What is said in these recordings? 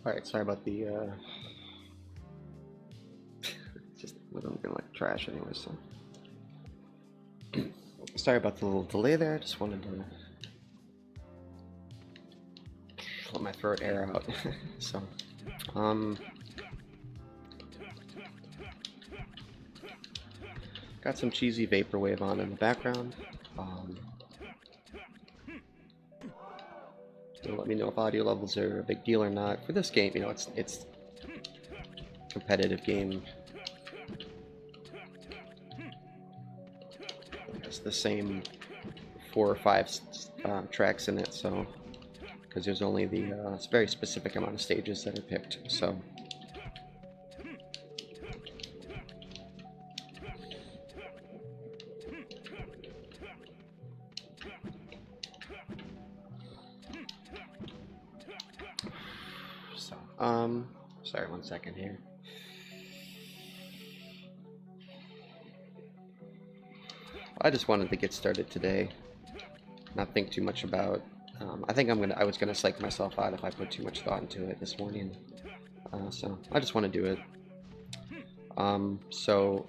Alright, sorry about the, just wasn't looking like trash anyway, so. Sorry about the little delay there, I just wanted to let my throat air out, so. Got some cheesy vaporwave on in the background. Let me know if audio levels are a big deal or not. For this game, you know, it's competitive game. It's the same 4 or 5 tracks in it, so because there's only the it's a very specific amount of stages that are picked, so. Sorry, 1 second here. I just wanted to get started today, not think too much about. I was gonna psych myself out if I put too much thought into it this morning. So I just want to do it. So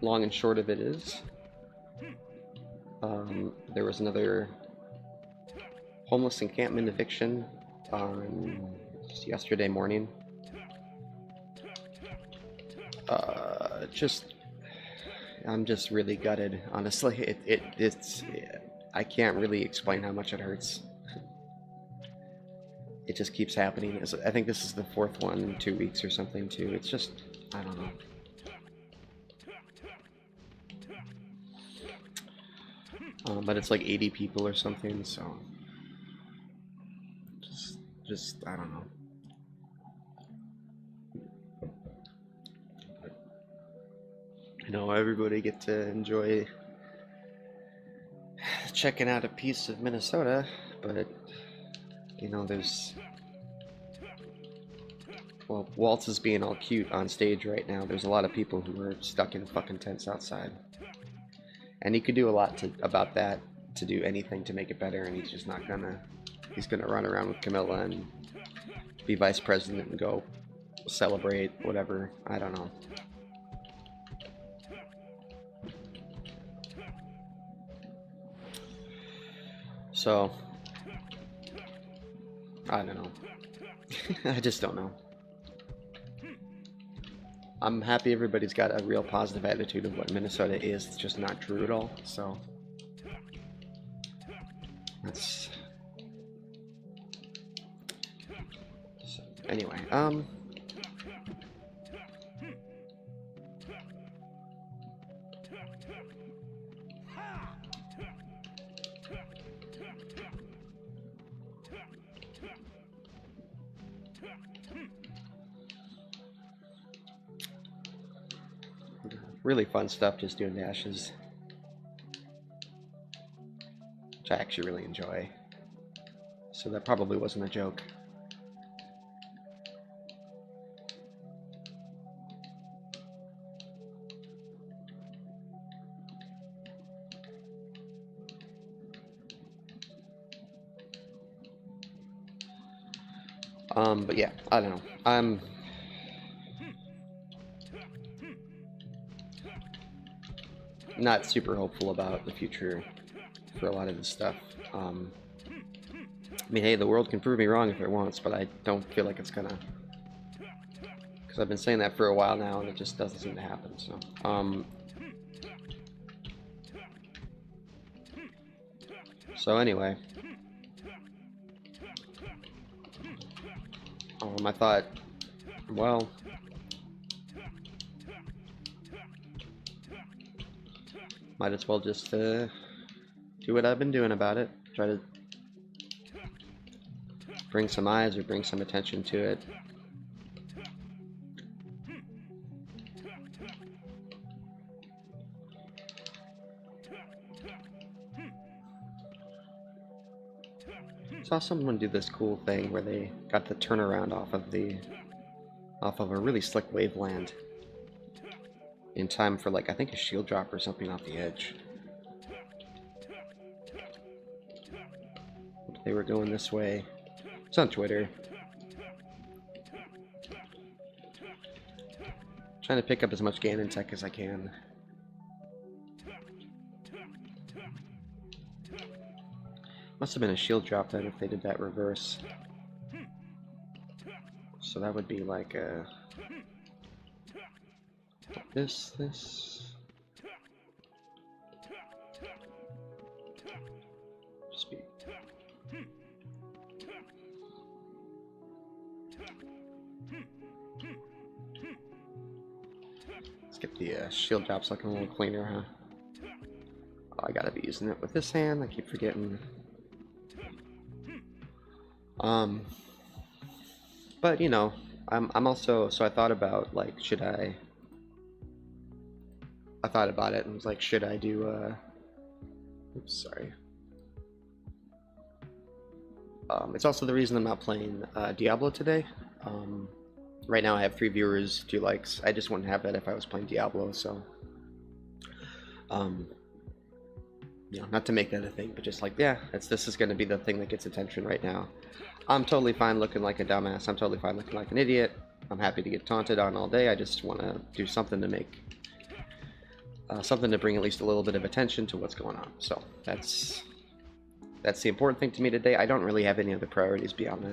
long and short of it is, there was another homeless encampment eviction on yesterday morning. I'm just really gutted, honestly. It's I can't really explain how much it hurts. It just keeps happening. I think this is the 4th one in 2 weeks or something too. It's just, I don't know. But it's like 80 people or something, so just I don't know. You know, everybody get to enjoy checking out a piece of Minnesota, but you know, well, Waltz is being all cute on stage right now. There's a lot of people who are stuck in fucking tents outside, and he could do a lot about that, to do anything to make it better, and he's just not gonna. He's gonna run around with Camilla and be vice president and go celebrate whatever. I don't know. So, I don't know. I just don't know. I'm happy everybody's got a real positive attitude of what Minnesota is. It's just not true at all. So, that's... So, anyway, really fun stuff just doing dashes, which I actually really enjoy. So that probably wasn't a joke. But yeah, I don't know. not super hopeful about the future for a lot of this stuff. I mean, hey, the world can prove me wrong if it wants, but I don't feel like it's gonna. Because I've been saying that for a while now, and it just doesn't seem to happen. So anyway, I thought, well, might as well just do what I've been doing about it. Try to bring some eyes or bring some attention to it. Saw someone do this cool thing where they got the turnaround off of a really slick waveland in time for, like, I think a shield drop or something off the edge. They were going this way. It's on Twitter. Trying to pick up as much Ganon tech as I can. Must have been a shield drop then if they did that reverse. So that would be like this. Just be. Let's get the shield drops looking a little cleaner, huh? Oh, I gotta be using it with this hand. I keep forgetting. But you know, I'm also, so I thought about, like, I thought about it and was like, should I do oops, sorry. It's also the reason I'm not playing Diablo today. Right now I have 3 viewers, 2 likes. I just wouldn't have that if I was playing Diablo, so you know, not to make that a thing, but just like, yeah, this is going to be the thing that gets attention right now. I'm totally fine looking like a dumbass. I'm totally fine looking like an idiot. I'm happy to get taunted on all day. I just want to do something to make something to bring at least a little bit of attention to what's going on. So that's the important thing to me today. I don't really have any other priorities beyond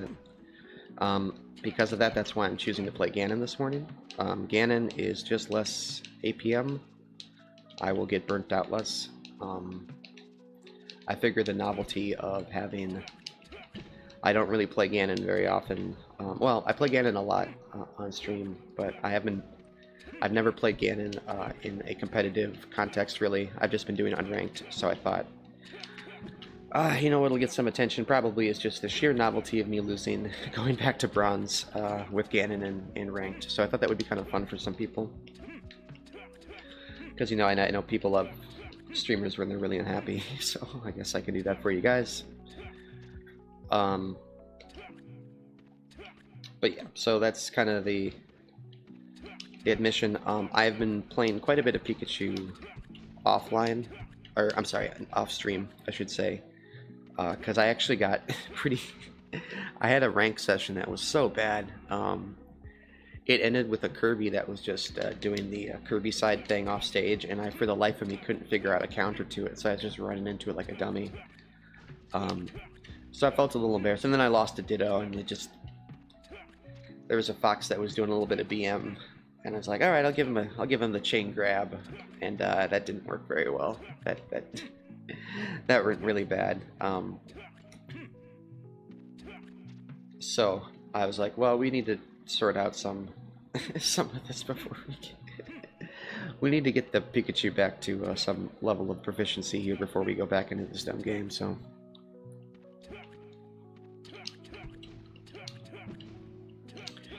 that. Because of that, that's why I'm choosing to play Ganon this morning. Ganon is just less APM. I will get burnt out less. I figure the novelty of having... I don't really play Ganon very often. Well, I play Ganon a lot on stream, but I've never played Ganon in a competitive context, really. I've just been doing unranked, so I thought, you know what'll get some attention probably is just the sheer novelty of me losing, going back to bronze with Ganon in ranked. So I thought that would be kind of fun for some people. Because, you know, I know people love streamers when they're really unhappy, so I guess I can do that for you guys. But yeah, so that's kind of the admission. I've been playing quite a bit of Pikachu offline, or I'm sorry, off stream, I should say, because I actually got pretty. I had a rank session that was so bad. It ended with a Kirby that was just doing the Kirby side thing off stage, and I, for the life of me, couldn't figure out a counter to it, so I was just running into it like a dummy. So I felt a little embarrassed, and then I lost a Ditto, and it just... There was a Fox that was doing a little bit of BM, and I was like, all right, I'll give him the chain grab, and that didn't work very well. That went really bad. So I was like, well, we need to sort out some of this before we need to get the Pikachu back to some level of proficiency here before we go back into this dumb game. So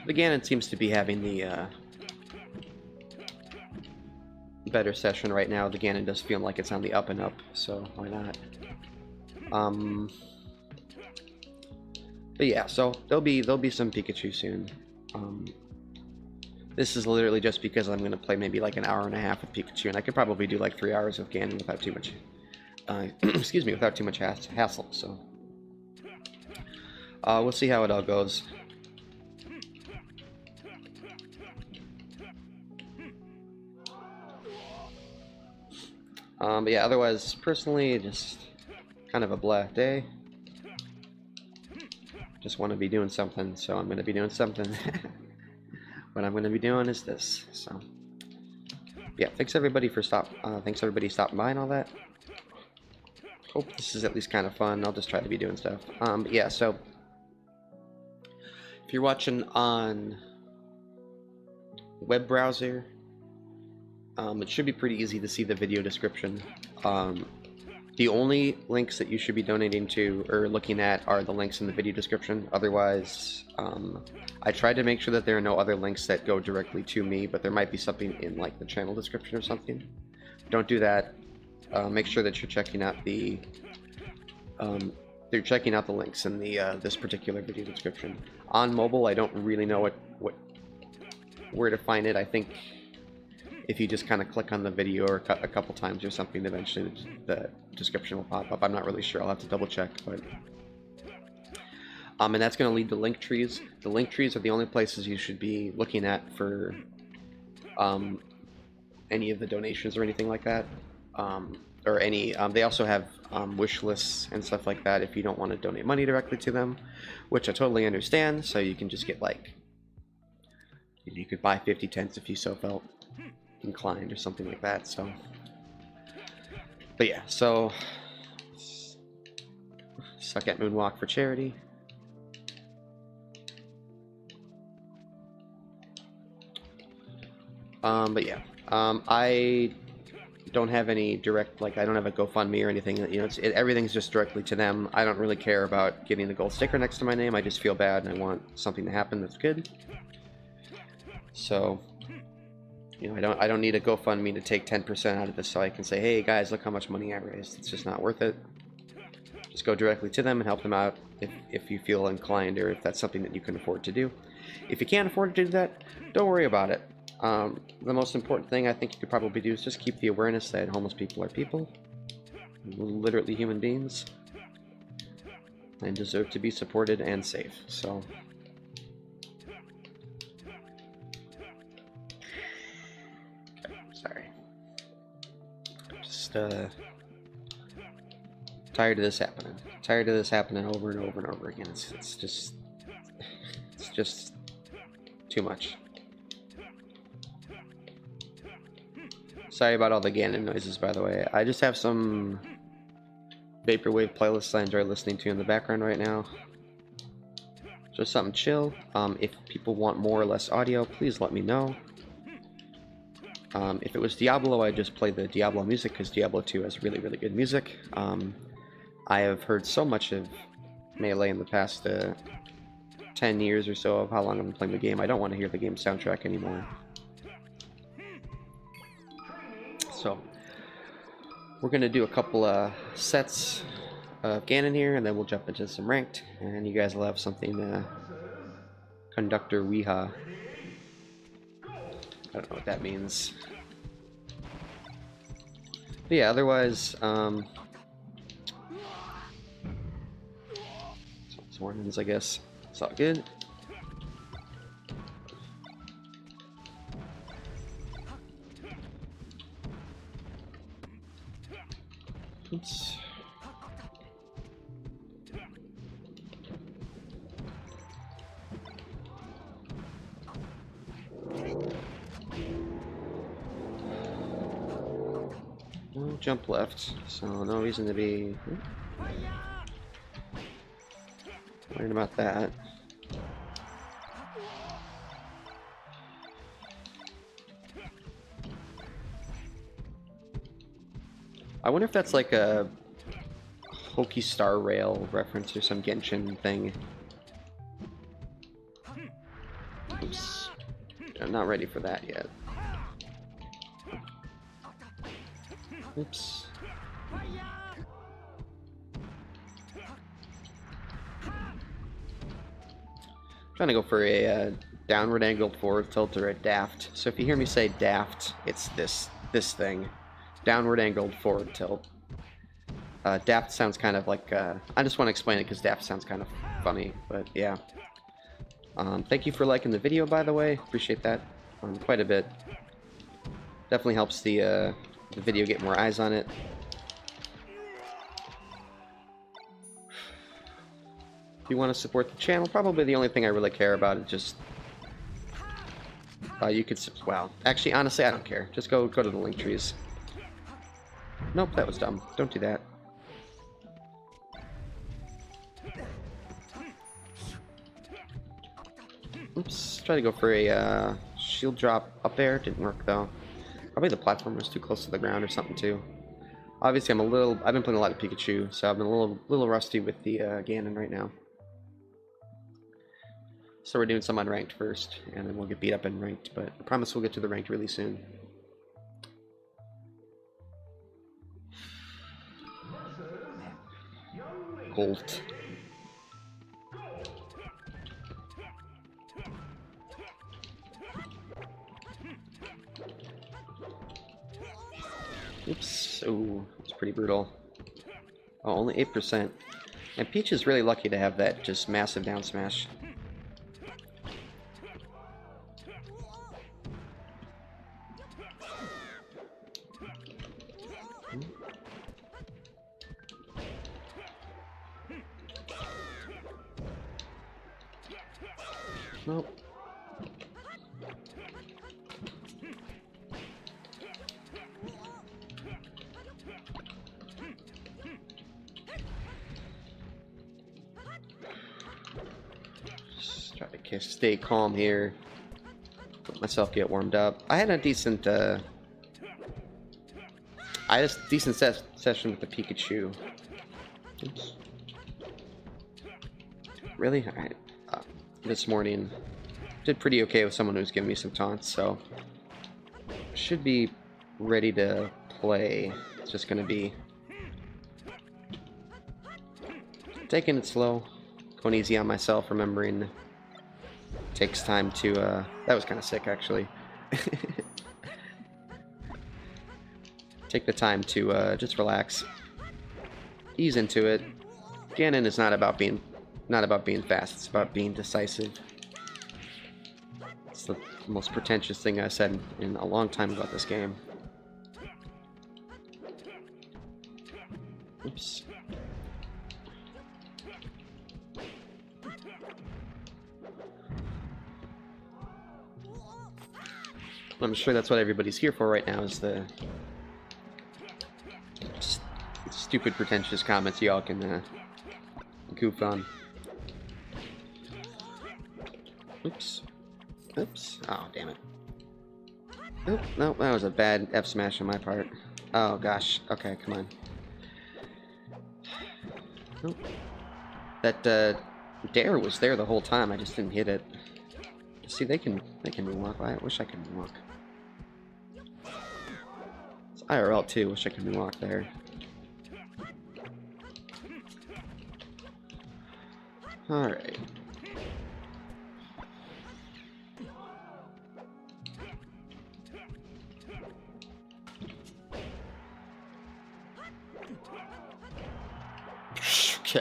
the Ganon seems to be having the better session right now. The Ganon does feel like it's on the up and up, so why not? But yeah, so there'll be some Pikachu soon. This is literally just because I'm gonna play maybe like an hour and a half with Pikachu, and I could probably do like 3 hours of Ganon without too much, excuse me, without too much hassle. So we'll see how it all goes. But yeah, otherwise, personally, just kind of a blah day. Just want to be doing something, so I'm going to be doing something. What I'm going to be doing is this. So, yeah, thanks everybody stopping by and all that. Hope this is at least kind of fun. I'll just try to be doing stuff. But yeah, so if you're watching on web browser, it should be pretty easy to see the video description. The only links that you should be donating to or looking at are the links in the video description. Otherwise, I tried to make sure that there are no other links that go directly to me, but there might be something in like the channel description or something. Don't do that. Make sure that you're checking out the links in the this particular video description. On mobile, I don't really know where to find it. I think if you just kind of click on the video or cut a couple times or something, eventually the description will pop up. I'm not really sure. I'll have to double check, but and that's going to lead to link trees. The link trees are the only places you should be looking at for any of the donations or anything like that. Or any, they also have wish lists and stuff like that if you don't want to donate money directly to them, which I totally understand. So you can just get like, you could buy 50 tents if you so felt inclined or something like that. So, but yeah, so suck at Moonwalk for charity. But yeah, I don't have any direct, like I don't have a GoFundMe or anything. You know, everything's just directly to them. I don't really care about getting the gold sticker next to my name. I just feel bad and I want something to happen that's good. So, you know, I don't need a GoFundMe to take 10% out of this so I can say, hey guys, look how much money I raised. It's just not worth it. Just go directly to them and help them out if you feel inclined or if that's something that you can afford to do. If you can't afford to do that, don't worry about it. The most important thing I think you could probably do is just keep the awareness that homeless people are people, literally human beings, and deserve to be supported and safe. So, sorry, just tired of this happening. Tired of this happening over and over and over again. It's just too much. Sorry about all the Ganon noises, by the way. I just have some vaporwave playlists I enjoy listening to in the background right now. Just something chill. If people want more or less audio, please let me know. If it was Diablo, I'd just play the Diablo music because Diablo 2 has really, really good music. I have heard so much of Melee in the past 10 years or so of how long I've been playing the game. I don't want to hear the game soundtrack anymore. So, we're going to do a couple sets of Ganon here, and then we'll jump into some ranked, and you guys will have something, Conductor Weeha. I don't know what that means. But yeah, otherwise, warnings, I guess. It's all good. Oops. No jump left, so no reason to be worried about that. I wonder if that's like a Hokey Star Rail reference or some Genshin thing. Oops. I'm not ready for that yet. Oops. Trying to go for a downward angled forward tilt or a daft. So if you hear me say daft, it's this thing. Downward angled forward tilt. Daft sounds kind of like, I just want to explain it because daft sounds kind of funny, but yeah. Thank you for liking the video, by the way. Appreciate that quite a bit. Definitely helps the the video get more eyes on it. If you want to support the channel, probably the only thing I really care about is just you could, well, actually, honestly, I don't care. Just go to the link trees. Nope, that was dumb. Don't do that. Oops, try to go for a shield drop up there. Didn't work though. Probably the platform was too close to the ground or something too. Obviously, I've been playing a lot of Pikachu, so I've been a little rusty with the Ganon right now. So we're doing some unranked first, and then we'll get beat up in ranked, but I promise we'll get to the ranked really soon. Gold. Oops. Ooh, it's pretty brutal. Oh, only 8%. And Peach is really lucky to have that just massive down smash. Nope. Just try to stay calm here. Let myself get warmed up. I had a decent, session with the Pikachu. Oops. Really? Alright. This morning did pretty okay with someone who's giving me some taunts, so should be ready to play. It's just gonna be taking it slow, going easy on myself, remembering it takes time to that was kind of sick actually. Take the time to just relax, ease into it. Ganon is not about being fast, it's about being decisive. It's the most pretentious thing I said in a long time about this game. Oops. I'm sure that's what everybody's here for right now, is the stupid pretentious comments y'all can goof on. Oops. Oops. Oh, damn it. Oop, no, that was a bad F smash on my part. Oh, gosh. Okay, come on. Nope. That, dare was there the whole time. I just didn't hit it. See, they can moonwalk. I wish I could moonwalk. It's IRL, too. Wish I could moonwalk there. Alright.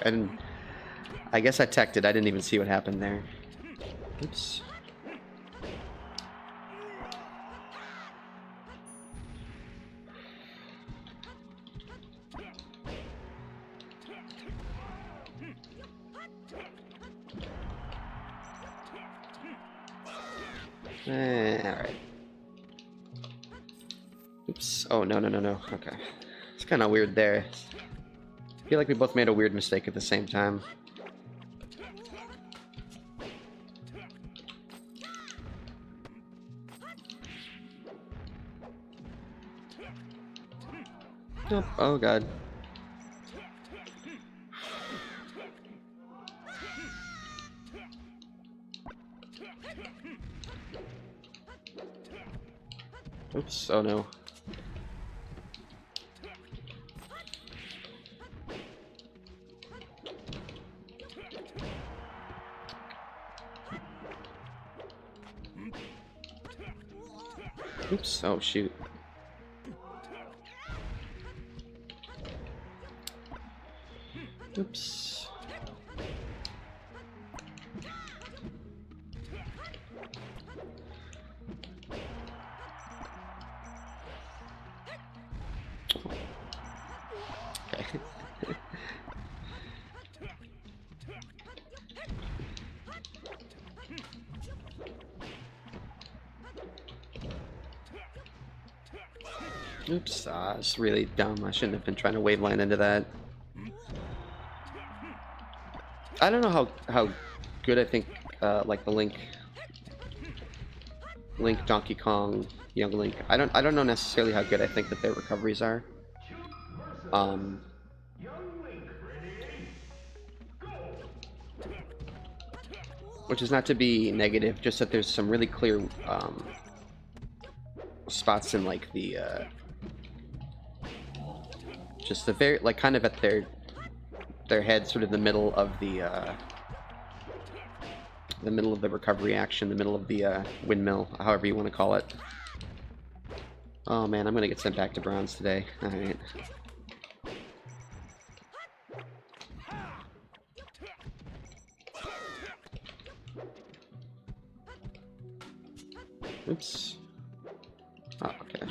And I guess I teched it. I didn't even see what happened there. Oops. Alright. Oops. Oh, no. Okay. It's kind of weird there. I feel like we both made a weird mistake at the same time. Nope. Oh, God. Oops. Oh, no. Oops. Oh, shoot. Oops. Oops, it's really dumb. I shouldn't have been trying to waveland into that. I don't know how good I think like the Link, Donkey Kong, Young Link. I don't know necessarily how good I think that their recoveries are. Which is not to be negative, just that there's some really clear spots in like the just the very like kind of at their head, sort of the middle of the recovery action, the middle of the windmill, however you want to call it. Oh man, I'm gonna get sent back to bronze today. All right. Oops. Oh, okay.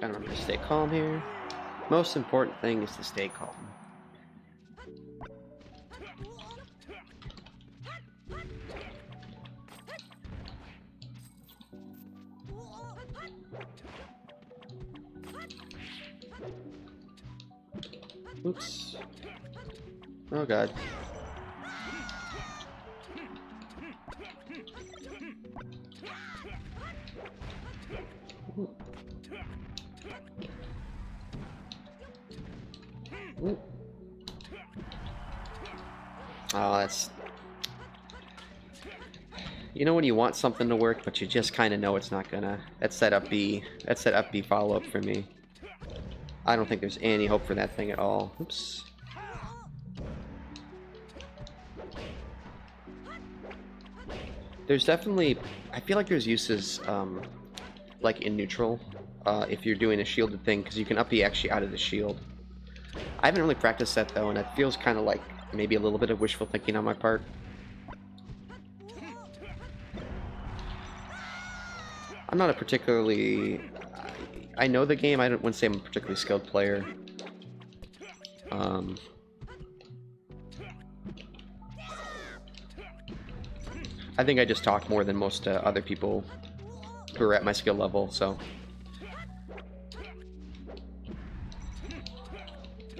Gotta remember to stay calm here. Most important thing is to stay calm. Oops. Oh god. Ooh. Ooh. Oh, that's... You know when you want something to work, but you just kind of know it's not gonna... That's that up B follow-up for me. I don't think there's any hope for that thing at all. Oops. There's definitely... I feel like there's uses, like in neutral, if you're doing a shielded thing, because you can up B actually out of the shield. I haven't really practiced that, though, and it feels kind of like maybe a little bit of wishful thinking on my part. I'm not a particularly... I know the game. I wouldn't say I'm a particularly skilled player. I think I just talk more than most other people who are at my skill level, so...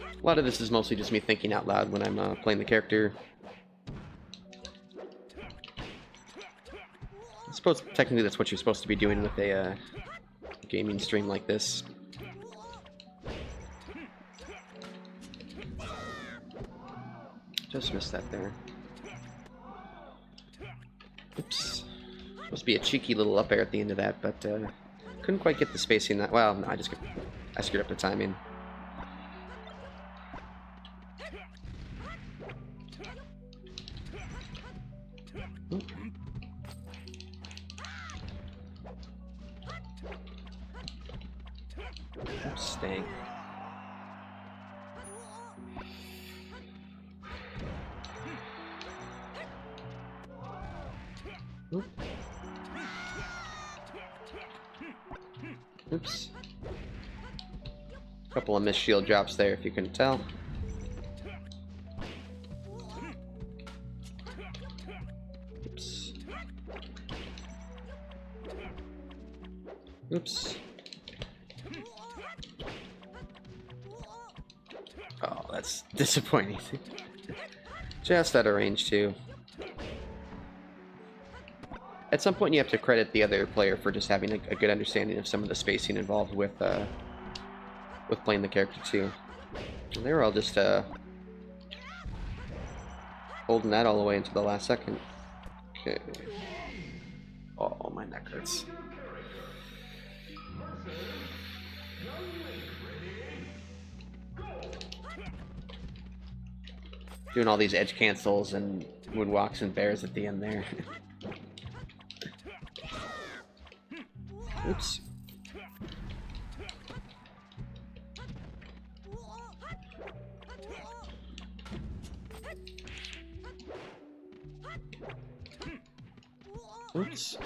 A lot of this is mostly just me thinking out loud when I'm playing the character. I suppose technically that's what you're supposed to be doing with a gaming stream like this. Just missed that there. Oops. Supposed to be a cheeky little up air at the end of that, but couldn't quite get the spacing that... Well, no, I screwed up the timing. Oops, dang. Oop. Oops. Couple of missed shield drops there, if you couldn't tell. Oops. Oops. Oh, that's disappointing. Just out of range, too. At some point, you have to credit the other player for just having a good understanding of some of the spacing involved with playing the character, too. And they were all just holding that all the way into the last second. Okay. Oh, my neck hurts. Doing all these edge cancels and moonwalks and bears at the end there. Oops. Oops.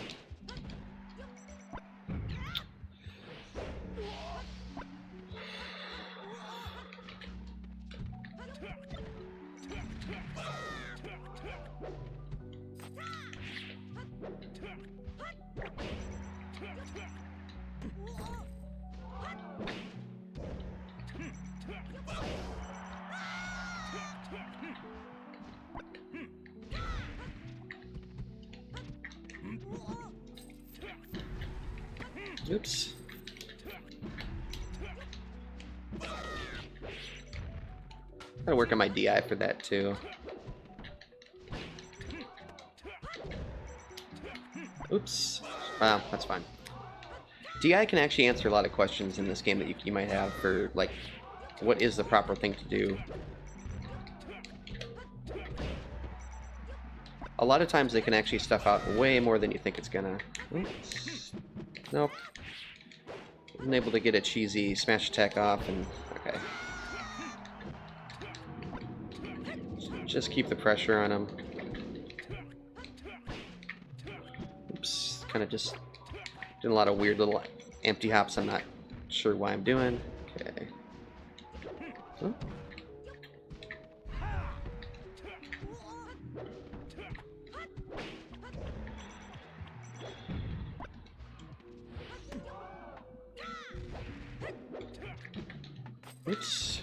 Oops. Gotta work on my DI for that too. Oops. Wow, that's fine. DI can actually answer a lot of questions in this game that you might have for, like, what is the proper thing to do. A lot of times they can actually stuff out way more than you think it's gonna. Oops. Nope. Wasn't able to get a cheesy smash attack off, and okay. Just keep the pressure on him. Oops, kind of just doing a lot of weird little empty hops. I'm not sure why I'm doing. Okay. Oh. Oops.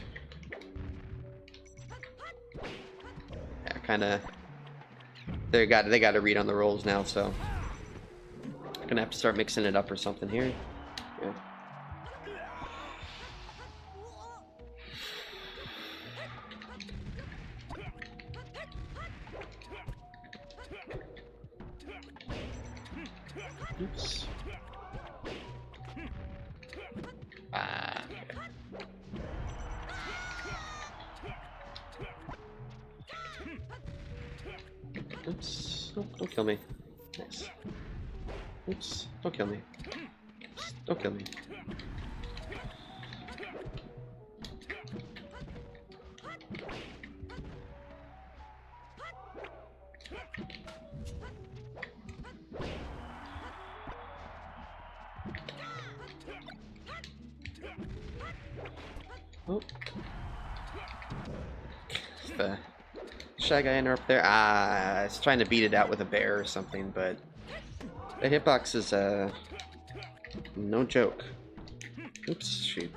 Yeah, kind of. They got to read on the rolls now, so gonna have to start mixing it up or something here. Yeah. Oops. Ah. Okay. Oops. Oh, don't kill me. Nice. Oops. Don't kill me. Oops. Don't kill me. Oh. The Shy Guy interrupt there. Ah, I was trying to beat it out with a bear or something, but the hitbox is no joke. Oops, shoot.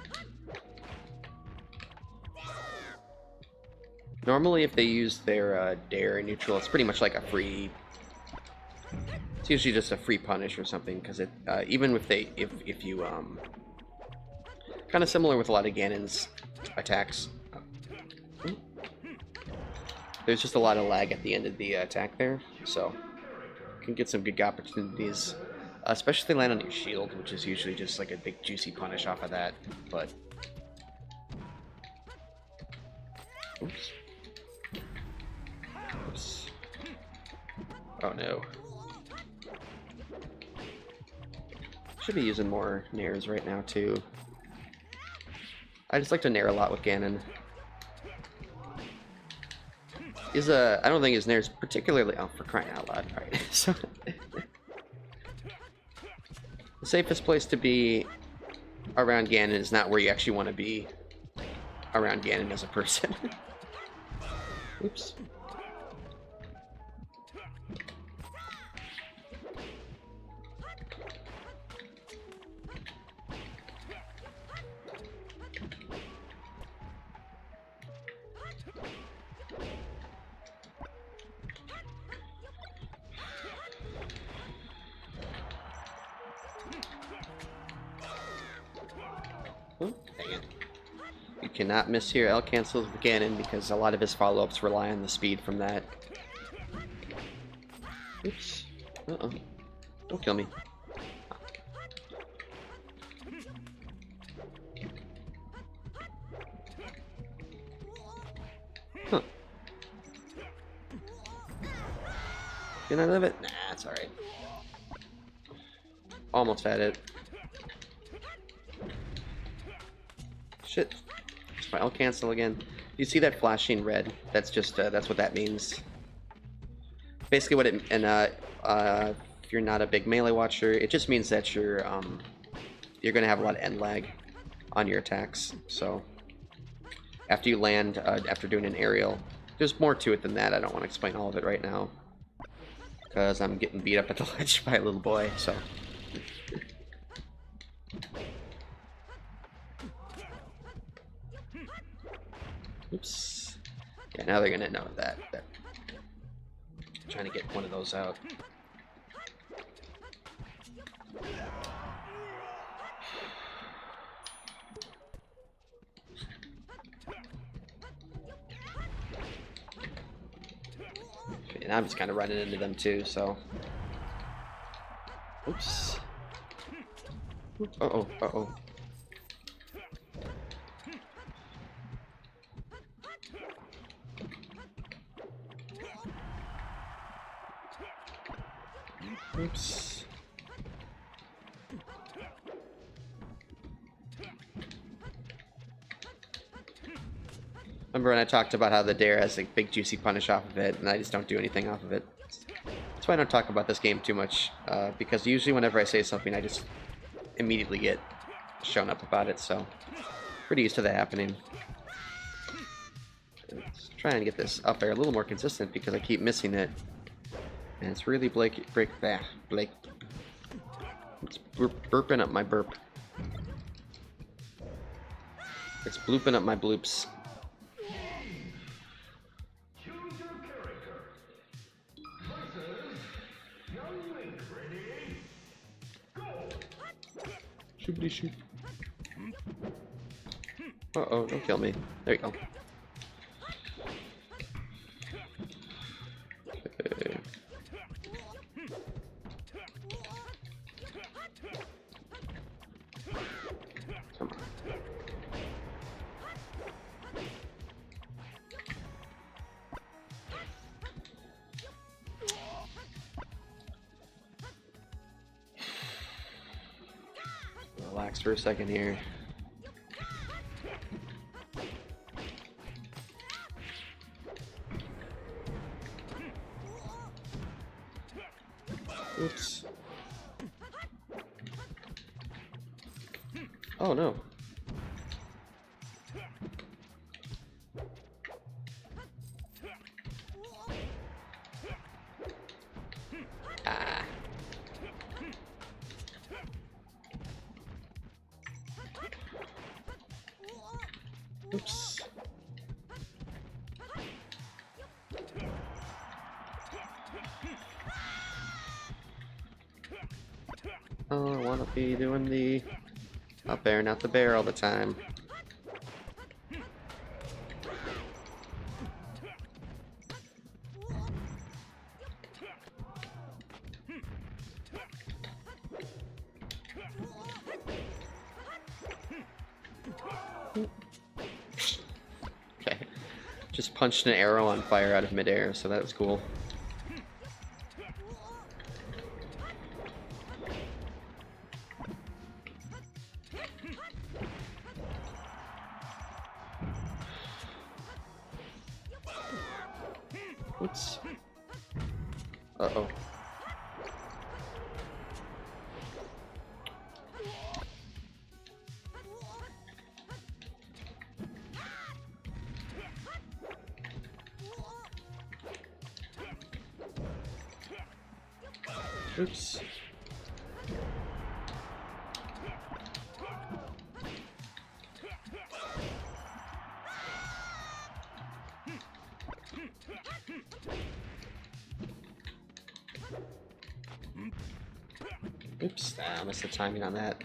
Normally, if they use their dare neutral, it's pretty much like a free. It's usually just a free punish or something, because it even if you kind of similar with a lot of Ganon's attacks. There's just a lot of lag at the end of the attack there, so you can get some good opportunities, especially if they land on your shield, which is usually just like a big juicy punish off of that. But oops, oops. Oh no. Should be using more nairs right now too. I just like to nair a lot with Ganon. I don't think his nair is particularly, oh, for crying out loud, right? So the safest place to be around Ganon is not where you actually want to be around Ganon as a person. Oops. Oh, dang it. You cannot miss here. L cancels with Ganon because a lot of his follow-ups rely on the speed from that. Oops. Uh-oh. Don't kill me. Huh. Can I live it? Nah, it's alright. Almost had it. Shit. I'll cancel again. You see that flashing red? That's just that's what that means. Basically, what it if you're not a big melee watcher, it just means that you're gonna have a lot of end lag on your attacks. So after you land, after doing an aerial, there's more to it than that. I don't want to explain all of it right now because I'm getting beat up at the ledge by a little boy. So. Oops. Yeah, now they're gonna know that. I'm trying to get one of those out. And I'm just kind of running into them too, so. Oops. Uh-oh, uh-oh. Oops. Remember when I talked about how the dare has a big juicy punish off of it, and I just don't do anything off of it? That's why I don't talk about this game too much, because usually whenever I say something, I just immediately get shown up about it, so pretty used to that happening. Let's try and get this up air a little more consistent because I keep missing it. And it's really Blake. It's burping up my burp. It's blooping up my bloops. Shoopity shoot. Uh-oh, don't kill me. There you go. Okay. Come on. Relax for a second here. Oops. Oh no. Ah. Oops. Oh, I want to be doing the up air, not the bear all the time. Okay. Just punched an arrow on fire out of midair, so that was cool. Oops. Uh-oh. Oops. Oops, I missed the timing on that.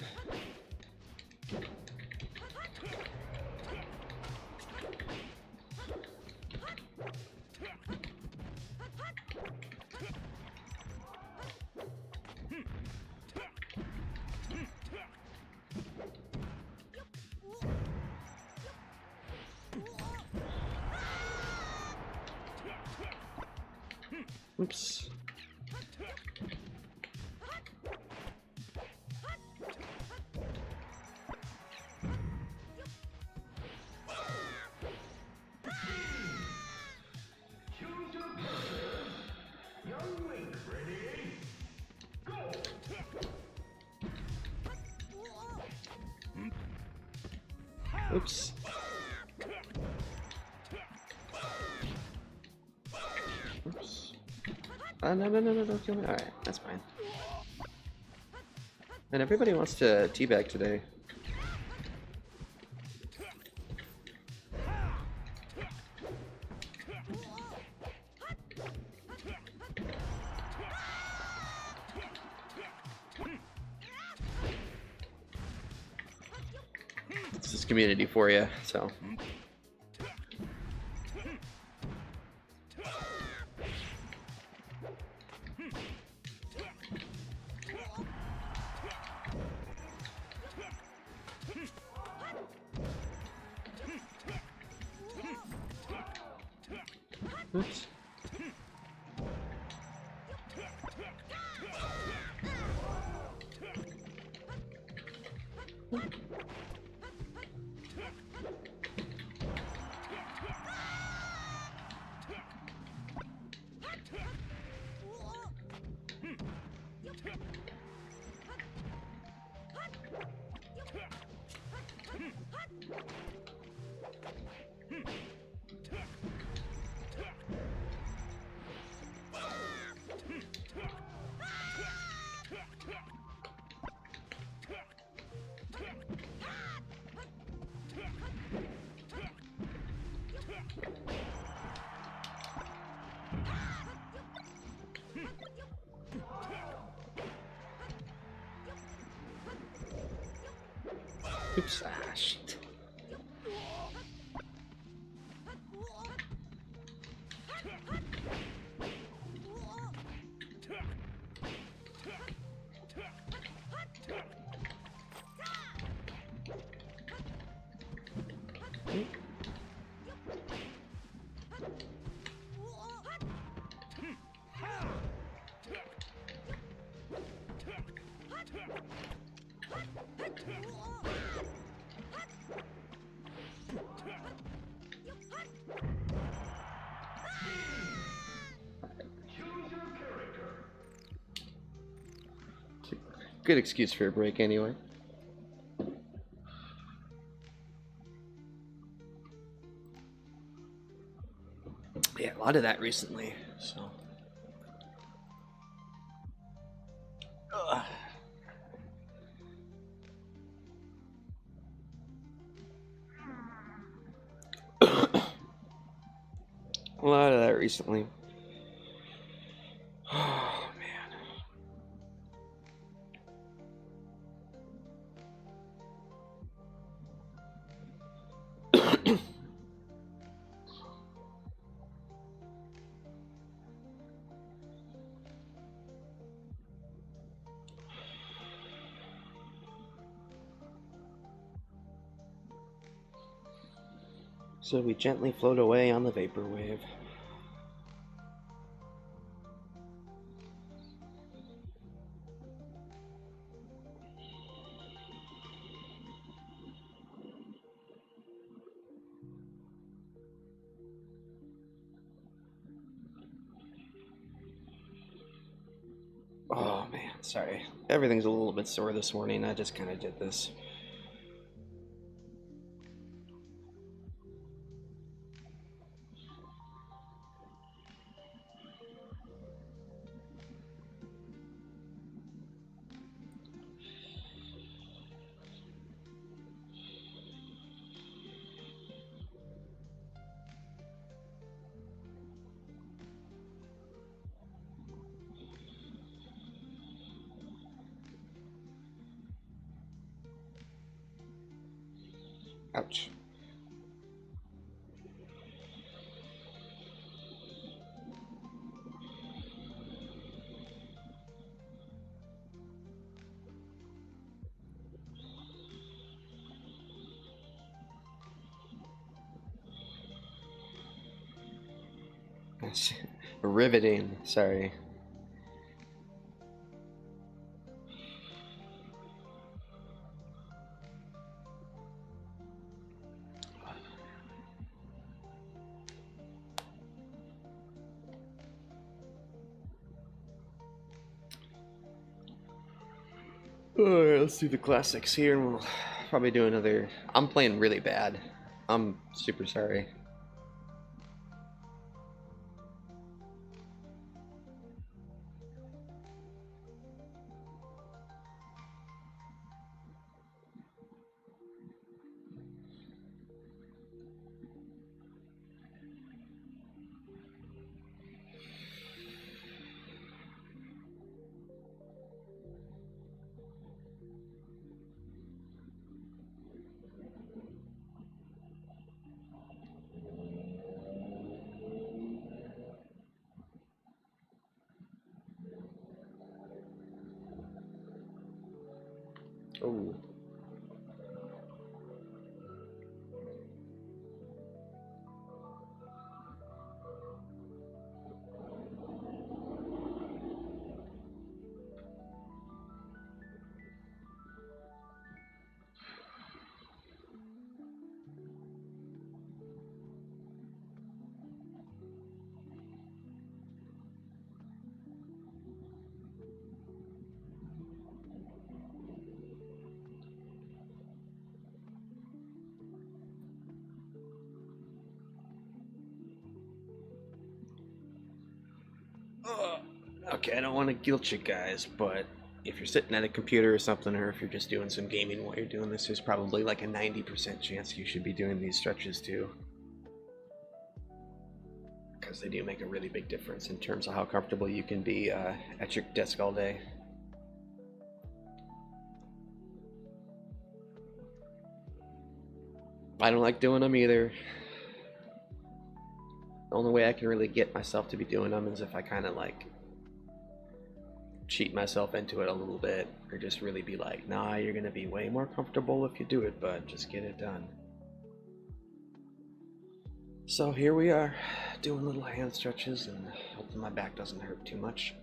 Oops. Oops. Oops. No, don't kill me. Alright, that's fine. And everybody wants to teabag today. This is community for you, so. Oops. Oops, ah, shit. Good excuse for a break, anyway. Yeah, a lot of that recently, so. Ugh. A lot of that recently. Oh, man. So we gently float away on the vapor wave. Oh man, sorry. Everything's a little bit sore this morning. I just kind of did this. Ouch. That's riveting, sorry. Alright, let's do the classics here and we'll probably do another. I'm playing really bad. I'm super sorry. Oh. Okay, I don't want to guilt you guys, but if you're sitting at a computer or something, or if you're just doing some gaming while you're doing this, there's probably like a 90% chance you should be doing these stretches too. Because they do make a really big difference in terms of how comfortable you can be at your desk all day. I don't like doing them either. The only way I can really get myself to be doing them is if I kind of like cheat myself into it a little bit, or just really be like, nah, you're gonna be way more comfortable if you do it, but just get it done. So here we are, doing little hand stretches and hoping my back doesn't hurt too much.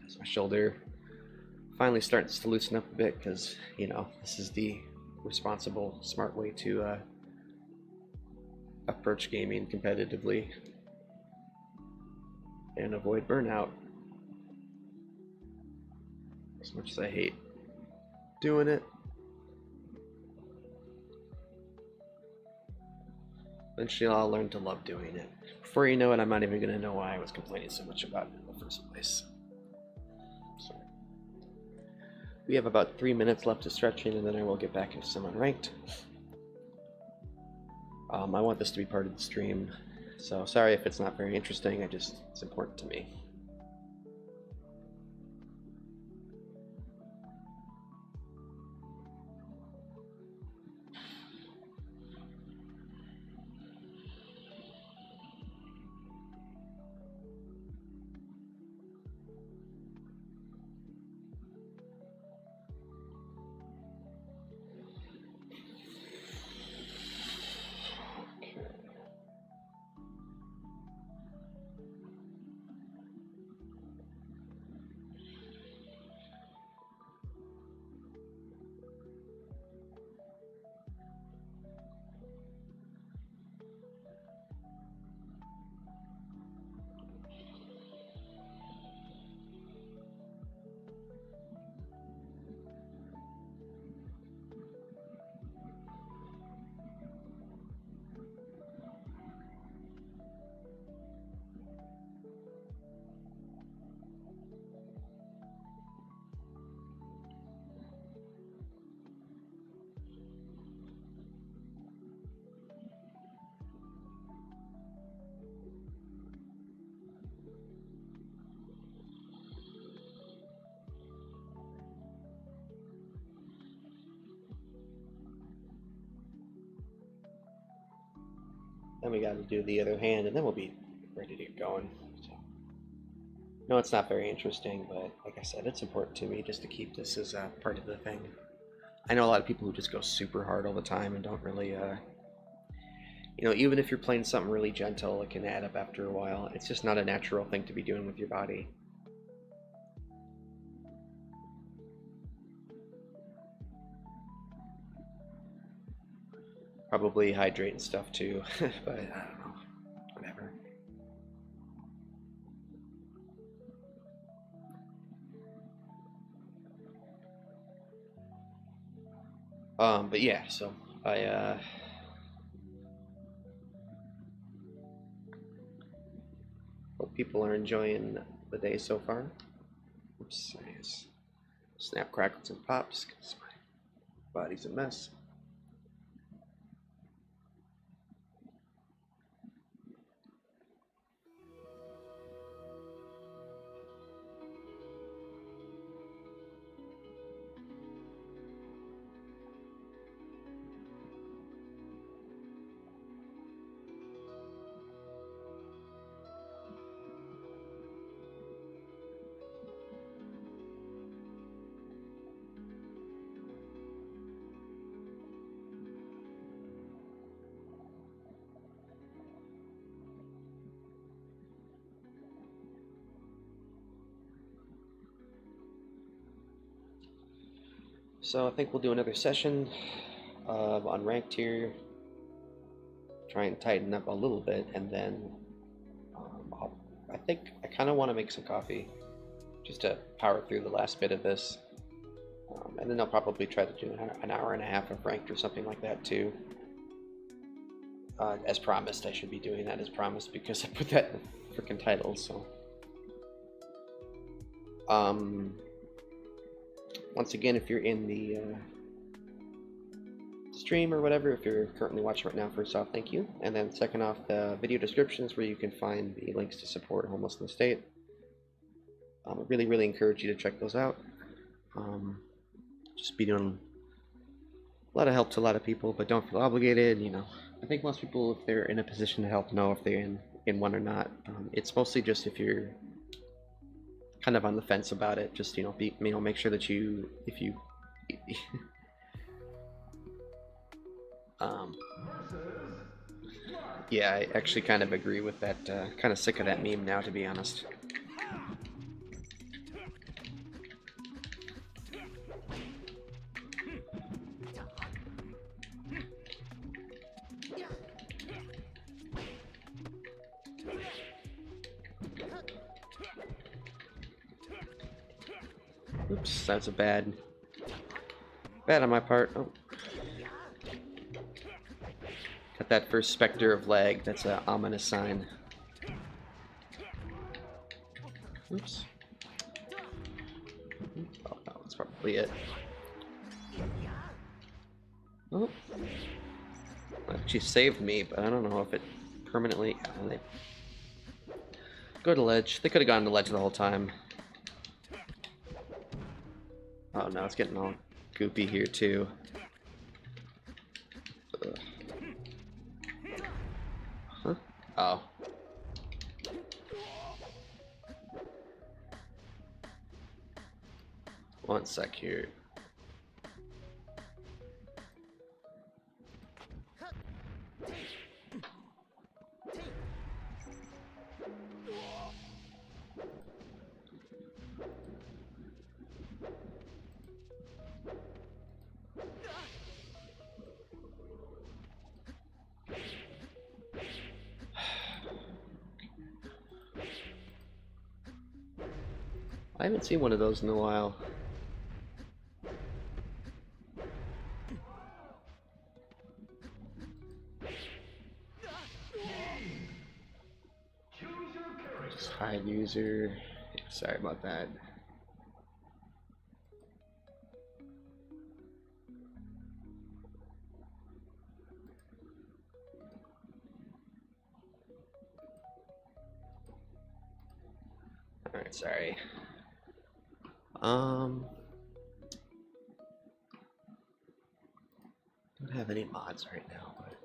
As my shoulder finally starts to loosen up a bit, because, you know, this is the responsible, smart way to approach gaming competitively and avoid burnout. As much as I hate doing it, eventually I'll learn to love doing it. Before you know it, I'm not even going to know why I was complaining so much about it in the first place. So, we have about 3 minutes left of stretching, and then I will get back into some unranked. I want this to be part of the stream, so sorry if it's not very interesting, it's important to me. Then we got to do the other hand, and then we'll be ready to get going. So, no, it's not very interesting, but like I said, it's important to me just to keep this as part of the thing. I know a lot of people who just go super hard all the time and don't really, you know, even if you're playing something really gentle, it can add up after a while. It's just not a natural thing to be doing with your body. Probably hydrate and stuff too, but I don't know, whatever. But yeah, so I hope people are enjoying the day so far. Oops, snap, crackles, and pops because my body's a mess. So I think we'll do another session on ranked here. Try and tighten up a little bit, and then I think I kind of want to make some coffee just to power through the last bit of this. And then I'll probably try to do an hour and a half of ranked or something like that too. As promised, I should be doing that as promised because I put that in the freaking title. So Once again, if you're in the stream or whatever, if you're currently watching right now, first off, thank you. And then second off, the video description is where you can find the links to support Homeless in the State. I really, really encourage you to check those out. Just be doing a lot of help to a lot of people, but don't feel obligated. You know, I think most people, if they're in a position to help, know if they're in one or not. It's mostly just if you're kind of on the fence about it. Just make sure that if you yeah, I actually kind of agree with that. Kind of sick of that meme now, to be honest. Oops, that's a bad on my part. Oh. Got that first specter of lag. That's an ominous sign. Oops. Oh, no, that's probably it. Oh. She saved me, but I don't know if it permanently... Go to ledge. They could have gone to ledge the whole time. Oh, now it's getting all goopy here, too. Ugh. Huh? Oh. One sec here. I haven't seen one of those in a while. Just hide user. Sorry about that. Alright, sorry. Don't have any mods right now, but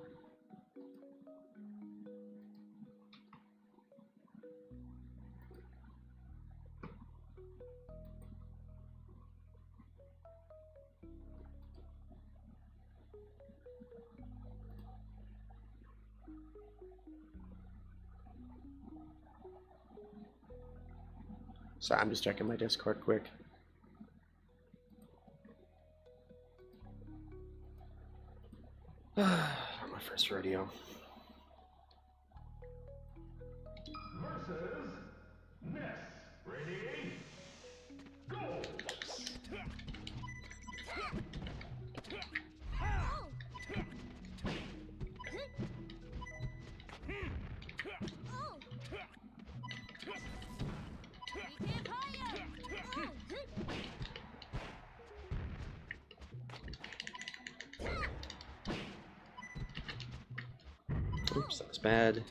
so I'm just checking my Discord quick. Not my first rodeo. Versus Ness. Ready? Go! Oops, that was bad.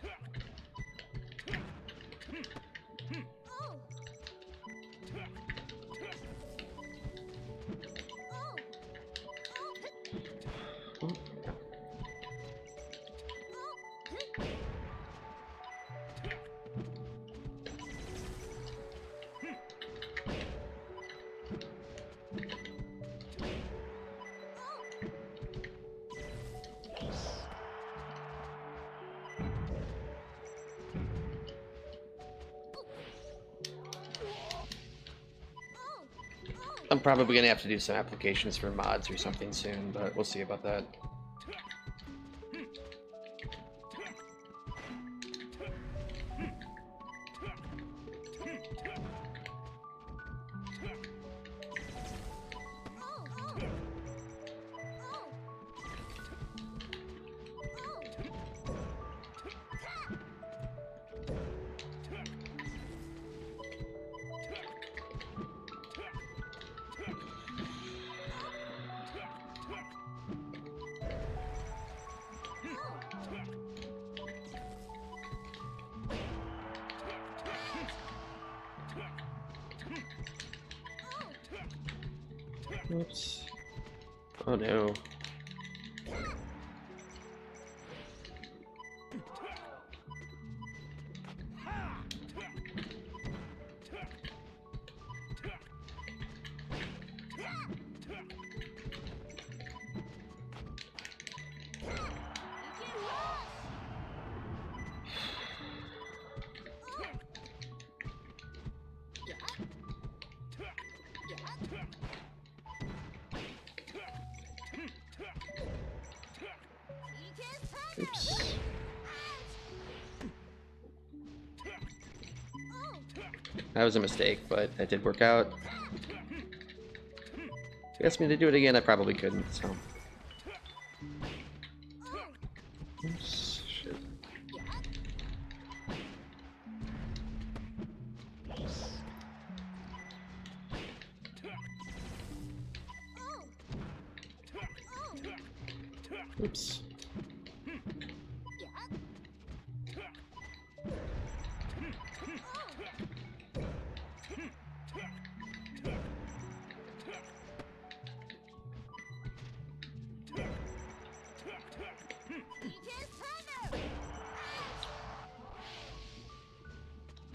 I'm probably gonna have to do some applications for mods or something soon, but we'll see about that. Oops. Oh no. Oops. That was a mistake, but that did work out. If you asked me to do it again, I probably couldn't, so. Oops, shit. Oops.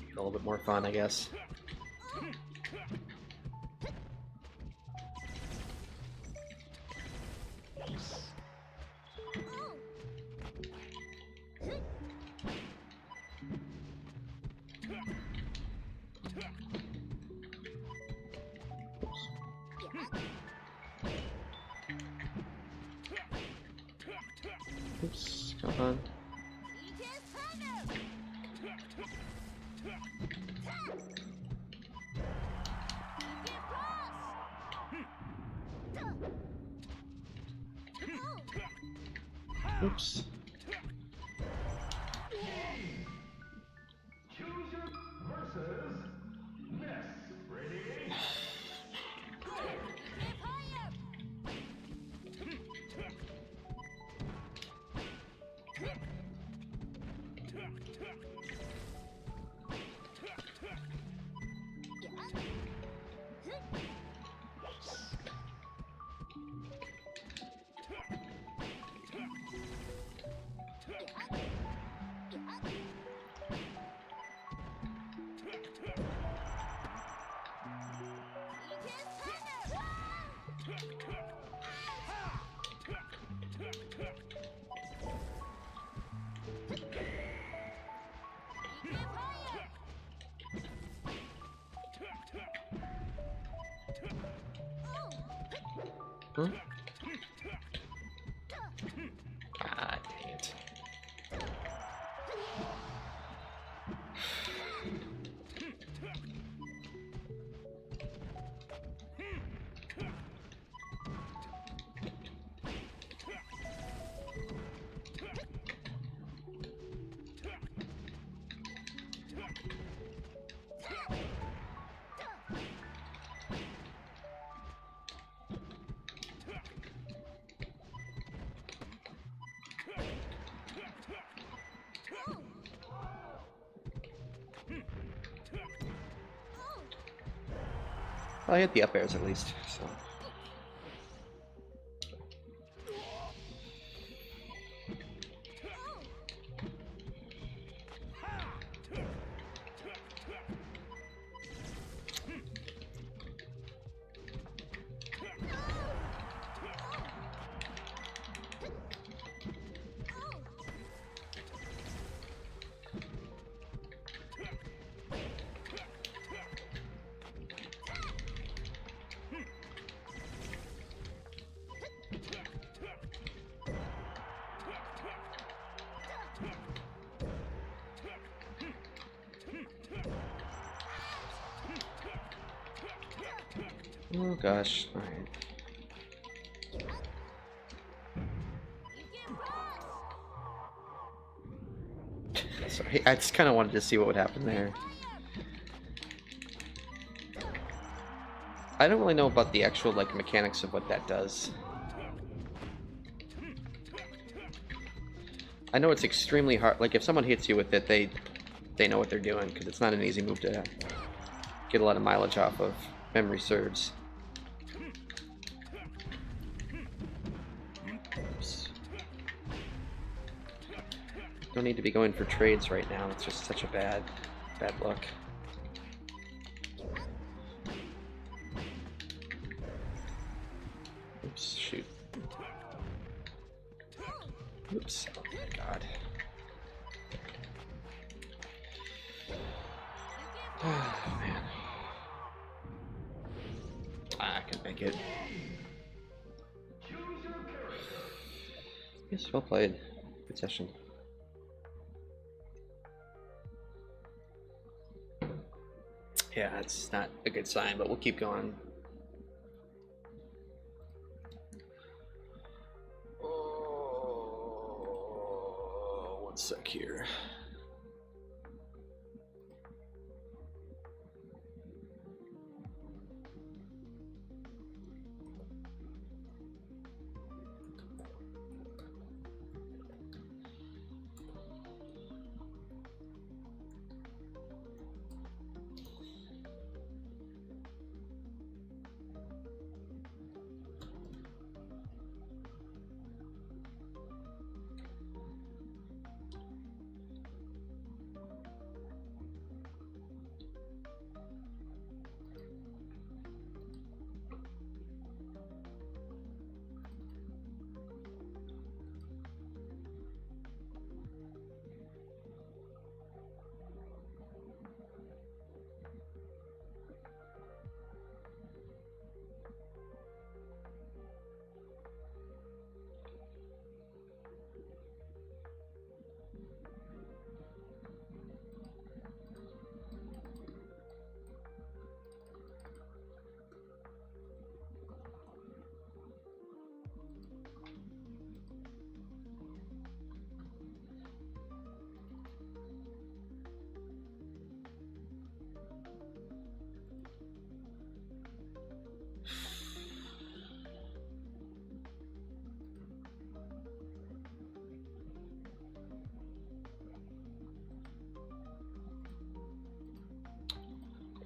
A little bit more fun, I guess. Oops, come on. Oops. Choose versus Ness. Ready? Huh? Ah, dang it. Well, I hit the up airs at least, so. Oh gosh, alright. Sorry, I just kind of wanted to see what would happen there. I don't really know about the actual like mechanics of what that does. I know it's extremely hard. Like if someone hits you with it, they know what they're doing because it's not an easy move to get a lot of mileage off of. Memory serves. Don't need to be going for trades right now. It's just such a bad look. Oops, shoot. Oops, oh my god. Oh, man. I can make it. Yes, well played. Good session. Yeah, it's not a good sign, but we'll keep going. Oh, 1 sec here.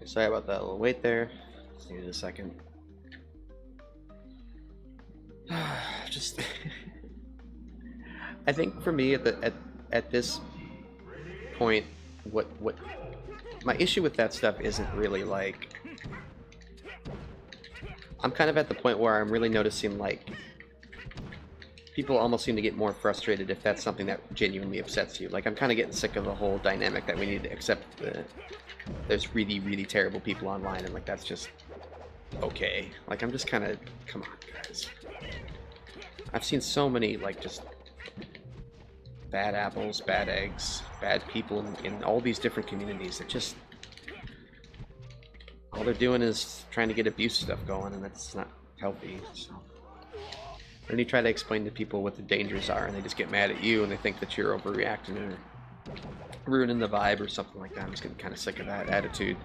Sorry about that little wait there. Just needed a second. Just, I think for me at this point, what my issue with that stuff isn't really like. I'm kind of at the point where I'm really noticing like people almost seem to get more frustrated if that's something that genuinely upsets you. Like I'm kind of getting sick of the whole dynamic that we need to accept the. There's really, really terrible people online, and like that's just okay. Like I'm just kind of, come on, guys. I've seen so many like just bad apples, bad eggs, bad people in all these different communities that just all they're doing is trying to get abuse stuff going, and that's not healthy. So then you try to explain to people what the dangers are, and they just get mad at you, and they think that you're overreacting or ruining the vibe or something like that. I'm just getting kind of sick of that attitude.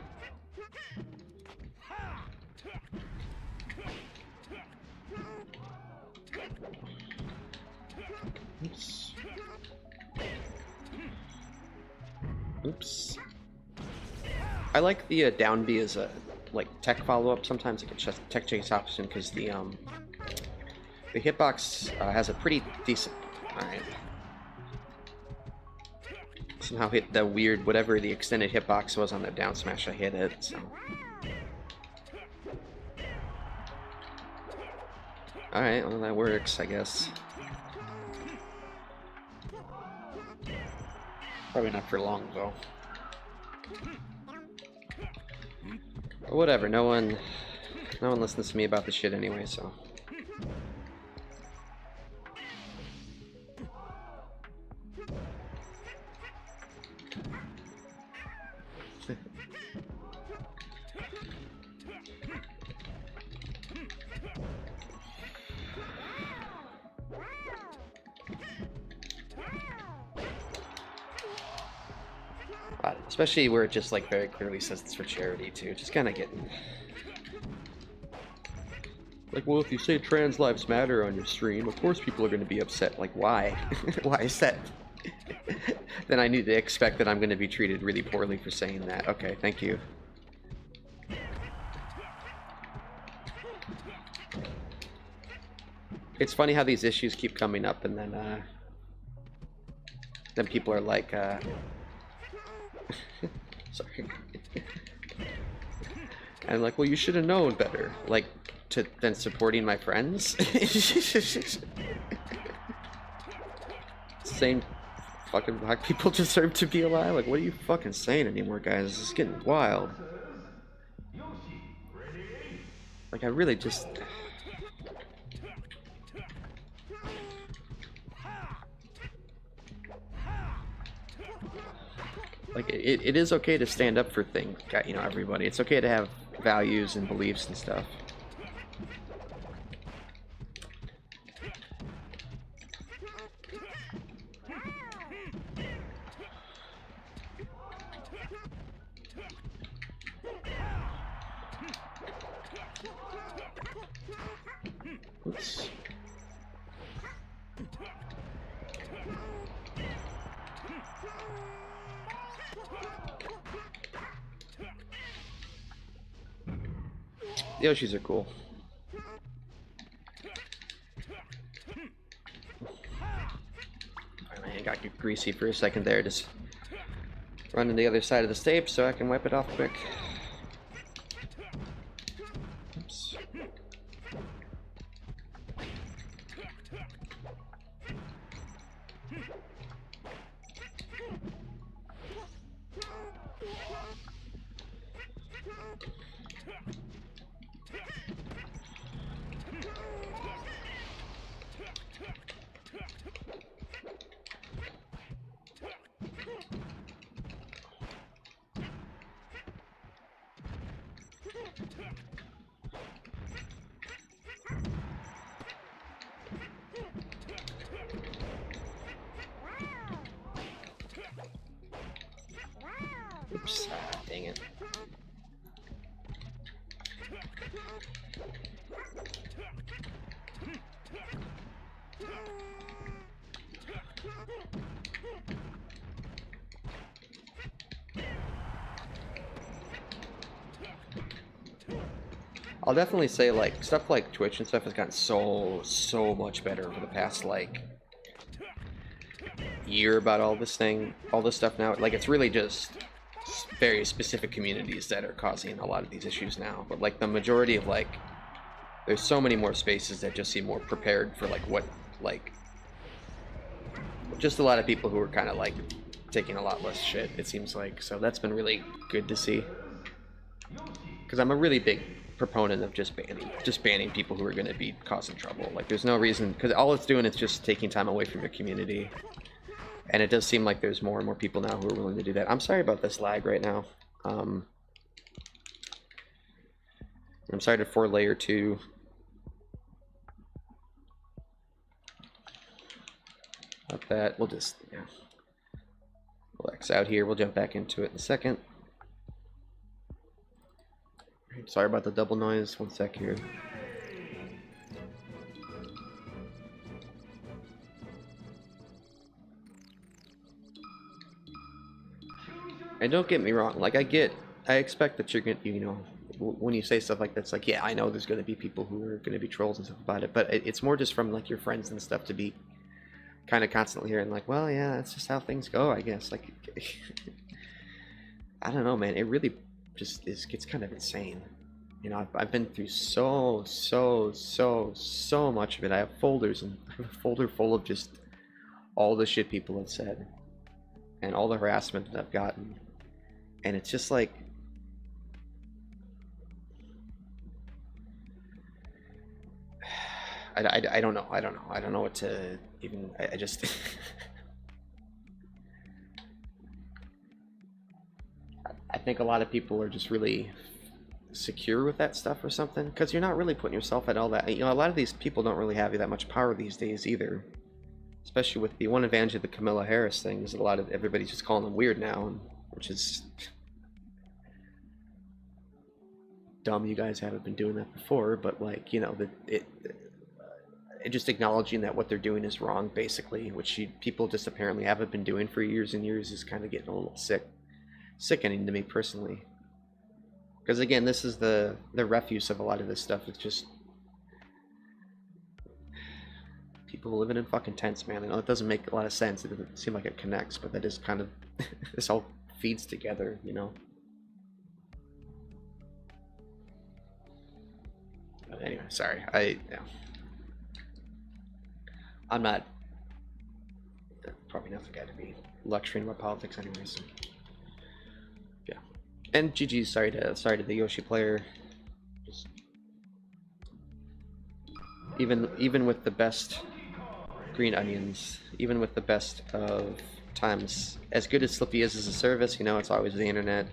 Oops. Oops. I like the down B as a like tech follow-up. Sometimes it gets tech chase option because the hitbox has a pretty decent. All right. Somehow hit the weird, whatever the extended hitbox was on the down smash, I hit it, so. Alright, well that works, I guess. Probably not for long, though. But whatever, no one listens to me about this shit anyway, so. Especially where it just like very clearly says it's for charity too. Just kind of getting like, well, if you say trans lives matter on your stream, of course people are going to be upset. Like, why? Why is that? Then I need to expect that I'm going to be treated really poorly for saying that. Okay, thank you. It's funny how these issues keep coming up, and then then people are like, sorry. And like, well, you should have known better. Like, than supporting my friends. Same fucking black people deserve to be alive. Like, what are you fucking saying anymore, guys? This is getting wild. Like, I really just. Like, it is okay to stand up for things, you know, everybody. It's okay to have values and beliefs and stuff. Oops. The Yoshis are cool. I got greasy for a second there. Just running the other side of the stage so I can wipe it off quick. Oops. Oops, dang it. I'll definitely say, like, stuff like Twitch and stuff has gotten so much better over the past, like, year about all this stuff now. Like, it's really just very specific communities that are causing a lot of these issues now. But, like, the majority of, like, there's so many more spaces that just seem more prepared for, like, what, like, just a lot of people who are kind of, like, taking a lot less shit, it seems like. So that's been really good to see. Because I'm a really big proponent of just banning people who are going to be causing trouble. Like, there's no reason, because all it's doing is just taking time away from your community. And it does seem like there's more and more people now who are willing to do that. I'm sorry about this lag right now. I'm sorry to 4 layer 2. About that, we'll just, yeah. We'll X out here, we'll jump back into it in a second. Sorry about the double noise, 1 sec here. And don't get me wrong, like, I expect that you're gonna, you know, when you say stuff like that, it's like, yeah, I know there's gonna be people who are gonna be trolls and stuff about it, but it's more just from, like, your friends and stuff to be kind of constantly hearing, like, well, yeah, that's just how things go, I guess. Like, I don't know, man, it really just gets kind of insane. You know, I've been through so much of it. I have folders, and I have a folder full of just all the shit people have said and all the harassment that I've gotten. And it's just like, I don't know. I don't know what to even, I just I think a lot of people are just really secure with that stuff or something, because you're not really putting yourself at all that, you know, a lot of these people don't really have that much power these days either, especially with the one advantage of the Camilla Harris thing is that a lot of everybody's just calling them weird now, which is dumb. You guys haven't been doing that before, but, like, you know, just acknowledging that what they're doing is wrong, basically, which people just apparently haven't been doing for years and years, is kind of getting a little sickening to me personally. Because again, this is the refuse of a lot of this stuff. It's just People living in fucking tents, man. I know it doesn't make a lot of sense. It doesn't seem like it connects, but that is kind of this all feeds together, you know. But anyway, sorry. Yeah. I'm not probably not the guy to be lecturing about politics anyway. So yeah. And GG. Sorry to the Yoshi player. Just, even with the best green onions, even with the best of times, as good as Slippy is as a service, you know, it's always the internet.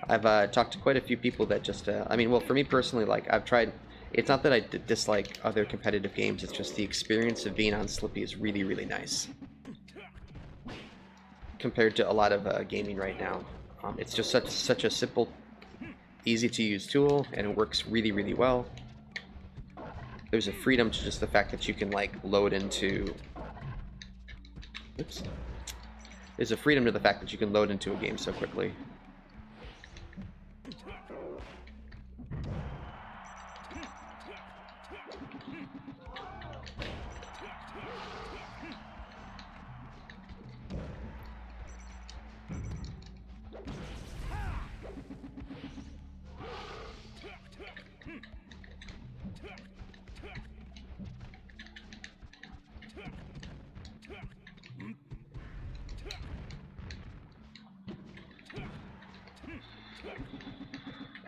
I've talked to quite a few people that just, I mean, well, for me personally, like, I've tried, it's not that I dislike other competitive games, it's just the experience of being on Slippy is really, really nice. Compared to a lot of gaming right now. It's just such a simple, easy to use tool, and it works really, really well. There's a freedom to just the fact that you can, like, load into, oops. There's a freedom to the fact that you can load into a game so quickly.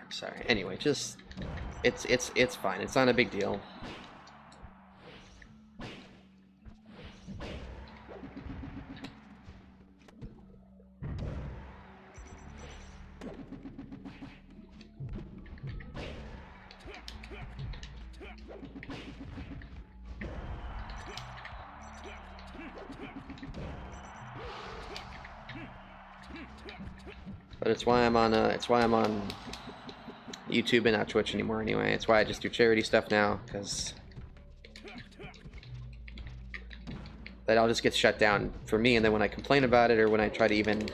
Sorry. Anyway, just it's fine. It's not a big deal. But it's why I'm on YouTube and not Twitch anymore anyway. It's why I just do charity stuff now, because that all just gets shut down for me, and then when I complain about it or when I try to even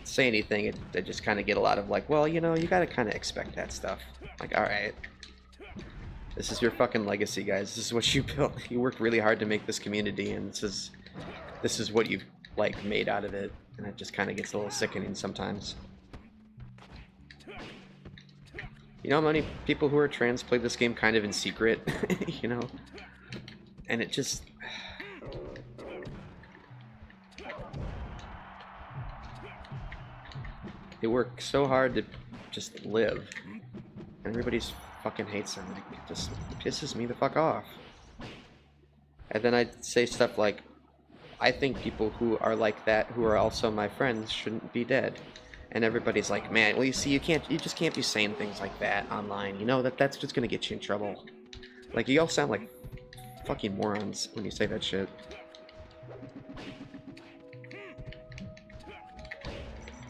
say anything, I just kind of get a lot of like, well, you know, you gotta kind of expect that stuff. Like, alright. This is your fucking legacy, guys. This is what you built. You worked really hard to make this community, and this is what you've, like, made out of it. And it just kind of gets a little sickening sometimes. You know how many people who are trans play this game kind of in secret, you know? And it just... They work so hard to just live. And everybody's fucking hates them. Like, it just pisses me the fuck off. And then I'd say stuff like, I think people who are like that, who are also my friends, shouldn't be dead. And everybody's like, man, well, you see, you just can't be saying things like that online. You know, that's just gonna get you in trouble. Like, you all sound like fucking morons when you say that shit.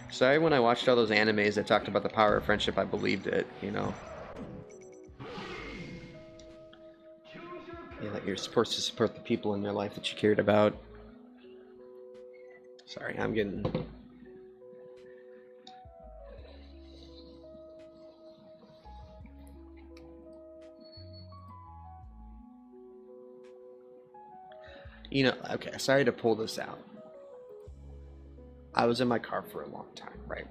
Sorry, when I watched all those animes that talked about the power of friendship, I believed it, you know. Yeah, that you're supposed to support the people in your life that you cared about. Sorry, I'm getting... You know, okay, sorry to pull this out. I was in my car for a long time, right?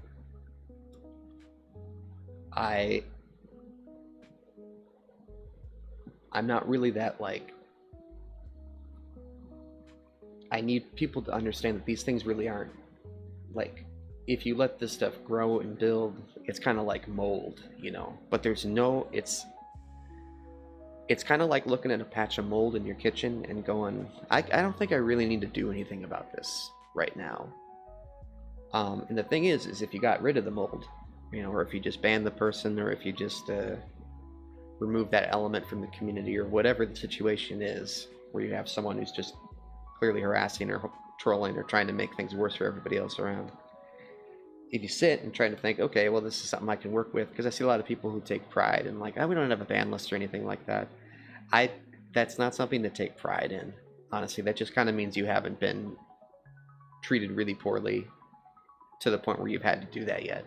I'm not really that, like... I need people to understand that these things really aren't, like, if you let this stuff grow and build, it's kind of like mold, you know? But there's no, it's kind of like looking at a patch of mold in your kitchen and going, I don't think I really need to do anything about this right now. And the thing is if you got rid of the mold, you know, or if you just banned the person, or if you just remove that element from the community, or whatever the situation is, where you have someone who's just clearly harassing or trolling or trying to make things worse for everybody else around. If you sit and try to think, okay, well, this is something I can work with, because I see a lot of people who take pride in, like, oh, we don't have a ban list or anything like that. That's not something to take pride in, honestly. That just kind of means you haven't been treated really poorly to the point where you've had to do that yet.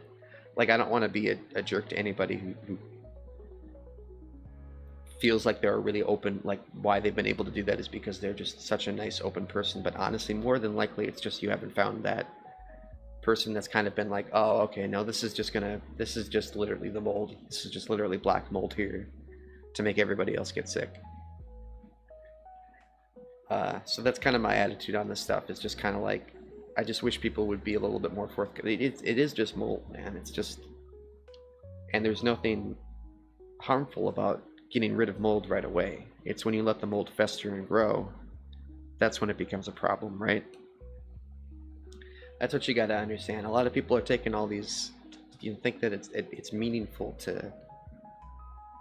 Like, I don't want to be a jerk to anybody who feels like they're really open. Like, why they've been able to do that is because they're just such a nice, open person. But honestly, more than likely, it's just you haven't found that person that's kind of been like, oh, okay, no, this is just literally the mold. This is just literally black mold here to make everybody else get sick. So that's kind of my attitude on this stuff. It's just kind of like, I just wish people would be a little bit more forthcoming. It is just mold, man. It's just, and there's nothing harmful about getting rid of mold right away. It's when you let the mold fester and grow, that's when it becomes a problem, right? That's what you got to understand. A lot of people are taking all these, you think that it's meaningful to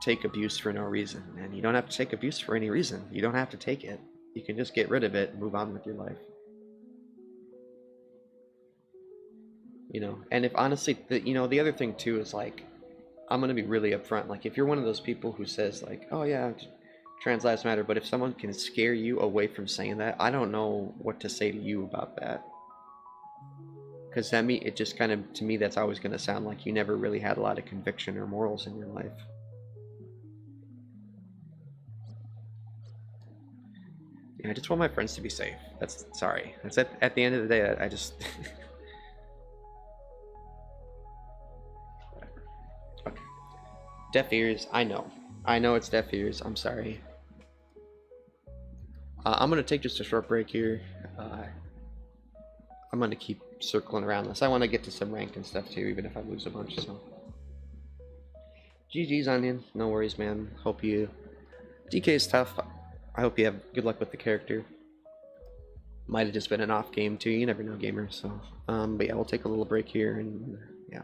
take abuse for no reason, and you don't have to take abuse for any reason. You don't have to take it. You can just get rid of it and move on with your life. You know, and if honestly, the other thing too is like, I'm gonna be really upfront. Like, if you're one of those people who says like, oh yeah, trans lives matter, but if someone can scare you away from saying that, I don't know what to say to you about that. Because it just kind of, to me, that's always gonna sound like you never really had a lot of conviction or morals in your life. Yeah, I just want my friends to be safe. That's sorry. That's at the end of the day, I just. Okay. Deaf ears. I know. I know it's deaf ears. I'm sorry. I'm gonna take just a short break here. I'm gonna keep circling around this. I want to get to some rank and stuff too, even if I lose a bunch. So, GG's Onion. No worries, man. Hope you. DK is tough. I hope you have good luck with the character. Might have just been an off game too. You never know, gamer. So, but yeah, we'll take a little break here, and yeah.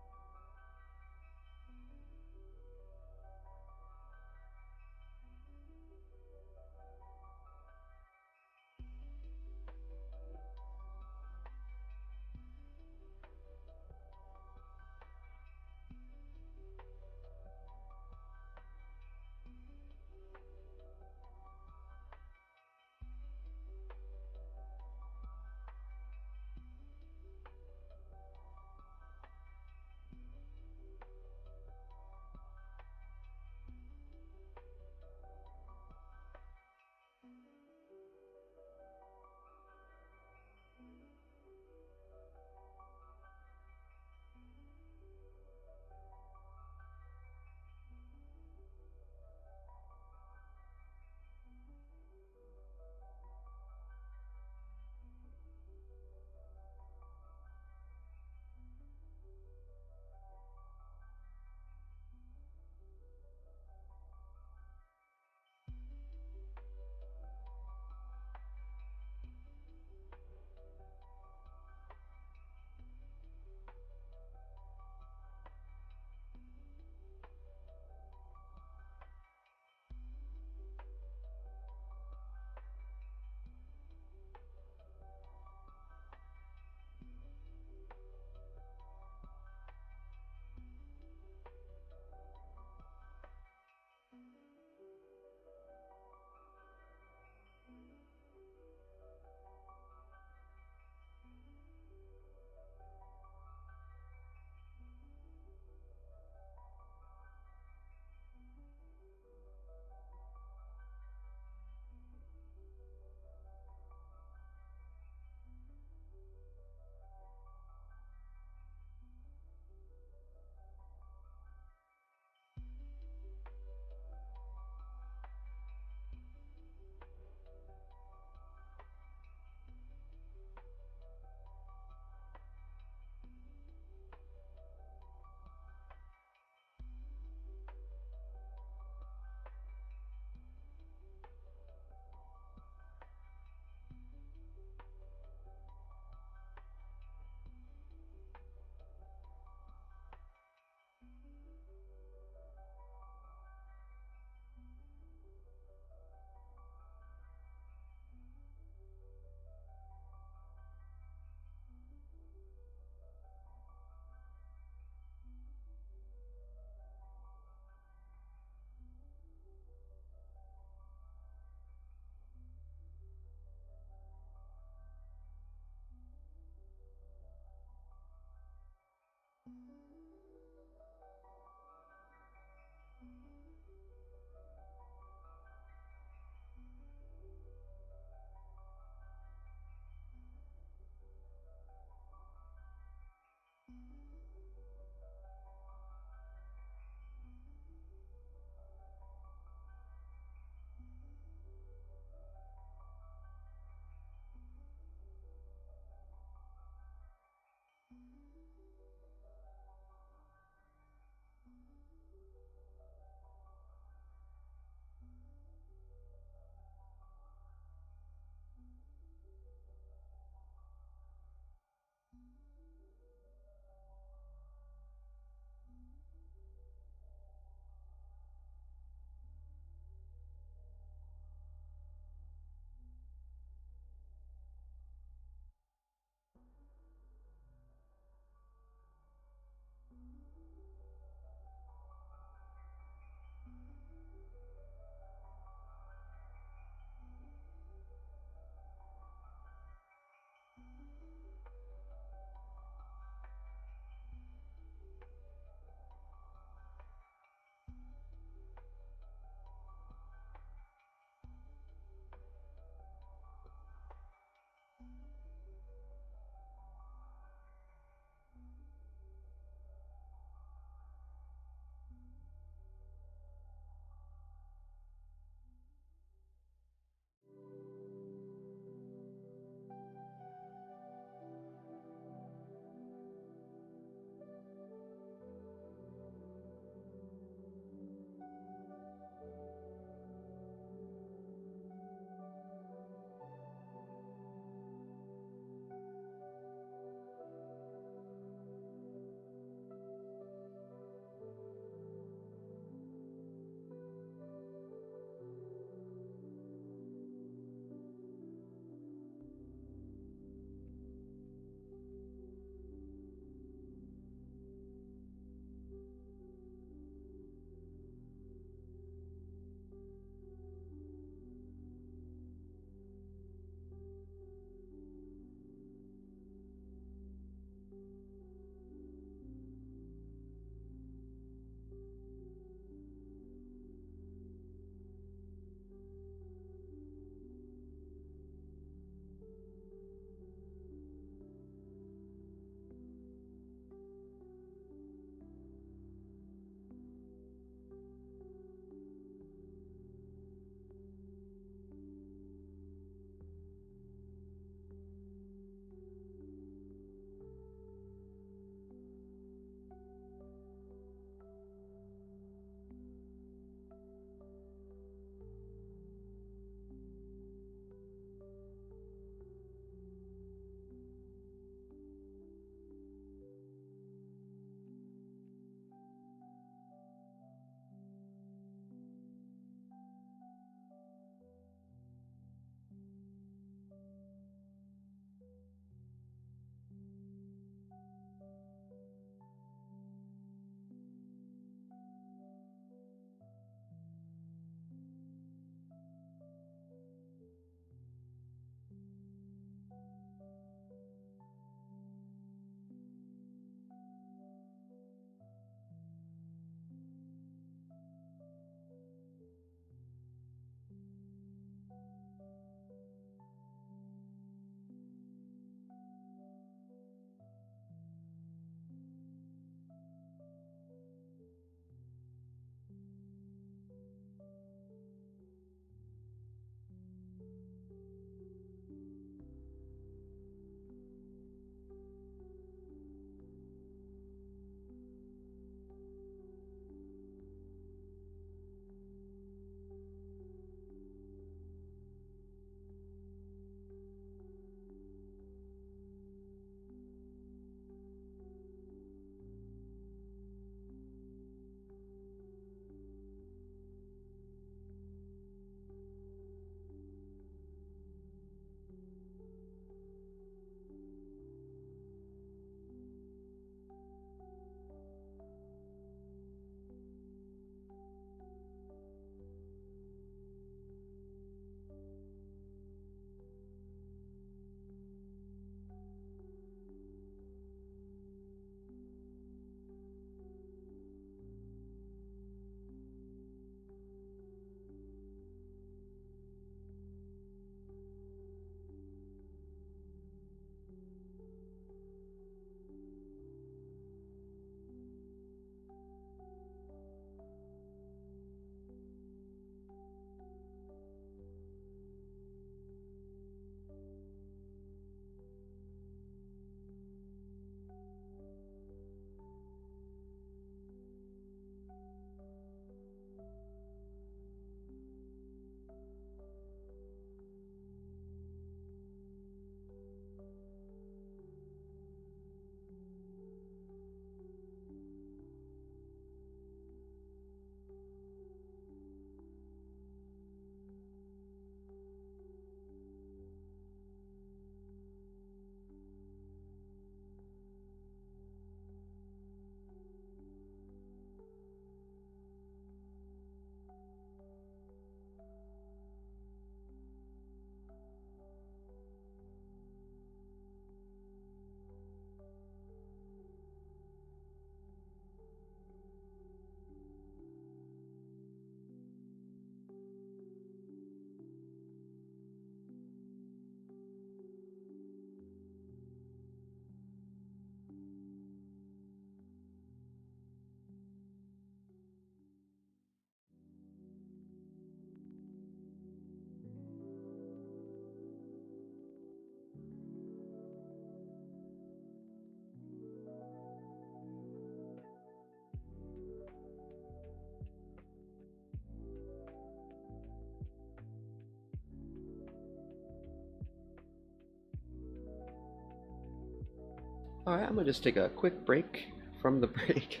Alright, I'm gonna just take a quick break from the break.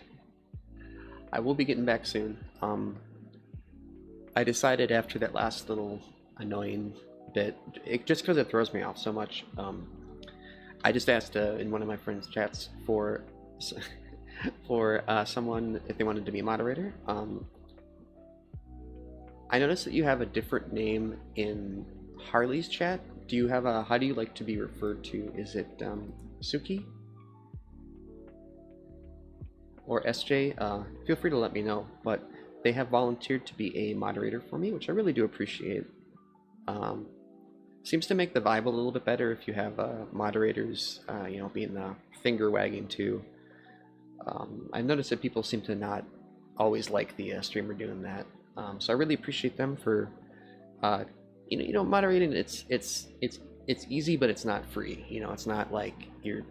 I will be getting back soon. I decided after that last little annoying bit, just because it throws me off so much, I just asked in one of my friends' chats for someone if they wanted to be a moderator. I noticed that you have a different name in Harley's chat. Do you have a? How do you like to be referred to? Is it Suki or SJ? Feel free to let me know. But they have volunteered to be a moderator for me, which I really do appreciate. Um, Seems to make the vibe a little bit better if you have moderators, being the finger wagging too. I noticed that people seem to not always like the streamer doing that, so I really appreciate them for, uh, moderating. It's easy, but it's not free. It's not like you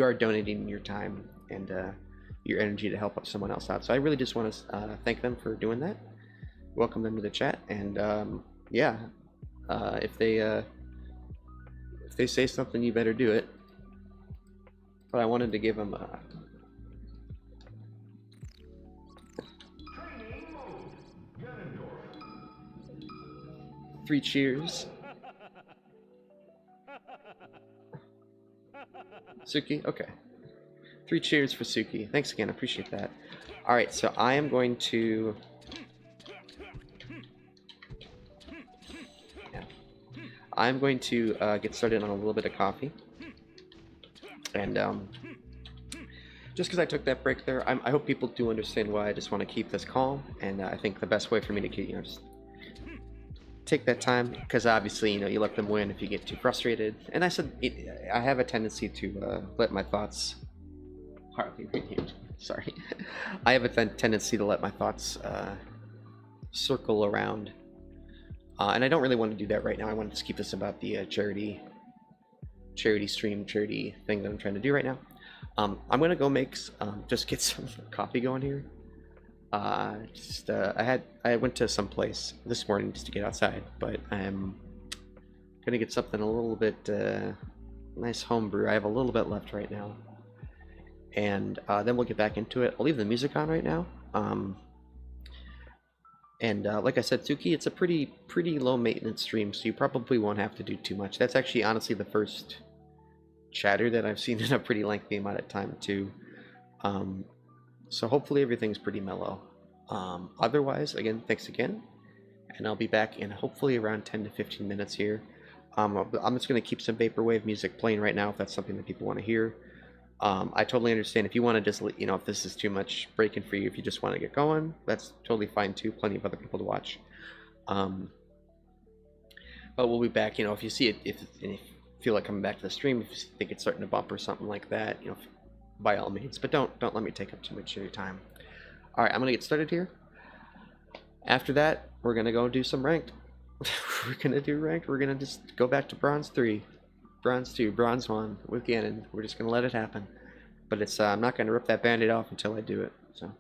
are donating your time and your energy to help someone else out. So I really just want to thank them for doing that. Welcome them to the chat, and yeah, if they say something, you better do it. But I wanted to give them a Training mode. Ganondorf. 3 cheers. Suki? Okay. 3 cheers for Suki. Thanks again, I appreciate that. Alright, so I am going to... Yeah. I'm going to get started on a little bit of coffee. And just because I took that break there, I hope people do understand why I just want to keep this calm. And I think the best way for me to keep, just take that time, because obviously, you let them win if you get too frustrated. And I said, I have a tendency to let my thoughts... Hardly renewed. Sorry. I have a tendency to let my thoughts circle around. And I don't really want to do that right now. I want to just keep this about the charity stream, charity thing that I'm trying to do right now. I'm going to go just get some coffee going here. I went to some place this morning just to get outside, but I'm gonna get something a little bit nice homebrew. I have a little bit left right now, and then we'll get back into it. I'll leave the music on right now. And like I said, Tsuki, it's a pretty low maintenance stream, so you probably won't have to do too much. That's actually honestly the first chatter that I've seen in a pretty lengthy amount of time too. So hopefully everything's pretty mellow. Otherwise, again, thanks again, and I'll be back in hopefully around 10 to 15 minutes here. I'm just going to keep some vaporwave music playing right now if that's something that people want to hear. I totally understand if you want to just, if this is too much breaking for you, if you just want to get going, that's totally fine too. Plenty of other people to watch. But we'll be back, if you see it, if you feel like coming back to the stream, if you think it's starting to bump or something like that, by all means, but don't let me take up too much of your time. All right, I'm gonna get started here. After that, we're gonna go do some ranked. We're gonna do ranked. We're gonna just go back to bronze 3, bronze 2, bronze 1 with Ganon. We're just gonna let it happen. But it's I'm not gonna rip that band-aid off until I do it. So.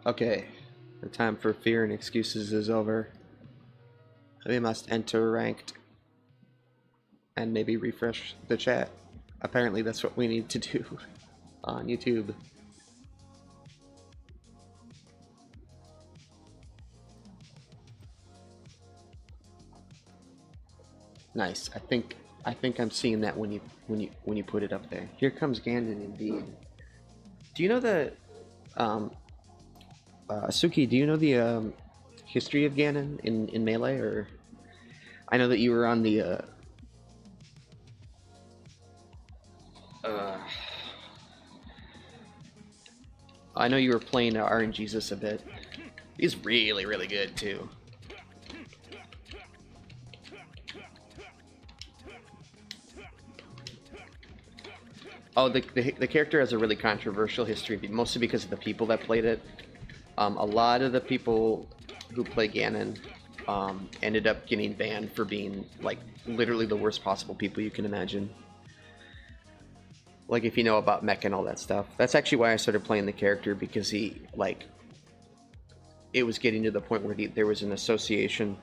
Okay, the time for fear and excuses is over. We must enter ranked and maybe refresh the chat. Apparently that's what we need to do on YouTube. Nice. I think I'm seeing that when you put it up there. Here comes Ganon indeed. Do you know the Suki, do you know the history of Ganon in Melee, or I know that you were on the uh, I know you were playing RNGesus a bit. He's really, really good too. Oh, the character has a really controversial history, mostly because of the people that played it. A lot of the people who play Ganon ended up getting banned for being, like, literally the worst possible people you can imagine. Like, if you know about mech and all that stuff. That's actually why I started playing the character, because he, like, it was getting to the point where there was an association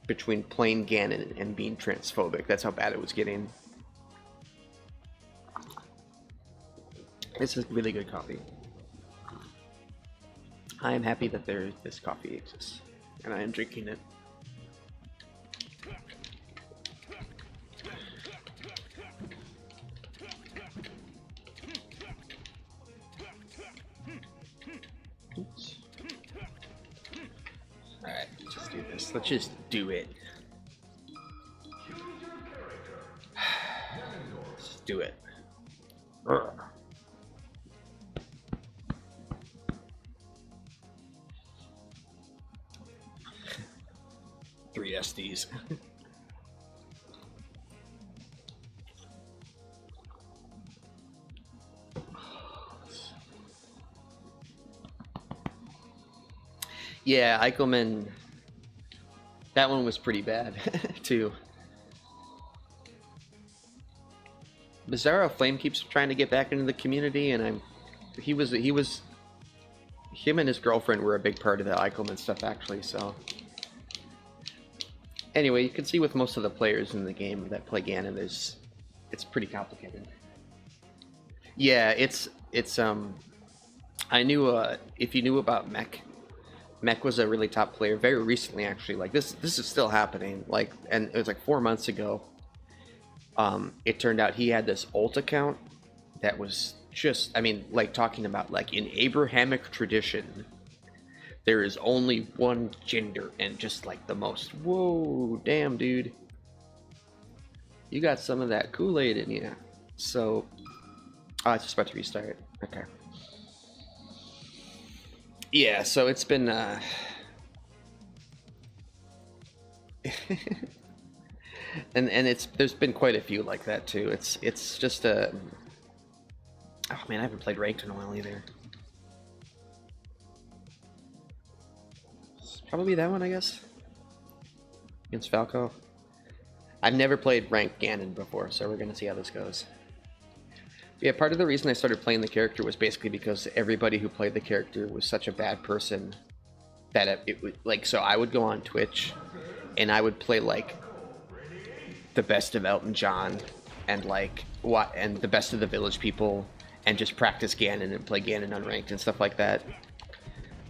between playing Ganon and being transphobic. That's how bad it was getting. This is really good coffee. I am happy that this coffee exists, and I am drinking it. Oops. Alright, let's just do this. Let's just do it. Let's just do it. Urgh. 3 SDs. Yeah, Eichelman. That one was pretty bad too. Bizarro Flame keeps trying to get back into the community, and him and his girlfriend were a big part of the Eichelman stuff actually. So anyway, you can see with most of the players in the game that play Ganon, it's pretty complicated. Yeah, it's I knew if you knew about Mech was a really top player very recently, actually. Like this is still happening. Like, and it was like 4 months ago. It turned out he had this alt account that was just, I mean, like talking about like in Abrahamic tradition, there is only one gender, and just like the most, whoa, damn, dude, you got some of that Kool-Aid in you. So, oh, it's just about to restart. Okay. Yeah, so it's been and there's been quite a few like that too. It's just a oh man, I haven't played ranked in a while either. It's probably that one, I guess, against Falco. I've never played ranked Ganon before, so we're gonna see how this goes. Yeah, part of the reason I started playing the character was basically because everybody who played the character was such a bad person that it would, like, so I would go on Twitch and I would play like the best of Elton John and like and the best of the Village People and just practice Ganon and play Ganon unranked and stuff like that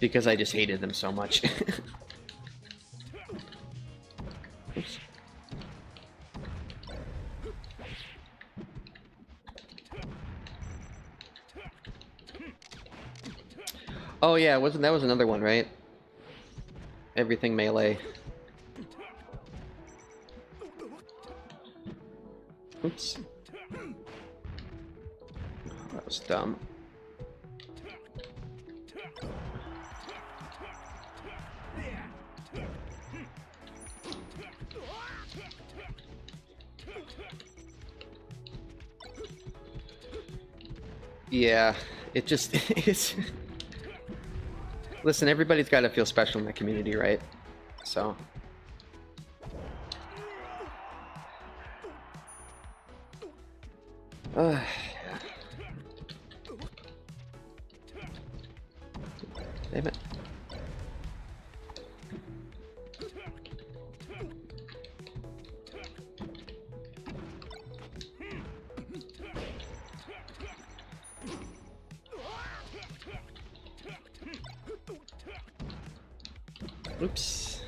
because I just hated them so much. Oops. Oh yeah, that was another one, right? Everything melee. Oops. That was dumb. Yeah, it just it's. Listen, everybody's got to feel special in the community, right? So. Yeah. Damn it. Oops.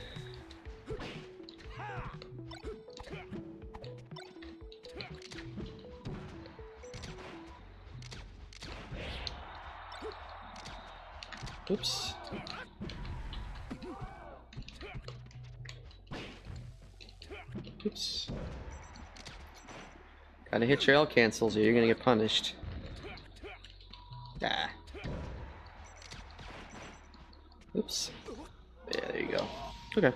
Oops. Oops. Gotta hit your L cancels or you're gonna get punished. Ah. Oops. Yeah, there you go. Okay.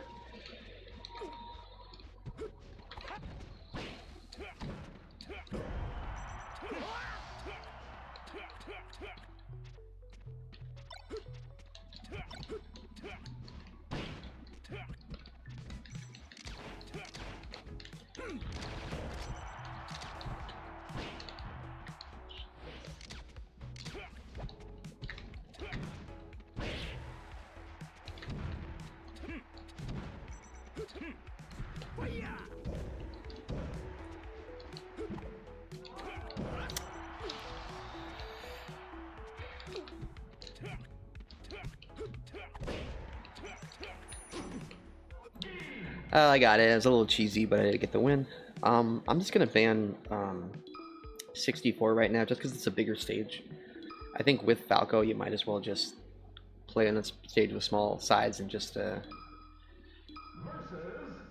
I got it. It was a little cheesy, but I did get the win. I'm just gonna ban 64 right now, just because it's a bigger stage. I think with Falco, you might as well just play on this stage with small sides and just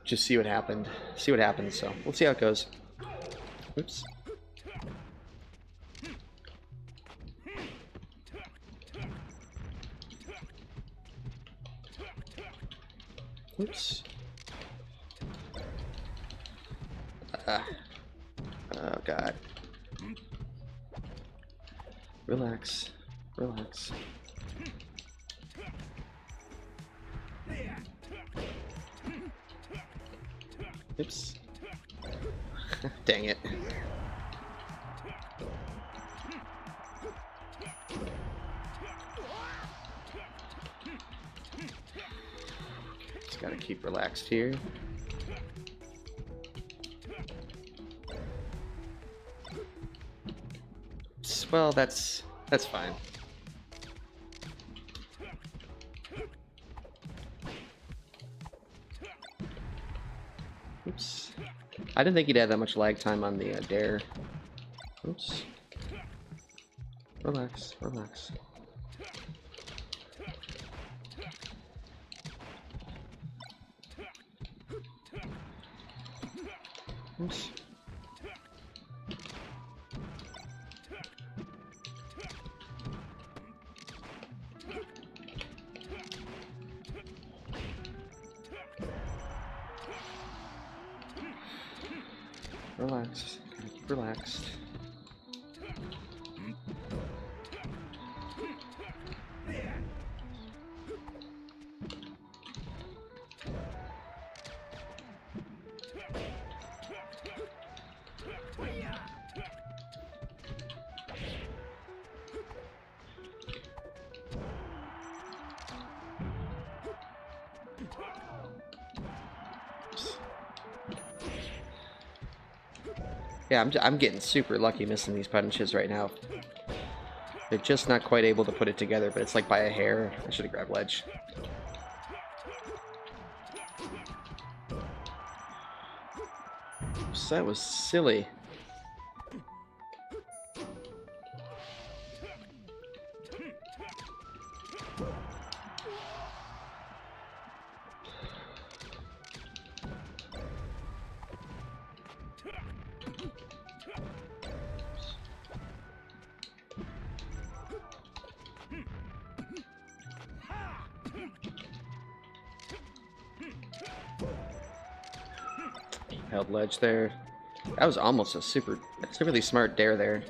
see what happened. See what happens. So we'll see how it goes. Oops. Oops. Oh god. Relax. Relax. Oops. Dang it. Just gotta keep relaxed here. Well, that's fine. Oops. I didn't think he'd have that much lag time on the dare. Oops. Relax, relax. Oops. Relax. Keep relaxed. Yeah, I'm getting super lucky missing these punches right now. They're just not quite able to put it together, but it's like by a hair. I should have grabbed ledge. So that was silly. Held ledge there. That was almost a really smart dare there.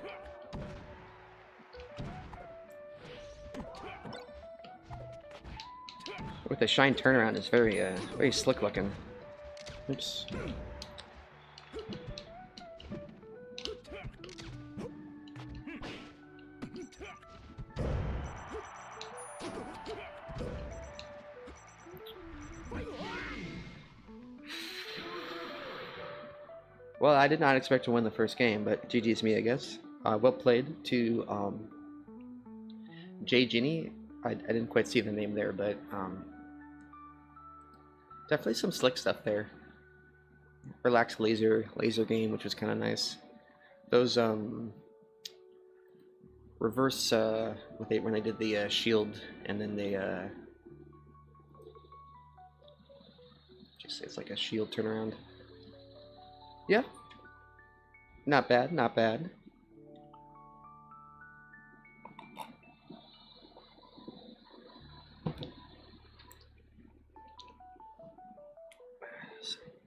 With the shine turnaround is very slick looking. Oops. Well, I did not expect to win the first game, but GG's me, I guess. Well played to Jay Ginny. I didn't quite see the name there, but definitely some slick stuff there. Relaxed laser game, which was kind of nice. Those reverse when they did the shield, and then they just it's like a shield turnaround. Yeah, not bad, not bad.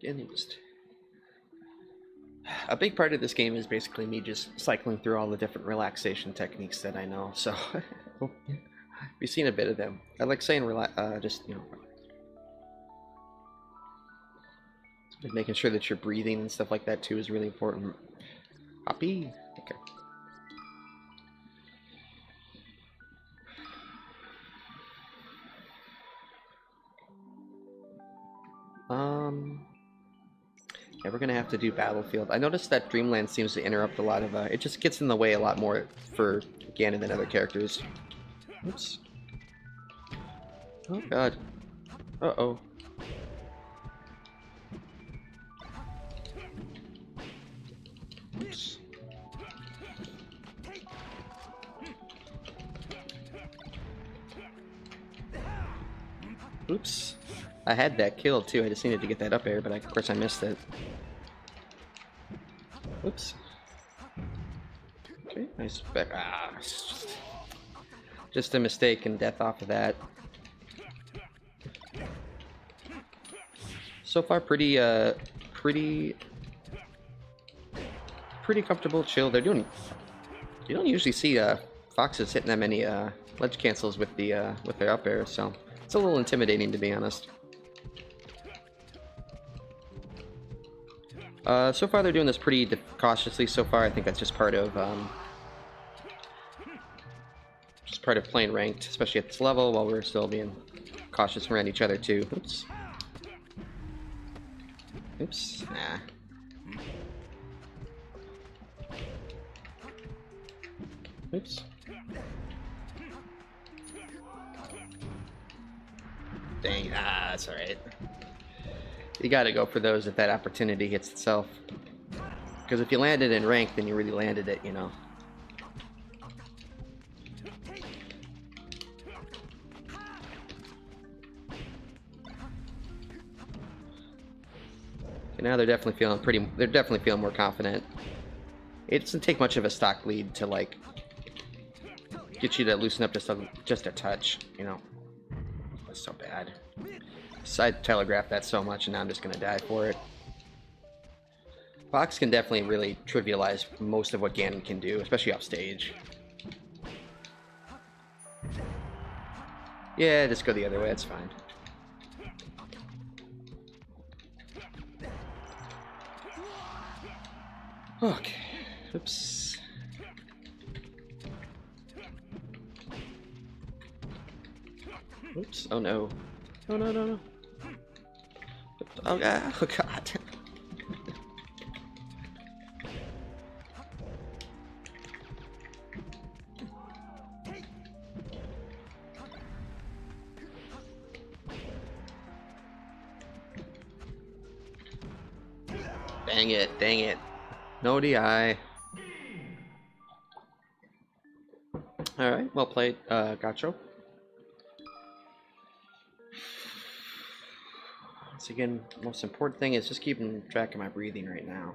Again, just a big part of this game is basically me just cycling through all the different relaxation techniques that I know. So we've seen a bit of them. I like saying just making sure that you're breathing and stuff like that too is really important. Hoppy. Okay. Yeah, we're gonna have to do Battlefield. I noticed that Dreamland seems to interrupt a lot of, it just gets in the way a lot more for Ganon than other characters. Oops. Oh god. Uh-oh. Oops. Oops. I had that killed too, I just needed to get that up air, but of course I missed it. Oops. Okay, nice back. Ah, just a mistake and death off of that. So far, pretty comfortable, chill. They're doing. You don't usually see foxes hitting that many ledge cancels with the with their up air, so it's a little intimidating to be honest. So far they're doing this pretty cautiously. So far, I think that's just part of playing ranked, especially at this level, while we're still being cautious around each other too. Oops. Oops. Nah. Oops. Dang. Ah, that's alright. You gotta go for those if that opportunity hits itself. Because if you landed in rank, then you really landed it, you know. Okay, now they're definitely feeling more confident. It doesn't take much of a stock lead to like get you to loosen up just a touch, you know. That's so bad. So I telegraphed that so much, and now I'm just gonna die for it. Fox can definitely really trivialize most of what Ganon can do, especially off stage. Yeah, just go the other way, it's fine. Okay. Oops. Oops. Oh no. Oh no, no, no. Oh god. Oh god. Dang it, dang it. No DI. Alright, well played, Gacho. Once again, most important thing is just keeping track of my breathing right now.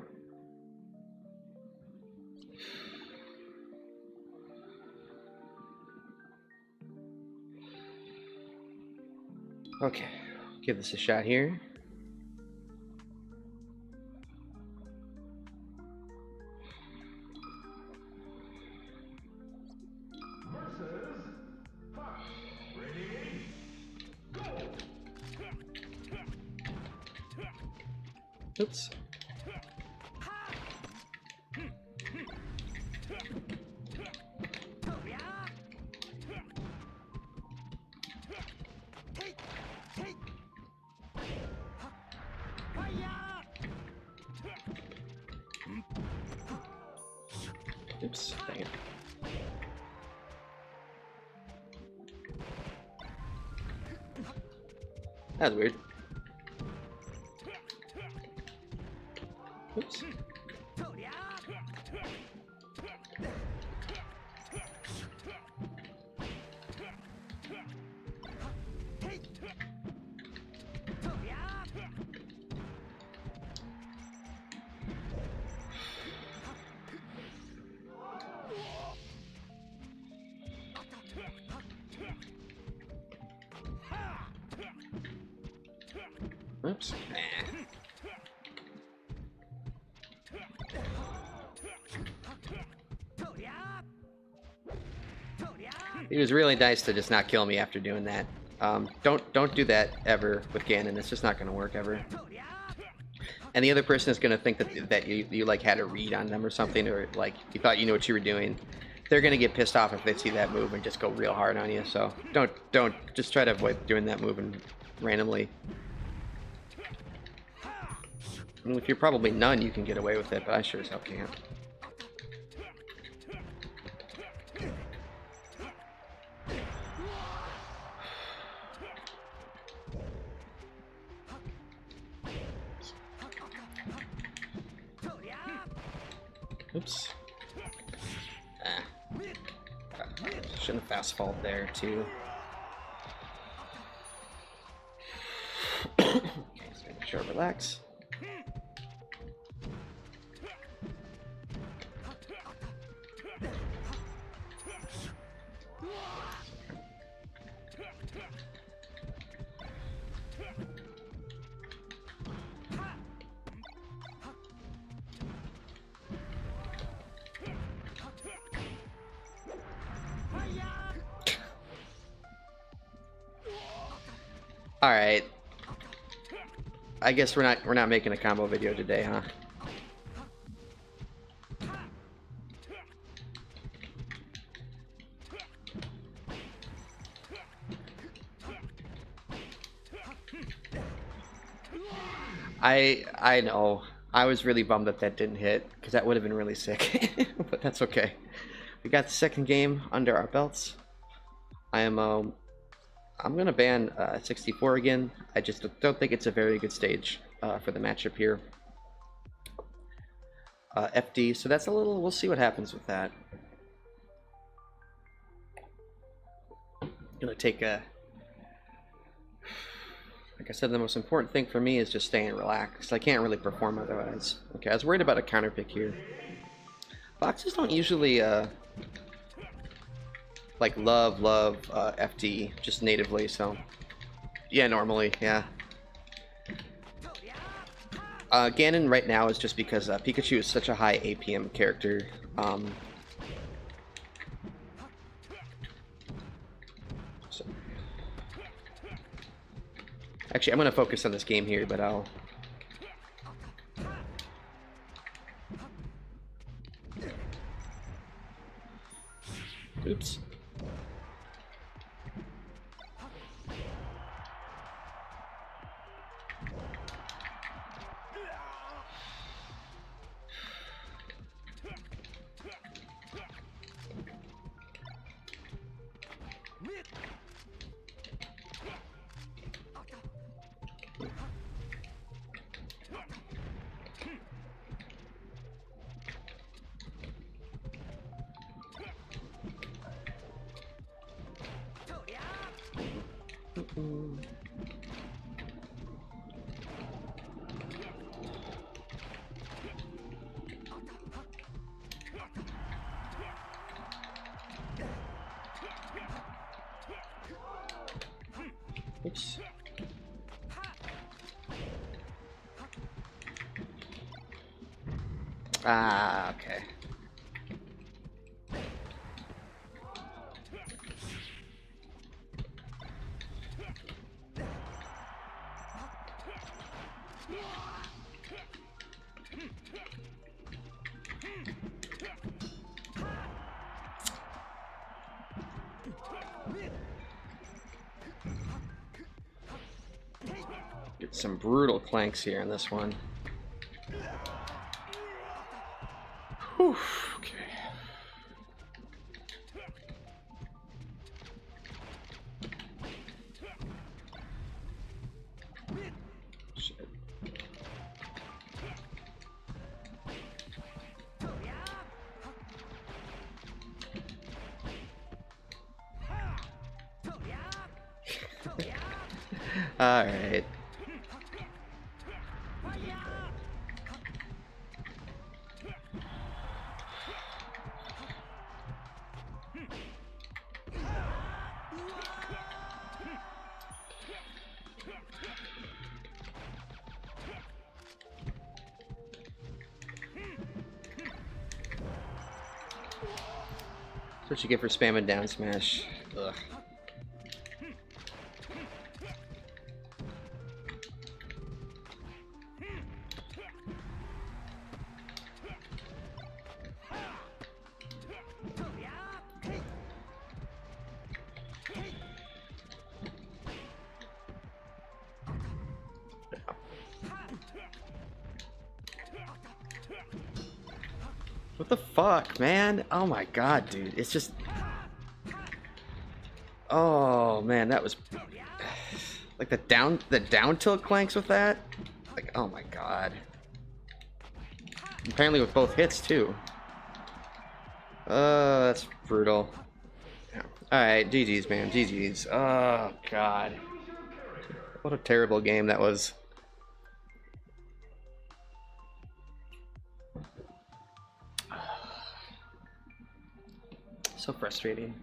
Okay, give this a shot here. Oops. Oops, dang it. That's weird. Oops. Oops. He was really nice to just not kill me after doing that. Don't do that ever with Ganon. It's just not going to work ever. And the other person is going to think that you like had a read on them or something, or like you thought you knew what you were doing. They're going to get pissed off if they see that move and just go real hard on you. So don't just try to avoid doing that move and randomly. I mean, if you're probably none, you can get away with it, but I sure as hell can't. Oops. Shouldn't have fast falled there, too. Okay, so make sure to relax. All right. I guess we're not making a combo video today, huh? I know. I was really bummed that that didn't hit, because that would have been really sick. But that's okay. We got the second game under our belts. I'm gonna ban 64 again. I just don't think it's a very good stage for the matchup here. FD, so that's a little. We'll see what happens with that. Gonna take a. Like I said, the most important thing for me is just staying relaxed. I can't really perform otherwise. Okay, I was worried about a counter pick here. Boxes don't usually like love FD just natively, so yeah, normally, yeah. Ganon right now is just because Pikachu is such a high APM character. So. Actually, I'm going to focus on this game here, but I'll... Oops. Oops. Ah, okay. Get some brutal clanks here in this one. Whew, okay. Alright. That's what you get for spamming down smash. Ugh. What the fuck, man? Oh my god, dude. It's just... Oh man, that was... Like the down tilt clanks with that? Like, oh my god. Apparently with both hits too. That's brutal. Alright, GG's, man. GG's. Oh god. What a terrible game that was. So frustrating.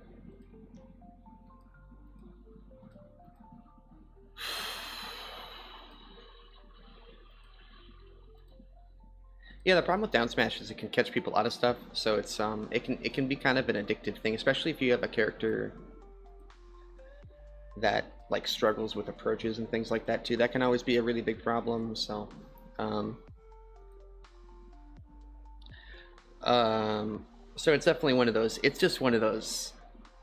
Yeah, the problem with down smash is it can catch people out of stuff, so it's it can be kind of an addictive thing, especially if you have a character that like struggles with approaches and things like that too. That can always be a really big problem. So, so it's definitely one of those. It's just one of those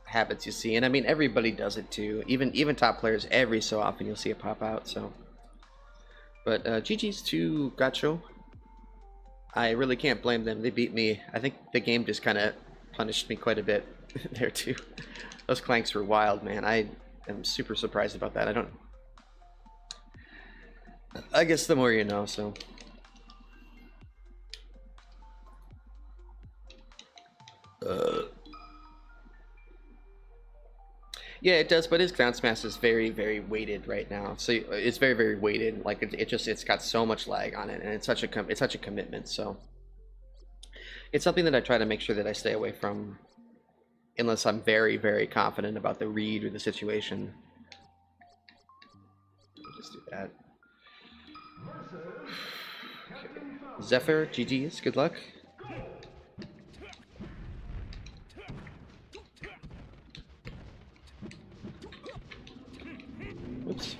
habits you see, and I mean everybody does it too. Even top players, every so often you'll see it pop out. So, but GG's to Gacho. I really can't blame them. They beat me. I think the game just kind of punished me quite a bit there too. Those clanks were wild, man. I am super surprised about that. I guess the more you know, so. Yeah, it does, but his ground smash is very, very weighted right now. So it's very, very weighted. Like it's got so much lag on it, and it's such a commitment. So it's something that I try to make sure that I stay away from, unless I'm very, very confident about the read or the situation. Just do that. Okay. Zephyr, GG's, good luck. Oops.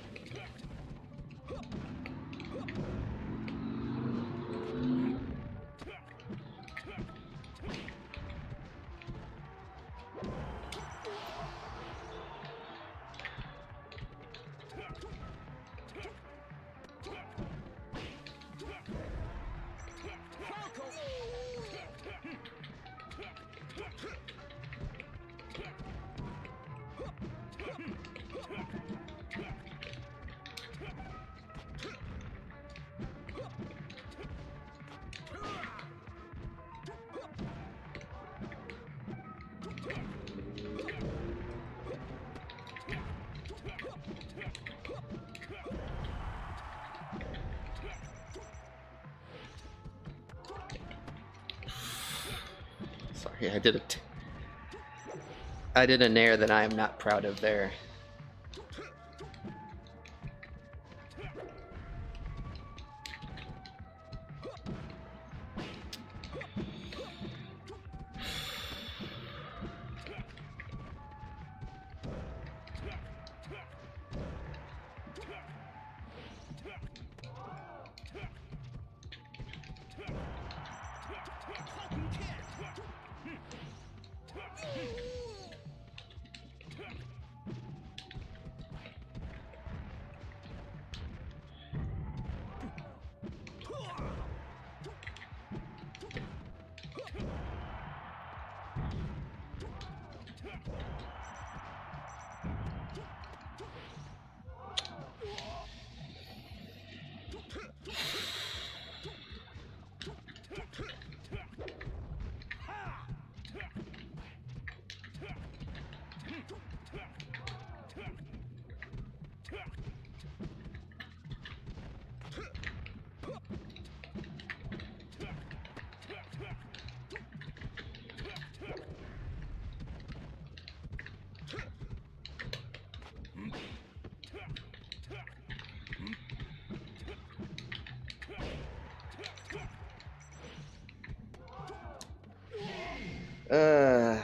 Sorry, I did a nair that I am not proud of there. Okay.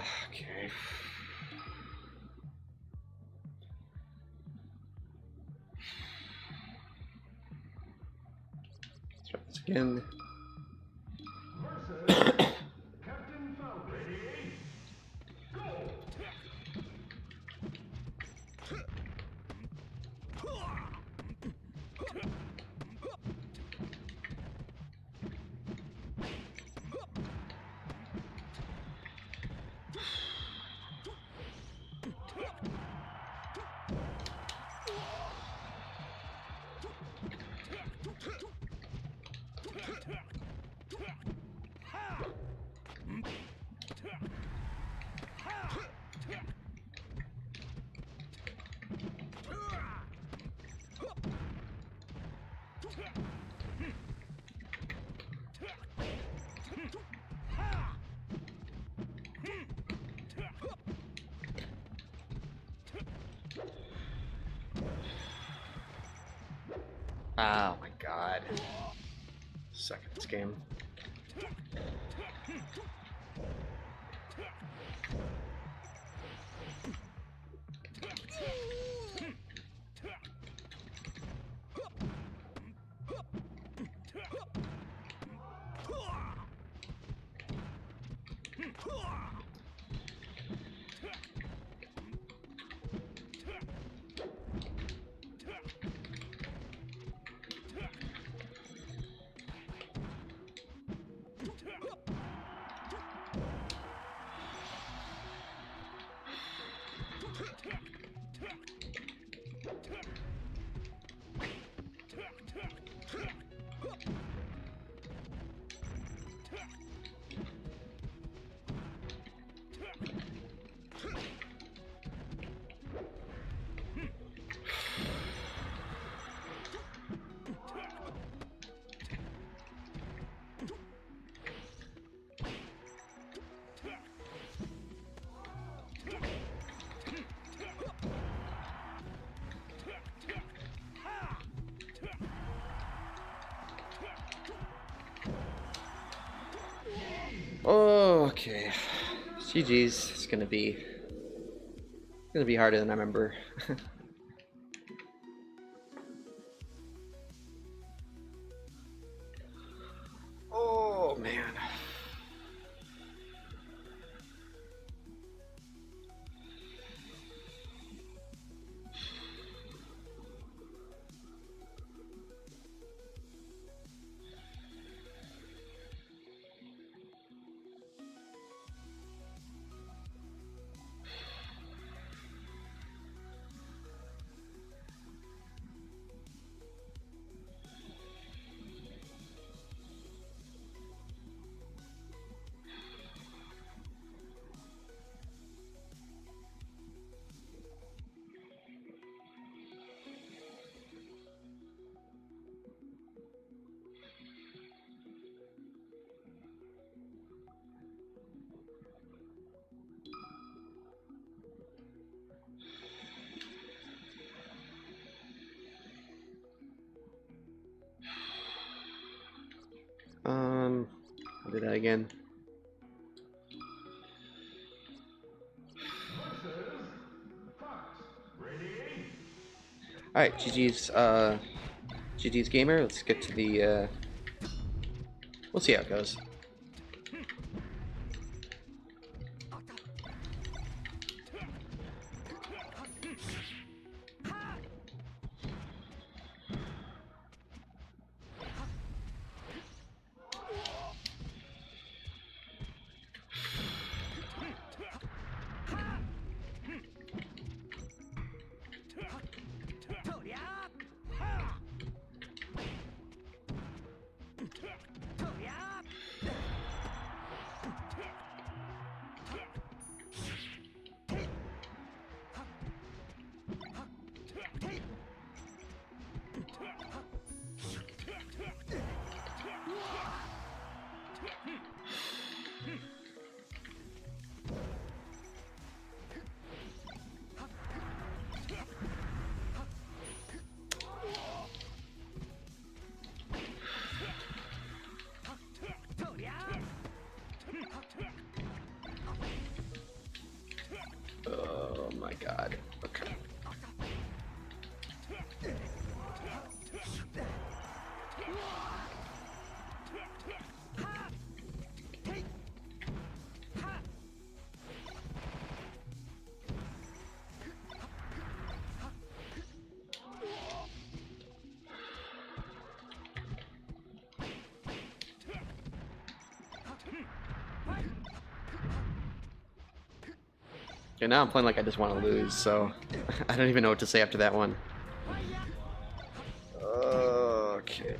Let's try this again. Versus Captain Falcon. Ready? Go! Oh my god. Suck at this game. Okay. GG's. It's gonna be harder than I remember. Oh man. I'll do that again. Versus Fox. Ready? Alright, GG's gamer. Let's get to the we'll see how it goes. Okay, now I'm playing like I just want to lose, so I don't even know what to say after that one. Okay.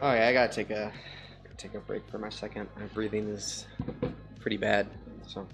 Oh yeah, I gotta take a break for my second. My breathing is pretty bad, so.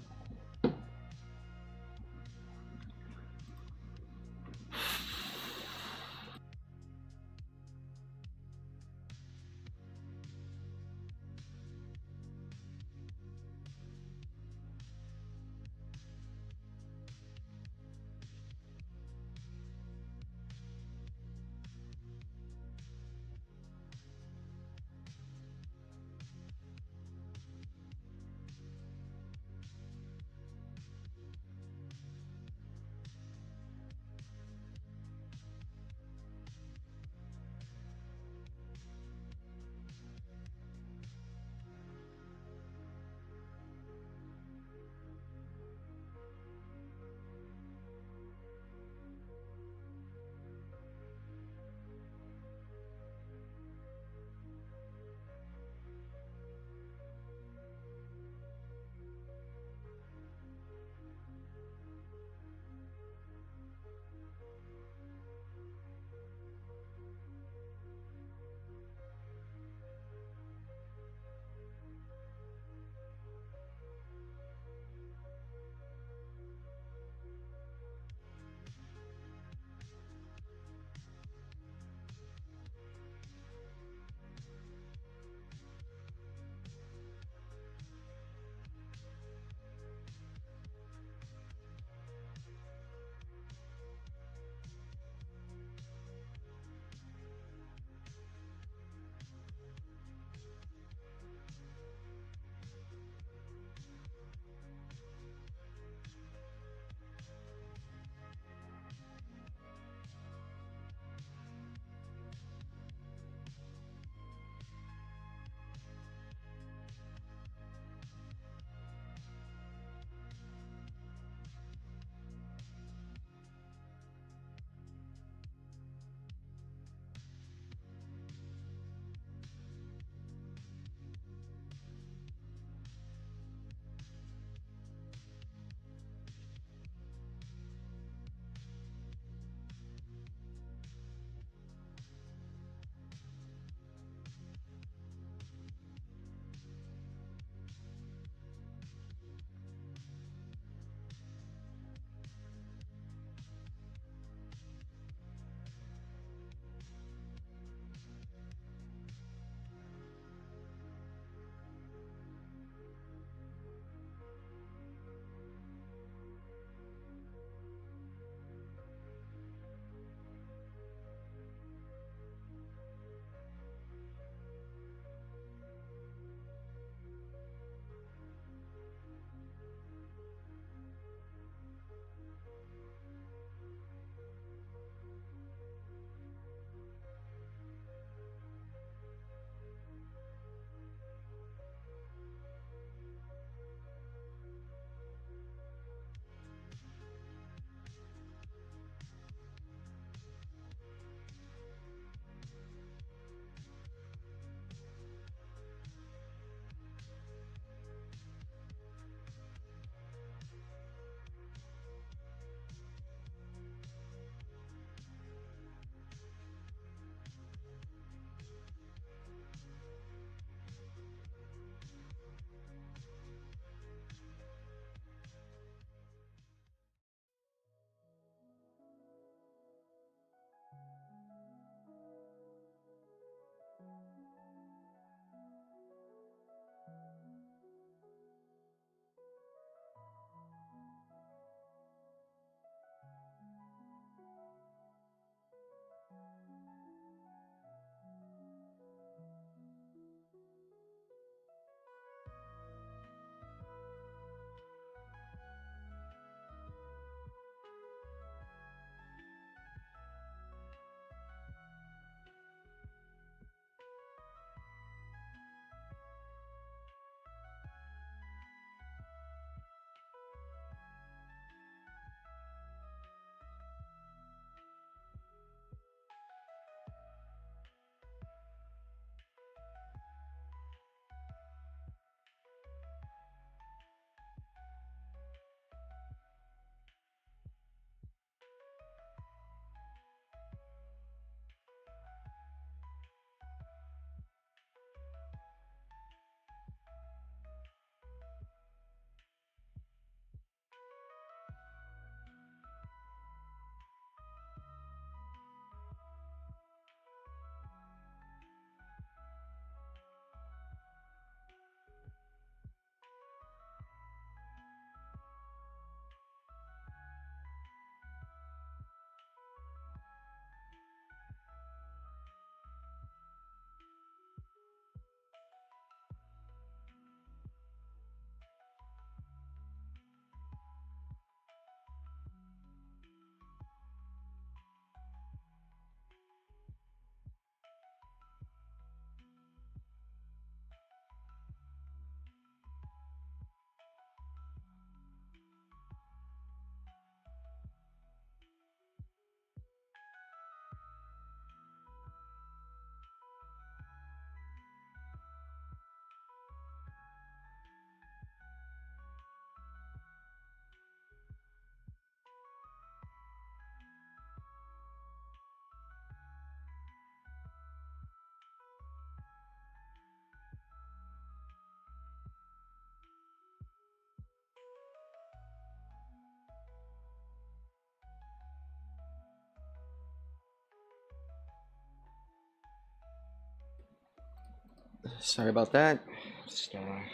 Sorry about that. Just trying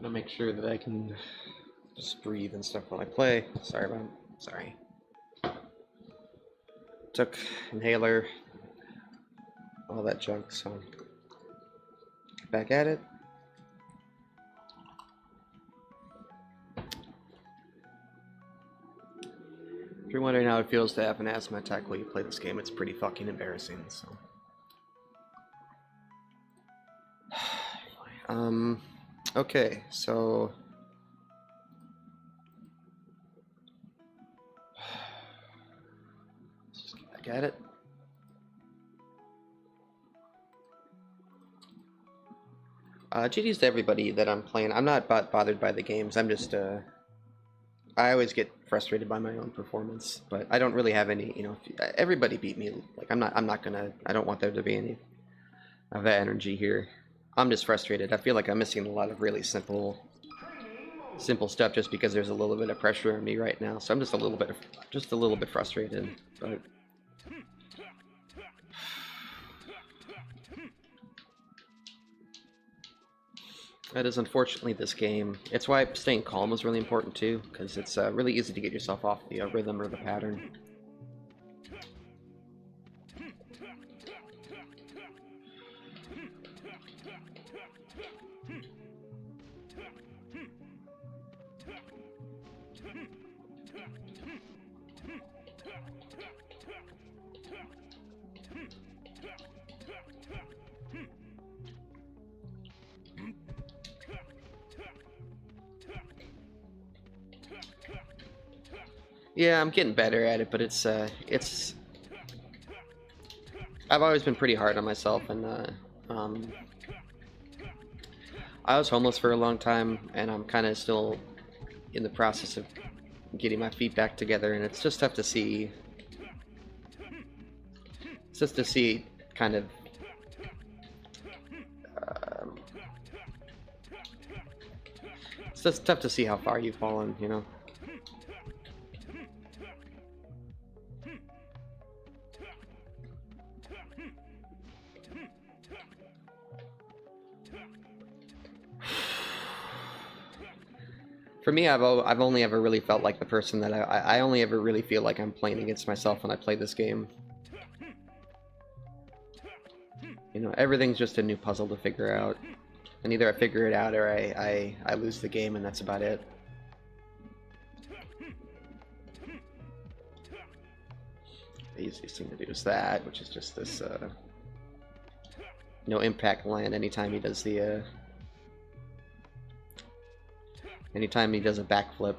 to make sure that I can just breathe and stuff while I play. Sorry. Took inhaler, all that junk, so back at it. If you're wondering how it feels to have an asthma attack while you play this game, it's pretty fucking embarrassing, so. Okay, so let's just get back at it. GG's to everybody that I'm playing. I'm not bothered by the games. I'm just, I always get frustrated by my own performance, but I don't really have any, you know, everybody beat me. Like, I don't want there to be any of that energy here. I'm just frustrated. I feel like I'm missing a lot of really simple stuff just because there's a little bit of pressure on me right now. So I'm just a little bit frustrated, but that is unfortunately this game. It's why staying calm is really important too, because it's really easy to get yourself off the rhythm or the pattern. Yeah, I'm getting better at it, but it's I've always been pretty hard on myself, and I was homeless for a long time, and I'm kind of still in the process of getting my feet back together, and it's just tough to see. It's just to see kind of it's just tough to see how far you've fallen, you know. For me, I've only ever really felt like the person that I only ever really feel like I'm playing against myself when I play this game. You know, everything's just a new puzzle to figure out, and either I figure it out or I lose the game, and that's about it. The easiest thing to do is that, which is just this no impact land anytime he does the anytime he does a backflip.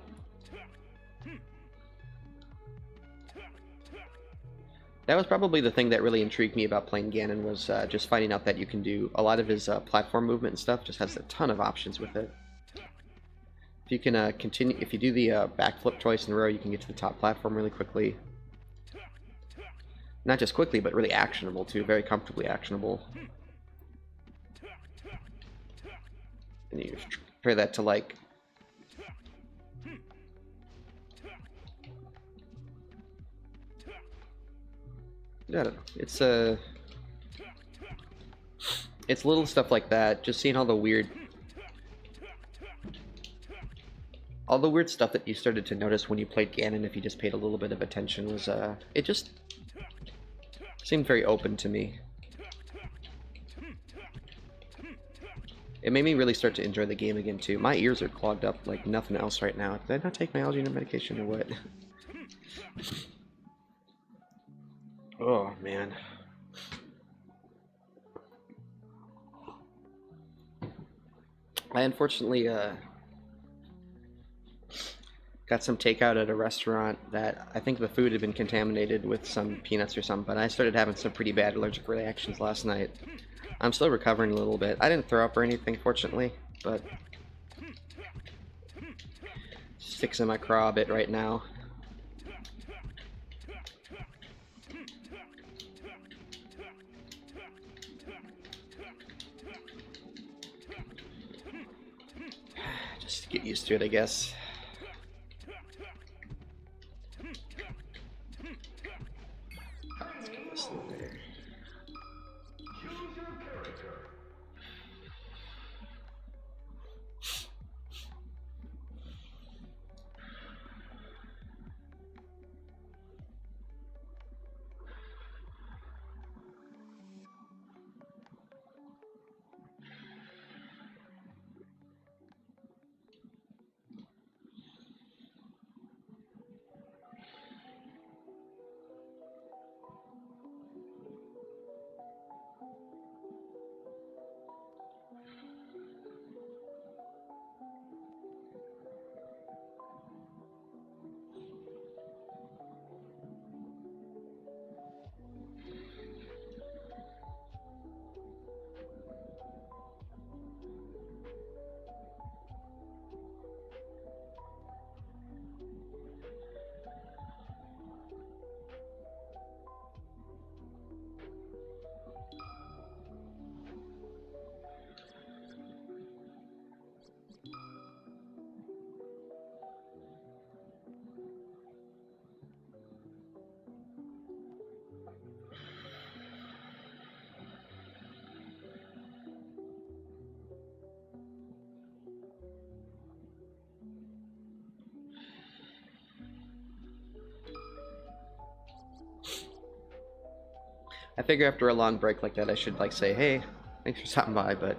That was probably the thing that really intrigued me about playing Ganon, was just finding out that you can do a lot of his platform movement and stuff. Just has a ton of options with it. If you can if you do the backflip twice in a row, you can get to the top platform really quickly. Not just quickly, but really actionable too, very comfortably actionable. And you compare that to like I don't know. It's little stuff like that. Just seeing all the weird stuff that you started to notice when you played Ganon, if you just paid a little bit of attention, was it just seemed very open to me. It made me really start to enjoy the game again too. My ears are clogged up like nothing else right now. Did I not take my allergy medication or what? Oh man. I unfortunately got some takeout at a restaurant that I think the food had been contaminated with some peanuts or something, but I started having some pretty bad allergic reactions last night. I'm still recovering a little bit. I didn't throw up or anything, fortunately, but sticks in my craw a bit right now. Just get used to it, I guess. Let's get this in there. I figure after a long break like that, I should like say, hey, thanks for stopping by, but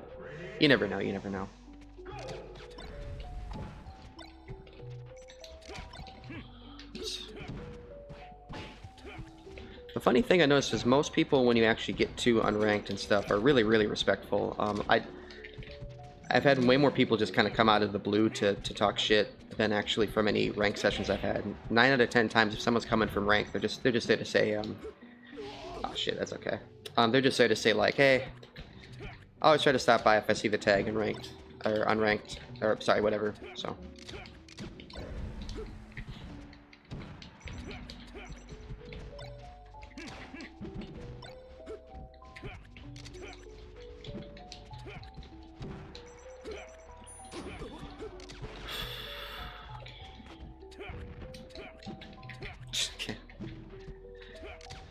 you never know, you never know. The funny thing I noticed is most people, when you actually get to unranked and stuff, are really, really respectful. I've had way more people just kind of come out of the blue to talk shit than actually from any rank sessions I've had. 9 out of 10 times, if someone's coming from rank, they're just there to say, oh shit, that's okay. They're just there to say like, hey, I always try to stop by if I see the tag in ranked or unranked or sorry, whatever. So.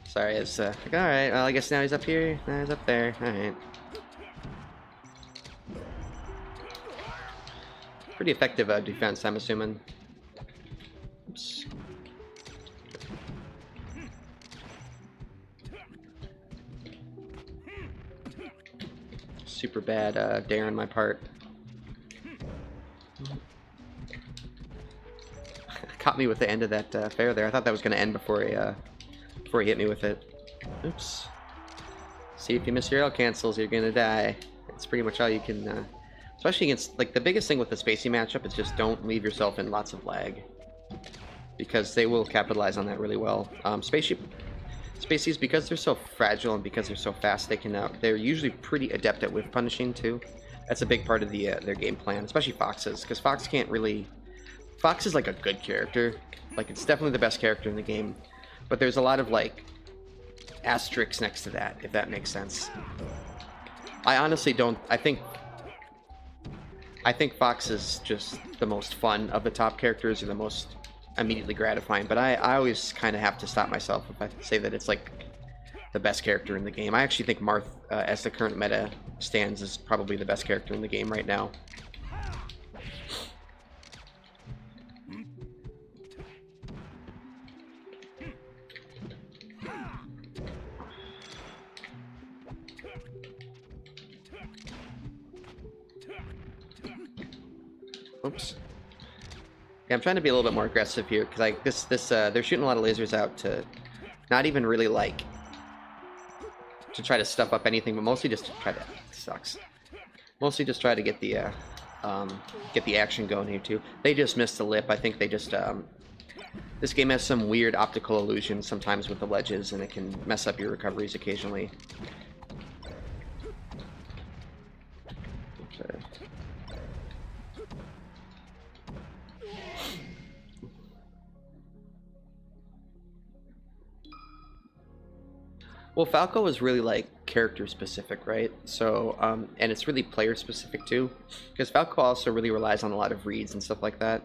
Sorry, it's like, alright, well, I guess now he's up here, now he's up there, alright. Pretty effective defense, I'm assuming. Oops. Super bad dare on my part. Caught me with the end of that fair there. I thought that was going to end before he hit me with it. Oops. See, if you miss your L cancels, you're gonna die. It's pretty much all you can, especially against, like, the biggest thing with the Spacey matchup is just don't leave yourself in lots of lag. Because they will capitalize on that really well. Spaceys, because they're so fragile and because they're so fast, they're usually pretty adept at whiff punishing too. That's a big part of their game plan, especially Fox's, because Fox can't really... Fox is like a good character. Like, it's definitely the best character in the game. But there's a lot of, like, asterisks next to that, if that makes sense. I honestly don't... I think Fox is just the most fun of the top characters, or the most immediately gratifying, but I always kind of have to stop myself if I say that it's, like, the best character in the game. I actually think Marth, as the current meta stands, is probably the best character in the game right now. Oops. Yeah, I'm trying to be a little bit more aggressive here, because like they're shooting a lot of lasers out to not even really like to try to stuff up anything, but mostly just to try to sucks. Mostly just try to get the action going here too. They just missed the lip. I think they just this game has some weird optical illusions sometimes with the ledges, and it can mess up your recoveries occasionally. Okay. Well, Falco is really like character specific, right? So, and it's really player specific too, because Falco also really relies on a lot of reads and stuff like that.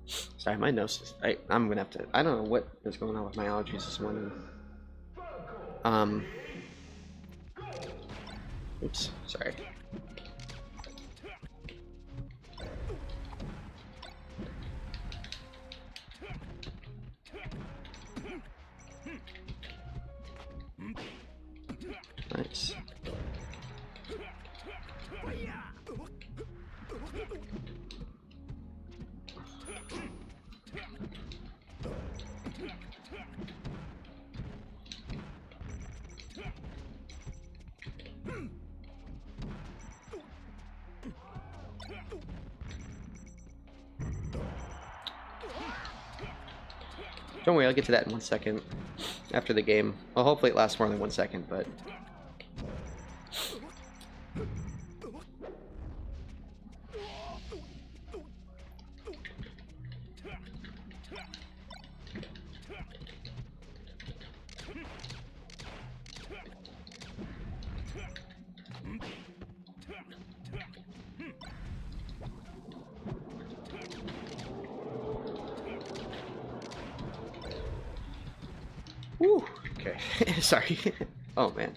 Sorry, my nose is... I'm gonna have to... I don't know what is going on with my allergies this morning. Oops, sorry. Nice. Don't worry, I'll get to that in 1 second after the game. Well, hopefully it lasts more than 1 second, but... Woo! Okay. Sorry. Oh, man.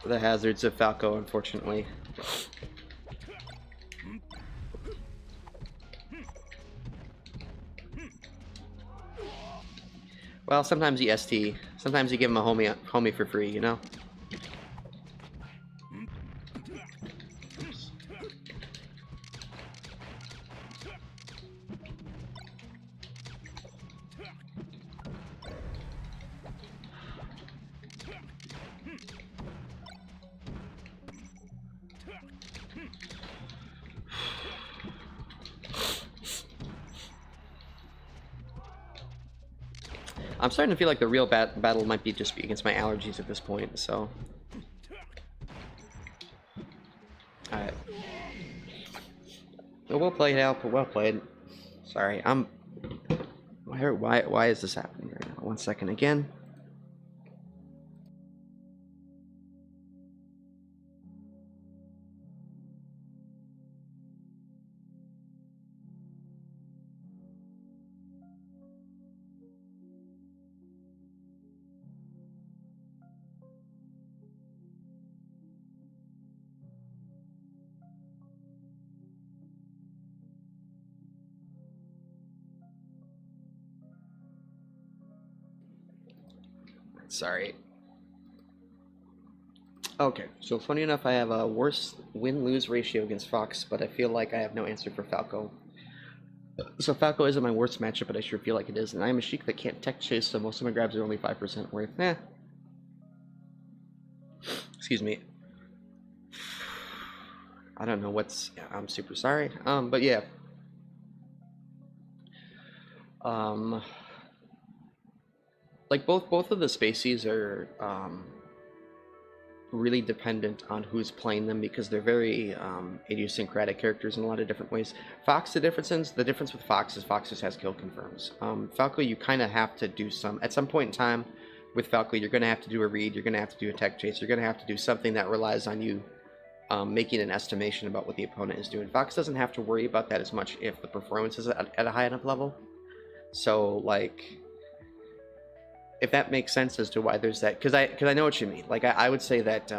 the hazards of Falco, unfortunately. Well, sometimes you ST. Sometimes you give him a homie for free, you know? I'm starting to feel like the real battle might be just against my allergies at this point, so... Alright. Well played, Al. Well played. Sorry, I'm... Why is this happening right now? 1 second again. Sorry. Okay, so funny enough, I have a worse win-lose ratio against Fox, but I feel like I have no answer for Falco. So Falco isn't my worst matchup, but I sure feel like it is, and I am a Sheik that can't tech chase, so most of my grabs are only 5% worth. Excuse me. I don't know what's... Yeah, I'm super sorry. But yeah. Like both of the species are really dependent on who's playing them because they're very idiosyncratic characters in a lot of different ways. Fox, the difference with Fox is Fox just has kill confirms. Falco, you kind of have to do at some point in time with Falco, you're going to have to do a read, you're going to have to do a tech chase, you're going to have to do something that relies on you making an estimation about what the opponent is doing. Fox doesn't have to worry about that as much if the performance is at a high enough level. So, like, if that makes sense as to why there's that, because I know what you mean. Like, I would say that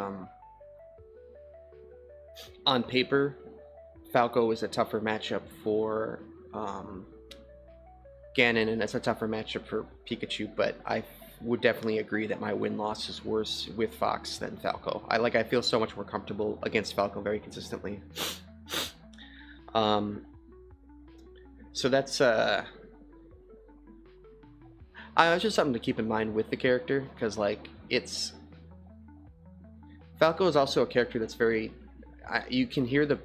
on paper, Falco is a tougher matchup for Ganon, and it's a tougher matchup for Pikachu, but I would definitely agree that my win-loss is worse with Fox than Falco. I feel so much more comfortable against Falco very consistently. So that's it's just something to keep in mind with the character, because like Falco is also a character that's very you can hear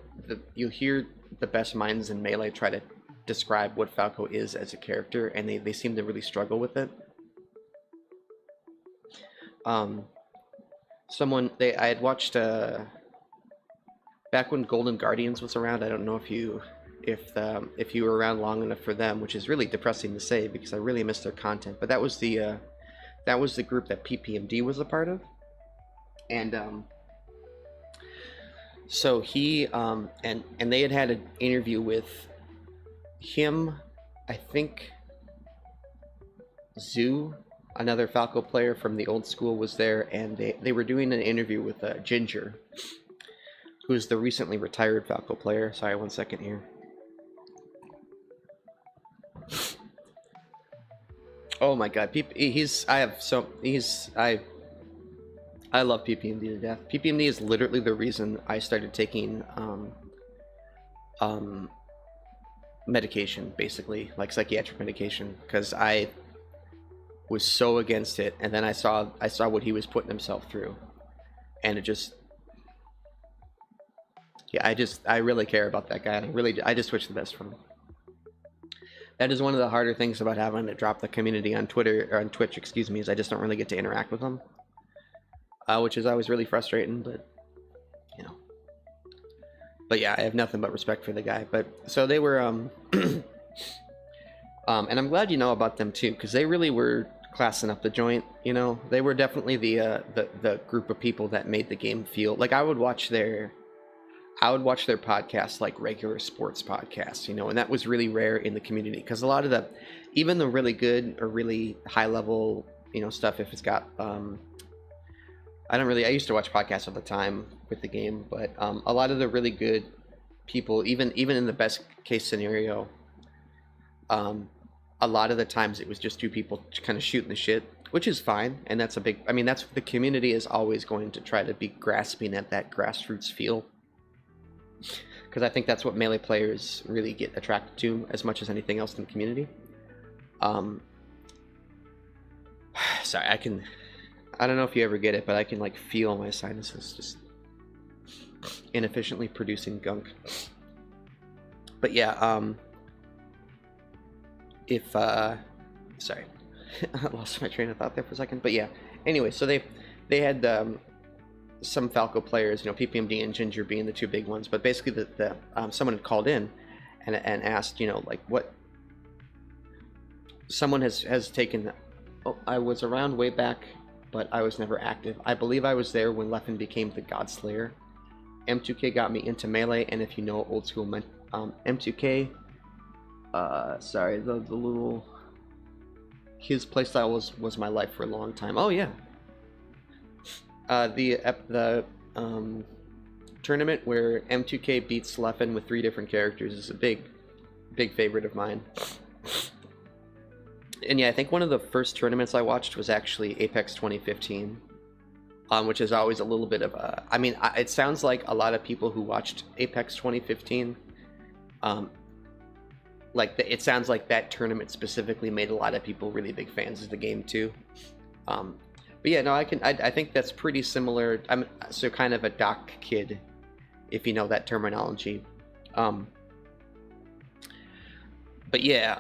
you'll hear the best minds in Melee try to describe what Falco is as a character, and they seem to really struggle with it. I had watched back when Golden Guardians was around. I don't know if you were around long enough for them, which is really depressing to say because I really miss their content. But that was the group that PPMD was a part of, and so he and they had an interview with him. I think Zoo, another Falco player from the old school, was there, and they were doing an interview with Ginger, who's the recently retired Falco player. Sorry, 1 second here. Oh my god, I love PPMD to death. PPMD is literally the reason I started taking medication, basically, like psychiatric medication, because I was so against it, and then I saw what he was putting himself through, and it just, yeah, I really care about that guy, and I just wish the best for him. That is one of the harder things about having to drop the community on Twitter, or on Twitch, excuse me, is I just don't really get to interact with them, which is always really frustrating, but, you know. But yeah, I have nothing but respect for the guy. But, so they were, and I'm glad you know about them too, because they really were classing up the joint, you know. They were definitely the group of people that made the game feel, like I would watch their podcasts like regular sports podcasts, you know, and that was really rare in the community, because a lot of even the really good or really high level, you know, stuff, if it's got I used to watch podcasts all the time with the game, but a lot of the really good people, even in the best case scenario, a lot of the times it was just two people kind of shooting the shit, which is fine. And that's a big, I mean, that's the community is always going to try to be grasping at that grassroots feel. Because I think that's what Melee players really get attracted to as much as anything else in the community. Sorry, I don't know if you ever get it, but I can like feel my sinuses just inefficiently producing gunk. But yeah, sorry, I lost my train of thought there for a second. But yeah, anyway, so they had some Falco players, you know, PPMD and Ginger being the two big ones. But basically, someone had called in and asked, you know, like what someone has taken. Oh, I was around way back, but I was never active. I believe I was there when Leffen became the God Slayer. M2K got me into Melee, and if you know old school M2K, sorry, the little, his playstyle was my life for a long time. Oh yeah, the tournament where M2K beats Leffen with 3 different characters is a big favorite of mine. And yeah, I think one of the first tournaments I watched was actually Apex 2015, which is always a little bit of a... I mean, it sounds like a lot of people who watched Apex 2015, it sounds like that tournament specifically made a lot of people really big fans of the game too. But yeah, no, I think that's pretty similar. I'm so kind of a doc kid, if you know that terminology. But yeah,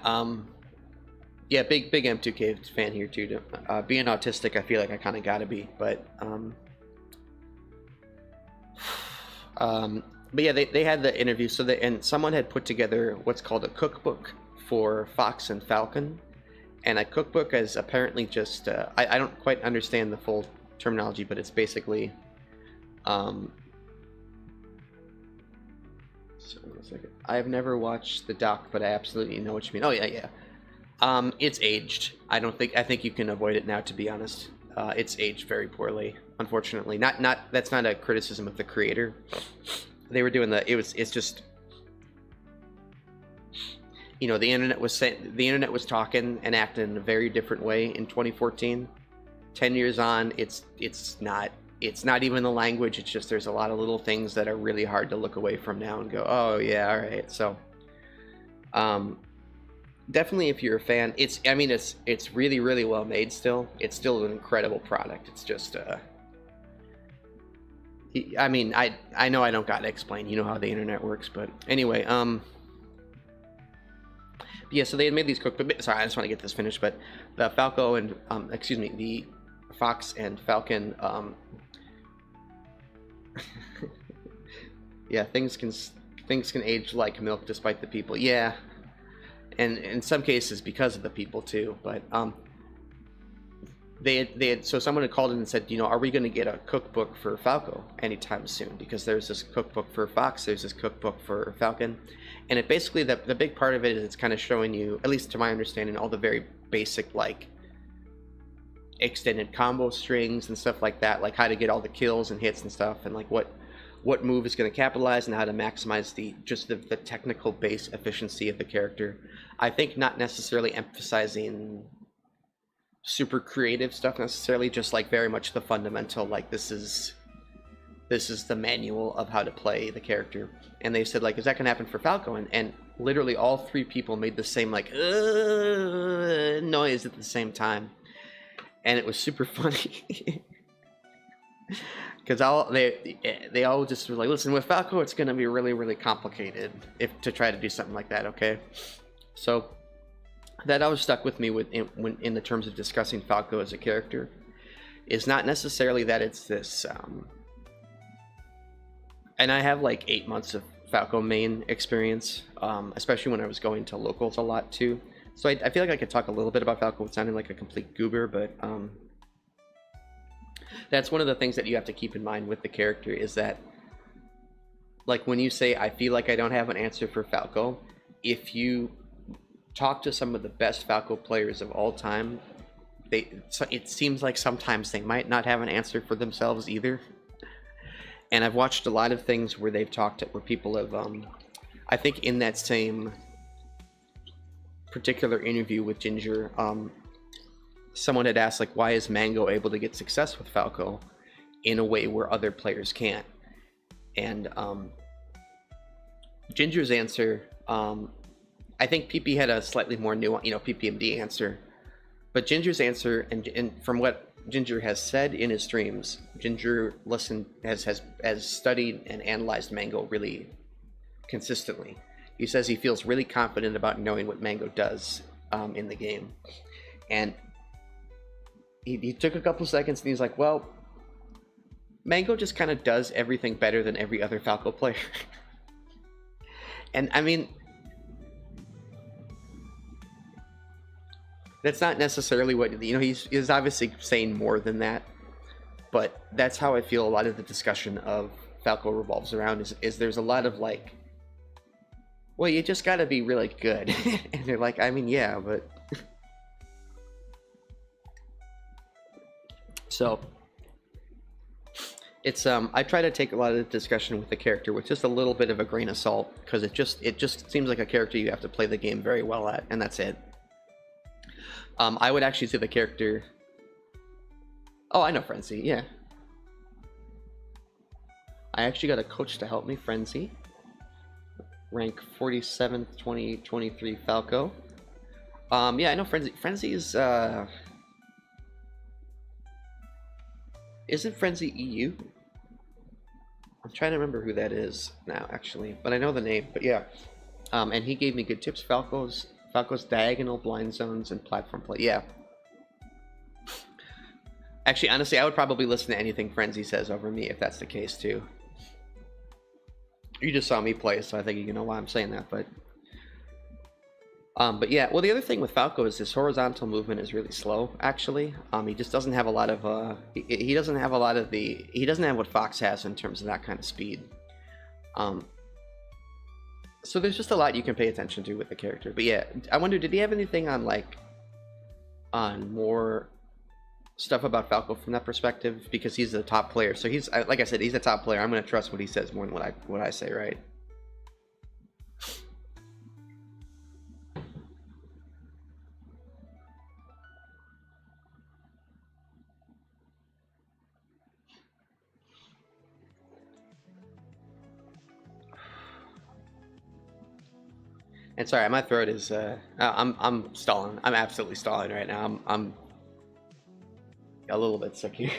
yeah, big M2K fan here too. Being autistic, I feel like I kind of gotta be, but yeah, they had the interview, and someone had put together what's called a cookbook for Fox and Falcon, and a cookbook is apparently just I don't quite understand the full terminology, but it's basically so one second. I've never watched the doc, but I absolutely know what you mean. Oh yeah. It's aged. I think you can avoid it now, to be honest. It's aged very poorly, unfortunately. That's not a criticism of the creator. They were doing it's just, you know, the internet was talking and acting in a very different way in 2014. 10 years on, it's not even the language. It's just there's a lot of little things that are really hard to look away from now and go, oh yeah, all right. So, definitely, if you're a fan, it's really, really well made still. It's still an incredible product. It's just, I mean, I know I don't gotta explain, you know how the internet works, but anyway, yeah, so they had made these cookbooks. Sorry, I just want to get this finished, but the Falco and, the Fox and Falcon, yeah, things can age like milk despite the people. Yeah. And in some cases because of the people too, but they had so someone had called in and said, you know, are we going to get a cookbook for Falco anytime soon? Because there's this cookbook for Fox, there's this cookbook for Falcon, and it basically the big part of it is it's kind of showing you, at least to my understanding, all the very basic like extended combo strings and stuff like that, like how to get all the kills and hits and stuff, and like what move is going to capitalize and how to maximize the technical base efficiency of the character. I think not necessarily emphasizing super creative stuff necessarily, just like very much the fundamental, like this is the manual of how to play the character. And they said, like, is that going to happen for Falco? And literally all 3 people made the same like noise at the same time, and it was super funny. Because they all just were like, listen, with Falco, it's going to be really, really complicated to try to do something like that, okay? So that always stuck with me in the terms of discussing Falco as a character, is not necessarily that it's this... and I have like 8 months of Falco main experience, especially when I was going to locals a lot too. So I feel like I could talk a little bit about Falco without sounding like a complete goober, but... that's one of the things that you have to keep in mind with the character, is that, like, when you say, I feel like I don't have an answer for Falco, if you talk to some of the best Falco players of all time, it seems like sometimes they might not have an answer for themselves either. And I've watched a lot of things where they've talked, where people have, I think in that same particular interview with Ginger, someone had asked, like, why is Mango able to get success with Falco in a way where other players can't? And Ginger's answer, I think PP had a slightly more nuanced, PPMD answer, but Ginger's answer, and from what Ginger has said in his streams, Ginger has studied and analyzed Mango really consistently. He says he feels really confident about knowing what Mango does in the game, and he took a couple seconds and he's like, well, Mango just kind of does everything better than every other Falco player. And I mean, that's not necessarily what, he's obviously saying more than that, but that's how I feel a lot of the discussion of Falco revolves around, is there's a lot of like, well, you just gotta be really good. And they're like, I mean, yeah, but so it's I try to take a lot of the discussion with the character with just a little bit of a grain of salt, because it just seems like a character you have to play the game very well at, and that's it. I would actually say the character... Oh, I know Frenzy, yeah. I actually got a coach to help me, Frenzy. Rank 47th, 2023 Falco. Yeah, I know Frenzy. Frenzy is, Isn't Frenzy EU? I'm trying to remember who that is now, actually. But I know the name, but yeah. And he gave me good tips. Falco's diagonal blind zones and platform play. Yeah. Actually, honestly, I would probably listen to anything Frenzy says over me if that's the case too. You just saw me play, so I think you know why I'm saying that. But yeah. Well, the other thing with Falco is his horizontal movement is really slow. Actually, he just doesn't have a lot of he doesn't have what Fox has in terms of that kind of speed. So there's just a lot you can pay attention to with the character. But yeah, I wonder, did he have anything on more stuff about Falco from that perspective? Because he's the top player. So he's, like I said, he's a top player. I'm going to trust what he says more than what I say, right? And sorry, my throat is I'm stalling. I'm absolutely stalling right now. I'm a little bit sick here.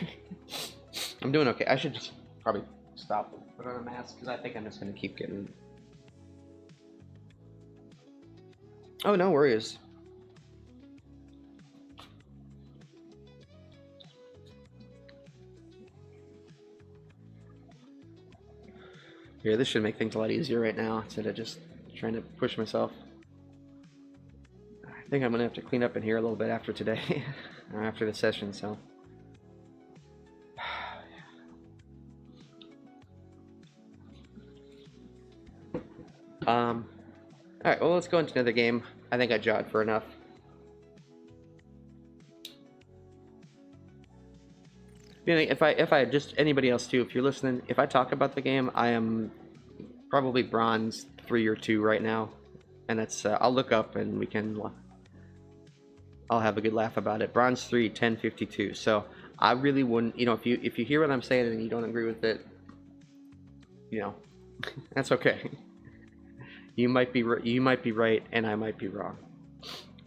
I'm doing okay. I should just probably stop and put on a mask, because I think I'm just gonna keep getting... Oh, no worries. Here, this should make things a lot easier right now, instead of just trying to push myself. I think I'm gonna have to clean up in here a little bit after today, or after the session, so. Alright, well, let's go into another game. I think I jawed for enough. If I just, anybody else too, if you're listening, if I talk about the game, I am probably bronze 3 or 2 right now, and that's I'll look up and I'll have a good laugh about it. Bronze 3, 1052. So I really wouldn't, if you hear what I'm saying and you don't agree with it, that's okay. You might be right and I might be wrong.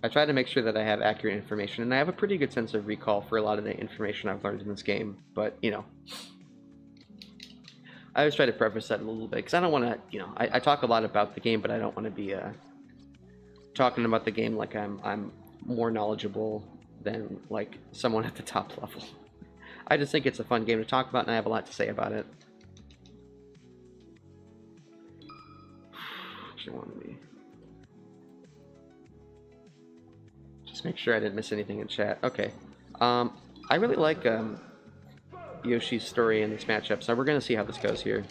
I try to make sure that I have accurate information, and I have a pretty good sense of recall for a lot of the information I've learned in this game, but I always try to preface that a little bit, because I don't want to, I talk a lot about the game, but I don't want to be talking about the game like I'm more knowledgeable than like someone at the top level. I just think it's a fun game to talk about, and I have a lot to say about it. Actually, want to be... Just make sure I didn't miss anything in chat. Okay. I really like Yoshi's story in this matchup, so we're going to see how this goes here.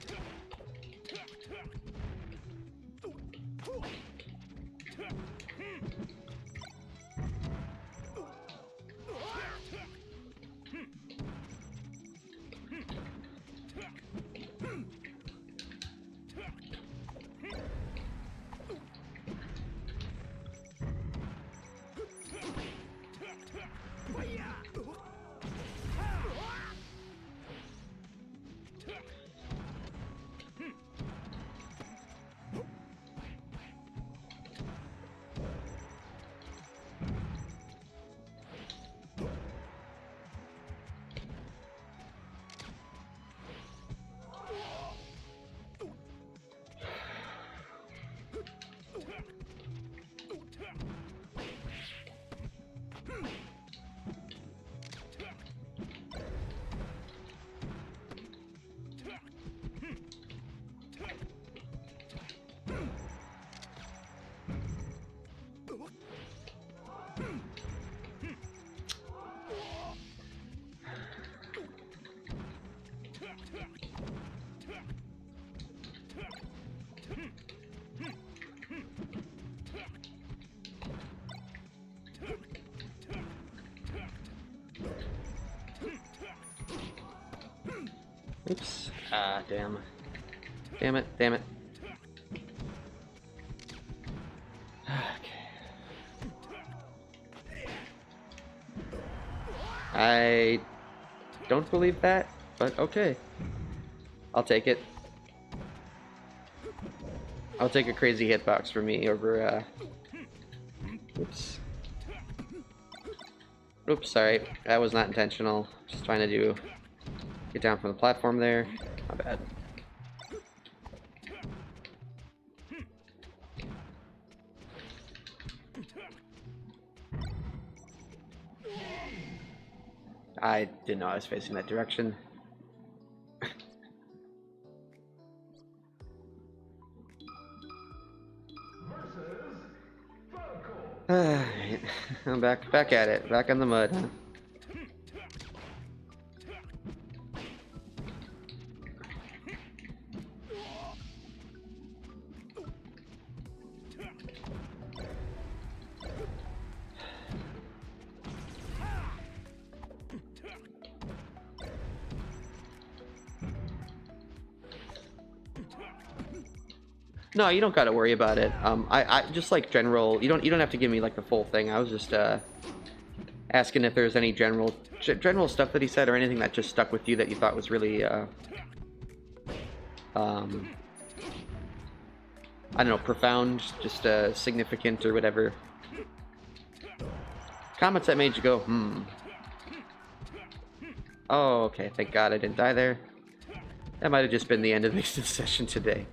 Oops. Ah, damn. Damn it, damn it. Okay. I don't believe that, but okay. I'll take it. I'll take a crazy hitbox for me over, oops. Oops, sorry. That was not intentional. Just trying to get down from the platform there. My bad. I didn't know I was facing that direction. Versus Falco. Alright. I'm back at it. Back in the mud, huh? No, you don't gotta worry about it. I just like general. You don't have to give me like the full thing. I was just asking if there's any general stuff that he said or anything that just stuck with you that you thought was really I don't know, profound, just significant or whatever. Comments that made you go, hmm. Oh, okay. Thank God I didn't die there. That might have just been the end of this session today.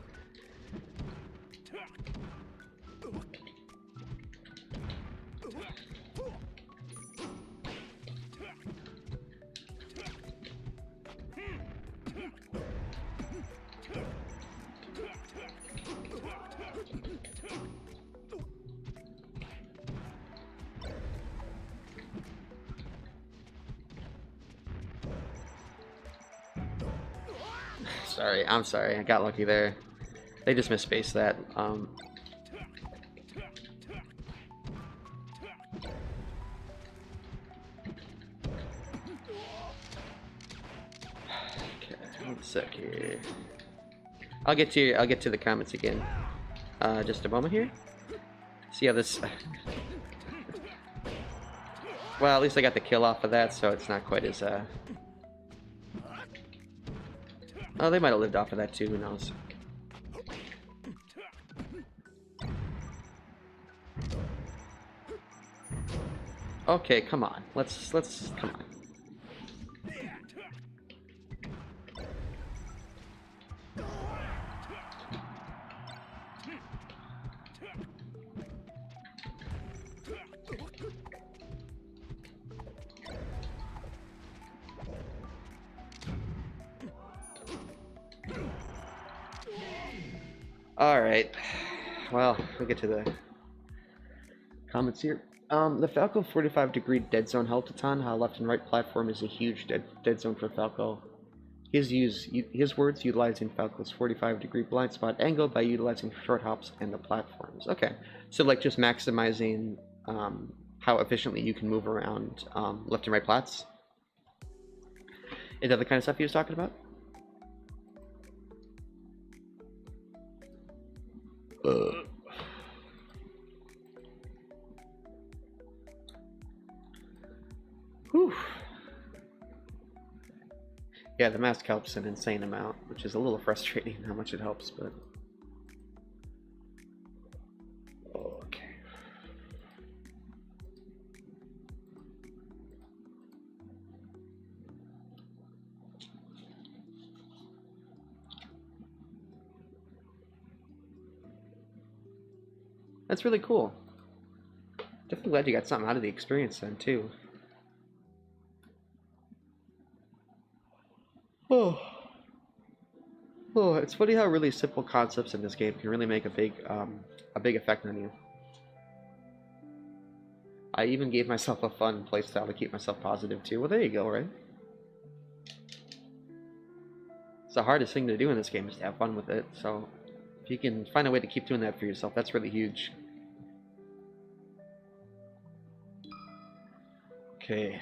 Sorry, I'm sorry. I got lucky there. They just misspaced that. Okay, 1 sec here. I'll get to the comments again. Just a moment here. See how this. Well, at least I got the kill off of that, so it's not quite as Oh, they might have lived off of that too. Who knows? Okay, come on. Let's come on. Alright. Well, we'll get to the comments here. The Falco 45-degree dead zone helped a ton. How left and right platform is a huge dead zone for Falco. His words utilizing Falco's 45-degree blind spot angle by utilizing short hops and the platforms. Okay, so like just maximizing how efficiently you can move around left and right plats. Is that the kind of stuff he was talking about? Whew. Yeah, the mask helps an insane amount, which is a little frustrating how much it helps, but... Okay. That's really cool. Definitely glad you got something out of the experience then, too. Oh. Oh, it's funny how really simple concepts in this game can really make a big effect on you. I even gave myself a fun playstyle to keep myself positive too. Well, there you go, right? It's the hardest thing to do in this game is to have fun with it. So if you can find a way to keep doing that for yourself, that's really huge. Okay.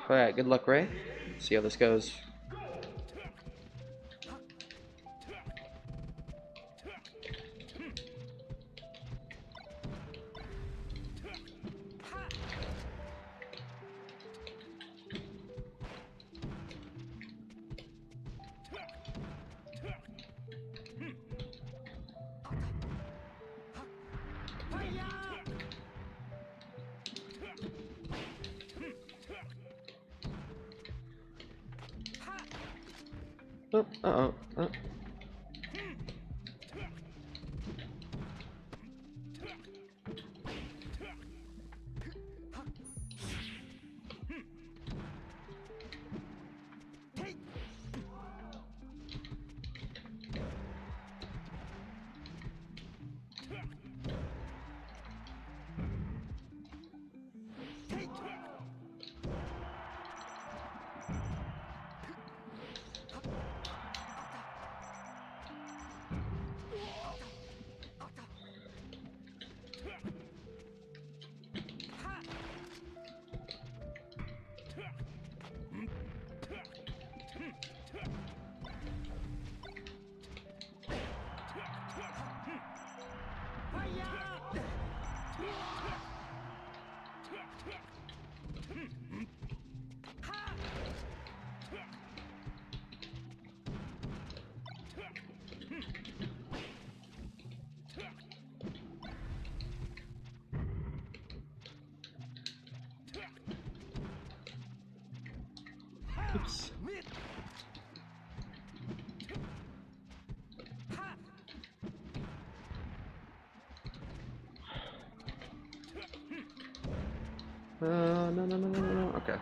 Alright, good luck, Ray. See how this goes. Oh, uh-oh. Oh. Oops. No. Okay.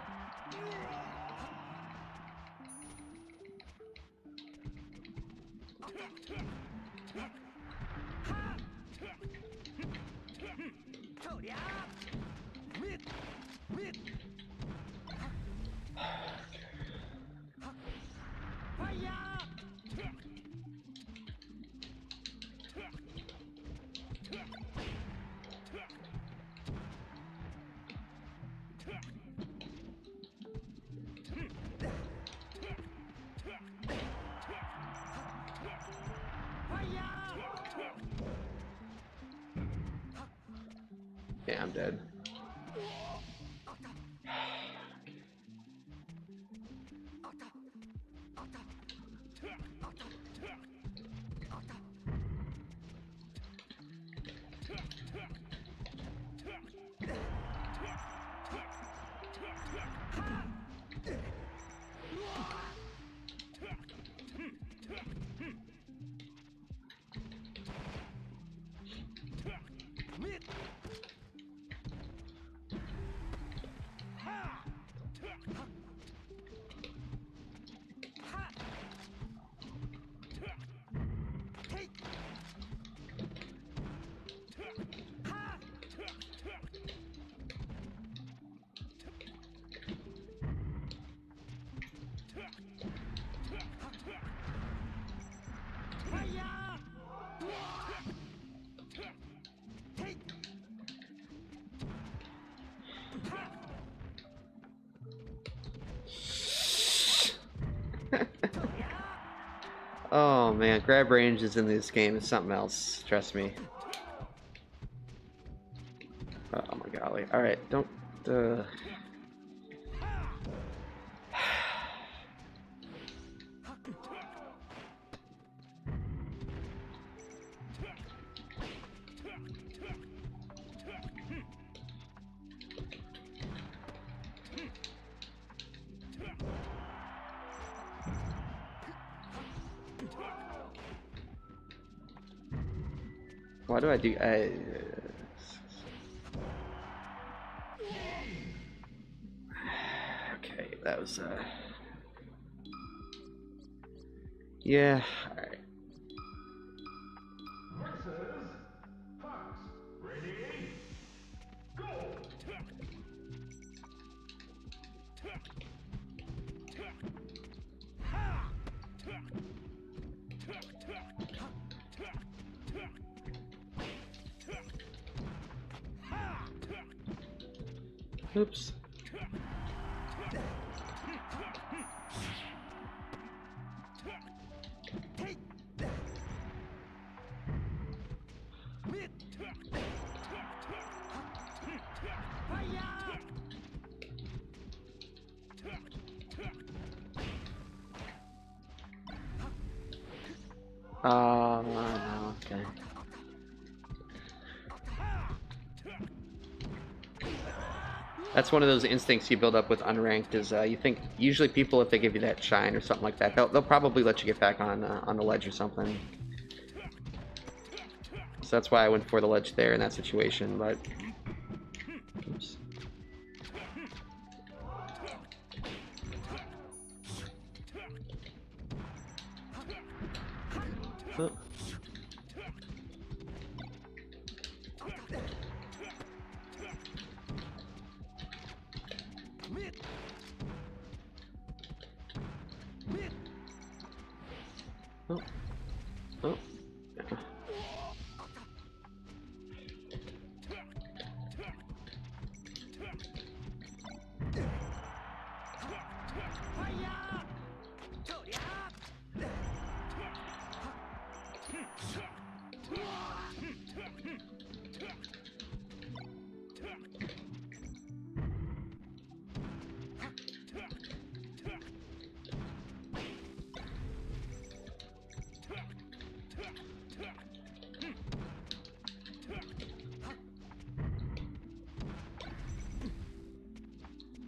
Yeah, I'm dead. Oh man, grab ranges in this game is something else. Trust me. Oh my golly. Alright, don't... Why do I do... Okay, that was... Yeah, alright. Versus Fox. Ready? Go! Oops. No, okay. That's one of those instincts you build up with unranked. Is you think usually people, if they give you that shine or something like that, they'll probably let you get back on the ledge or something. So that's why I went for the ledge there in that situation. But oops. Oh. Oh. Oh. Yeah.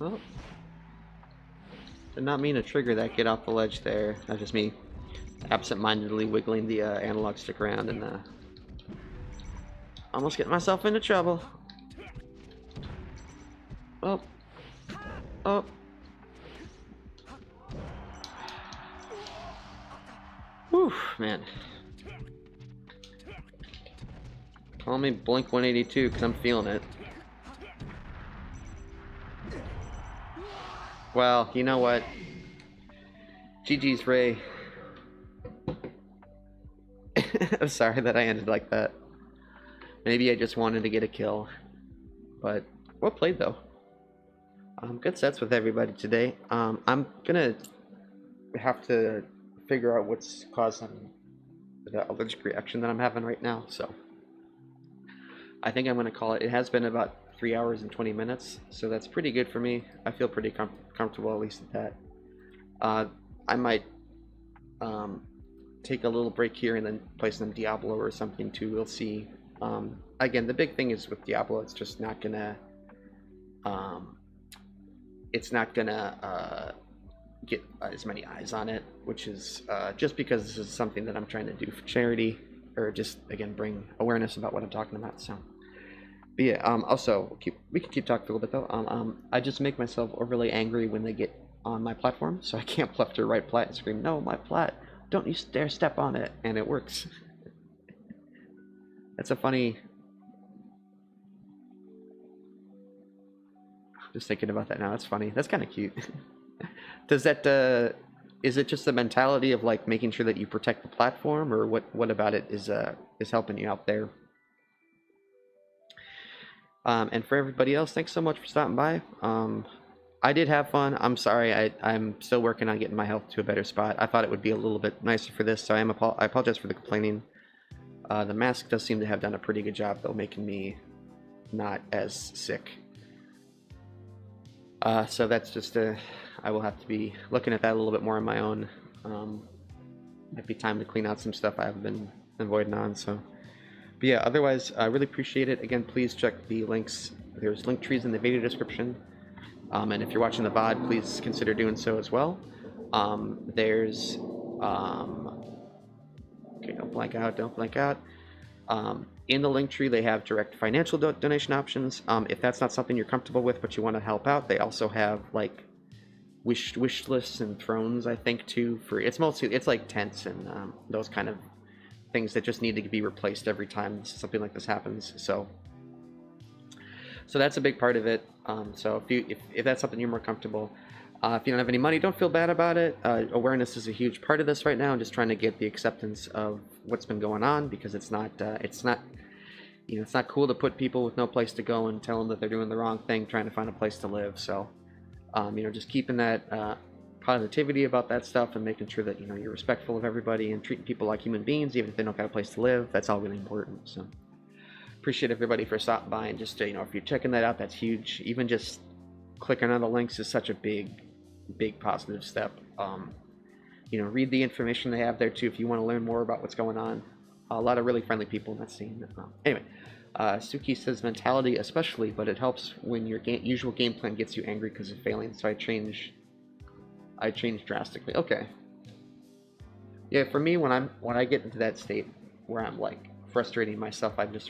Oh. Did not mean to trigger that get off the ledge there. That's just me absent-mindedly wiggling the analog stick around and almost getting myself into trouble. Oh. Oh. Whew, man. Call me Blink 182 because I'm feeling it. Well, you know what? GG's, Ray. I'm sorry that I ended like that. Maybe I just wanted to get a kill. But well played, though. Good sets with everybody today. I'm gonna have to figure out what's causing the allergic reaction that I'm having right now, so I think I'm gonna call it. It has been about 3 hours and 20 minutes, so that's pretty good for me. I feel pretty comfortable, at least at that. I might take a little break here and then play some Diablo or something too. We'll see. Again, the big thing is with Diablo, it's just not gonna get as many eyes on it, which is just because this is something that I'm trying to do for charity, or just again bring awareness about what I'm talking about. So, but yeah. Also, we can keep talking for a little bit though. I just make myself overly angry when they get on my platform, so I can't left or right plat and scream, "No, my plat! Don't you dare step on it!" And it works. That's a funny. Just thinking about that now. That's funny. That's kind of cute. Does that is it just the mentality of like making sure that you protect the platform, or what about it is helping you out there? And for everybody else, thanks so much for stopping by. I did have fun. I'm sorry. I'm still working on getting my health to a better spot. I thought it would be a little bit nicer for this, so I apologize for the complaining. The mask does seem to have done a pretty good job, though, making me not as sick. So that's just I will have to be looking at that a little bit more on my own. Might be time to clean out some stuff I've been avoiding on. So, but yeah, otherwise, I really appreciate it. Again, please check the links. There's link trees in the video description. And if you're watching the VOD, please consider doing so as well. There's okay, don't blank out. In the link tree, they have direct financial donation options. If that's not something you're comfortable with, but you want to help out, they also have like wish lists and thrones, I think, too. For it's like tents and those kind of things that just need to be replaced every time something like this happens. So that's a big part of it. So if that's something you're more comfortable. If you don't have any money, don't feel bad about it. Awareness is a huge part of this right now. I'm just trying to get the acceptance of what's been going on, because it's not cool to put people with no place to go and tell them that they're doing the wrong thing trying to find a place to live. So You know, just keeping that positivity about that stuff and making sure that, you know, you're respectful of everybody and treating people like human beings, even if they don't got a place to live. That's all really important. So appreciate everybody for stopping by, and just, you know, if you're checking that out, that's huge. Even just clicking on the links is such a big positive step. You know, read the information they have there too if you want to learn more about what's going on. A lot of really friendly people in that scene. Anyway, Suki says mentality especially, but it helps when your usual game plan gets you angry because of failing. So I changed drastically. Okay. Yeah, for me, when I get into that state where I'm like frustrating myself, I just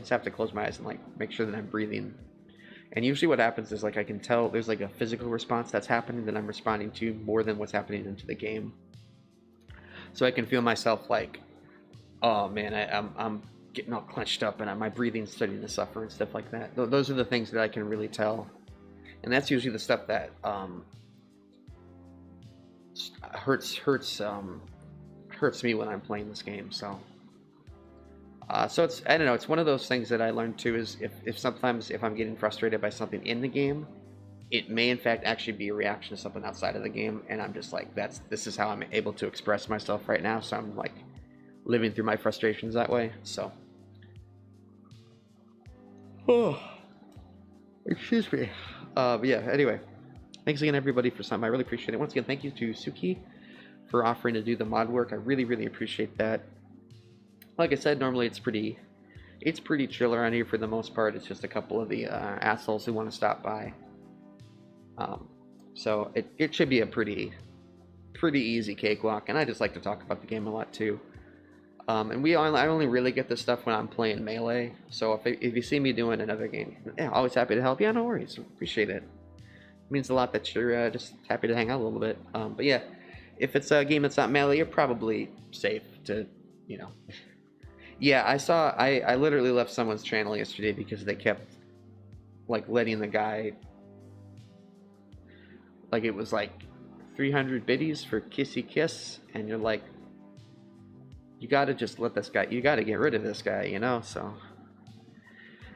have to close my eyes and like make sure that I'm breathing. And usually what happens is, like, I can tell there's like a physical response that's happening that I'm responding to more than what's happening into the game. So I can feel myself like, oh man, I'm getting all clenched up and my breathing's starting to suffer and stuff like that. Those are the things that I can really tell, and that's usually the stuff that hurts me when I'm playing this game. So it's, I don't know, it's one of those things that I learned too, is if sometimes if I'm getting frustrated by something in the game, it may in fact actually be a reaction to something outside of the game, and I'm just like, this is how I'm able to express myself right now. So I'm like living through my frustrations that way. So excuse me. But yeah, anyway, thanks again everybody for something. I really appreciate it. Once again, thank you to Suki for offering to do the mod work. I really appreciate that. Like I said, normally it's pretty chill around here for the most part. It's just a couple of the assholes who want to stop by. So it should be a pretty easy cakewalk, and I just like to talk about the game a lot too. And I only really get this stuff when I'm playing Melee. So if you see me doing another game, yeah, always happy to help. Yeah, no worries. Appreciate it. It means a lot that you're just happy to hang out a little bit. But yeah, if it's a game that's not Melee, you're probably safe to, you know. Yeah, I literally left someone's channel yesterday because they kept like letting the guy, like, it was like 300 biddies for kissy kiss, and you're like, you gotta just let this guy, you gotta get rid of this guy, you know. So,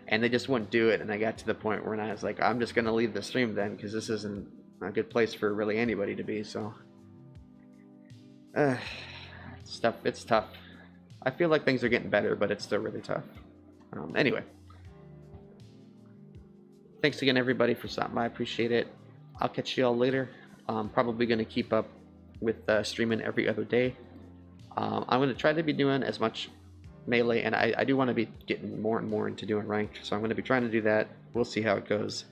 and they just wouldn't do it, and I got to the point where I was like, I'm just gonna leave the stream then, because this isn't a good place for really anybody to be. So it's tough. I feel like things are getting better, but it's still really tough. Anyway, thanks again everybody for stopping by. I appreciate it. I'll catch you all later. I'm probably going to keep up with streaming every other day. I'm going to try to be doing as much Melee, and I do want to be getting more and more into doing ranked, so I'm going to be trying to do that. We'll see how it goes.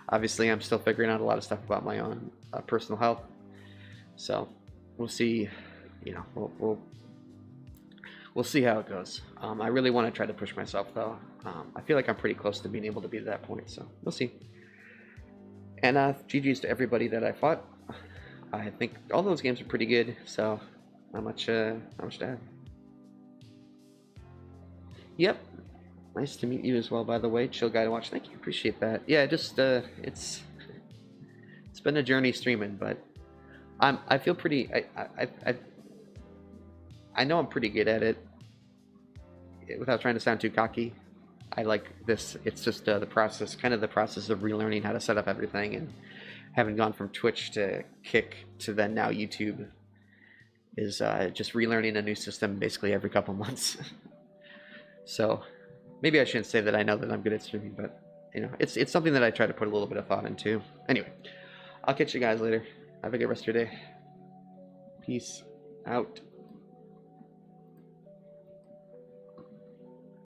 Obviously, I'm still figuring out a lot of stuff about my own personal health, so we'll see. You know, we'll see how it goes. I really want to try to push myself, though. I feel like I'm pretty close to being able to be to that point, so we'll see. And GG's to everybody that I fought. I think all those games are pretty good, so not much to add. Yep. Nice to meet you as well, by the way. Chill guy to watch. Thank you. Appreciate that. Yeah, just it's been a journey streaming, but I feel pretty. I know I'm pretty good at it, without trying to sound too cocky. I like this. It's just the process of relearning how to set up everything, and having gone from Twitch to Kick to then now YouTube is just relearning a new system basically every couple months. So maybe I shouldn't say that I know that I'm good at streaming, but you know, it's something that I try to put a little bit of thought into. Anyway, I'll catch you guys later. Have a good rest of your day. Peace out.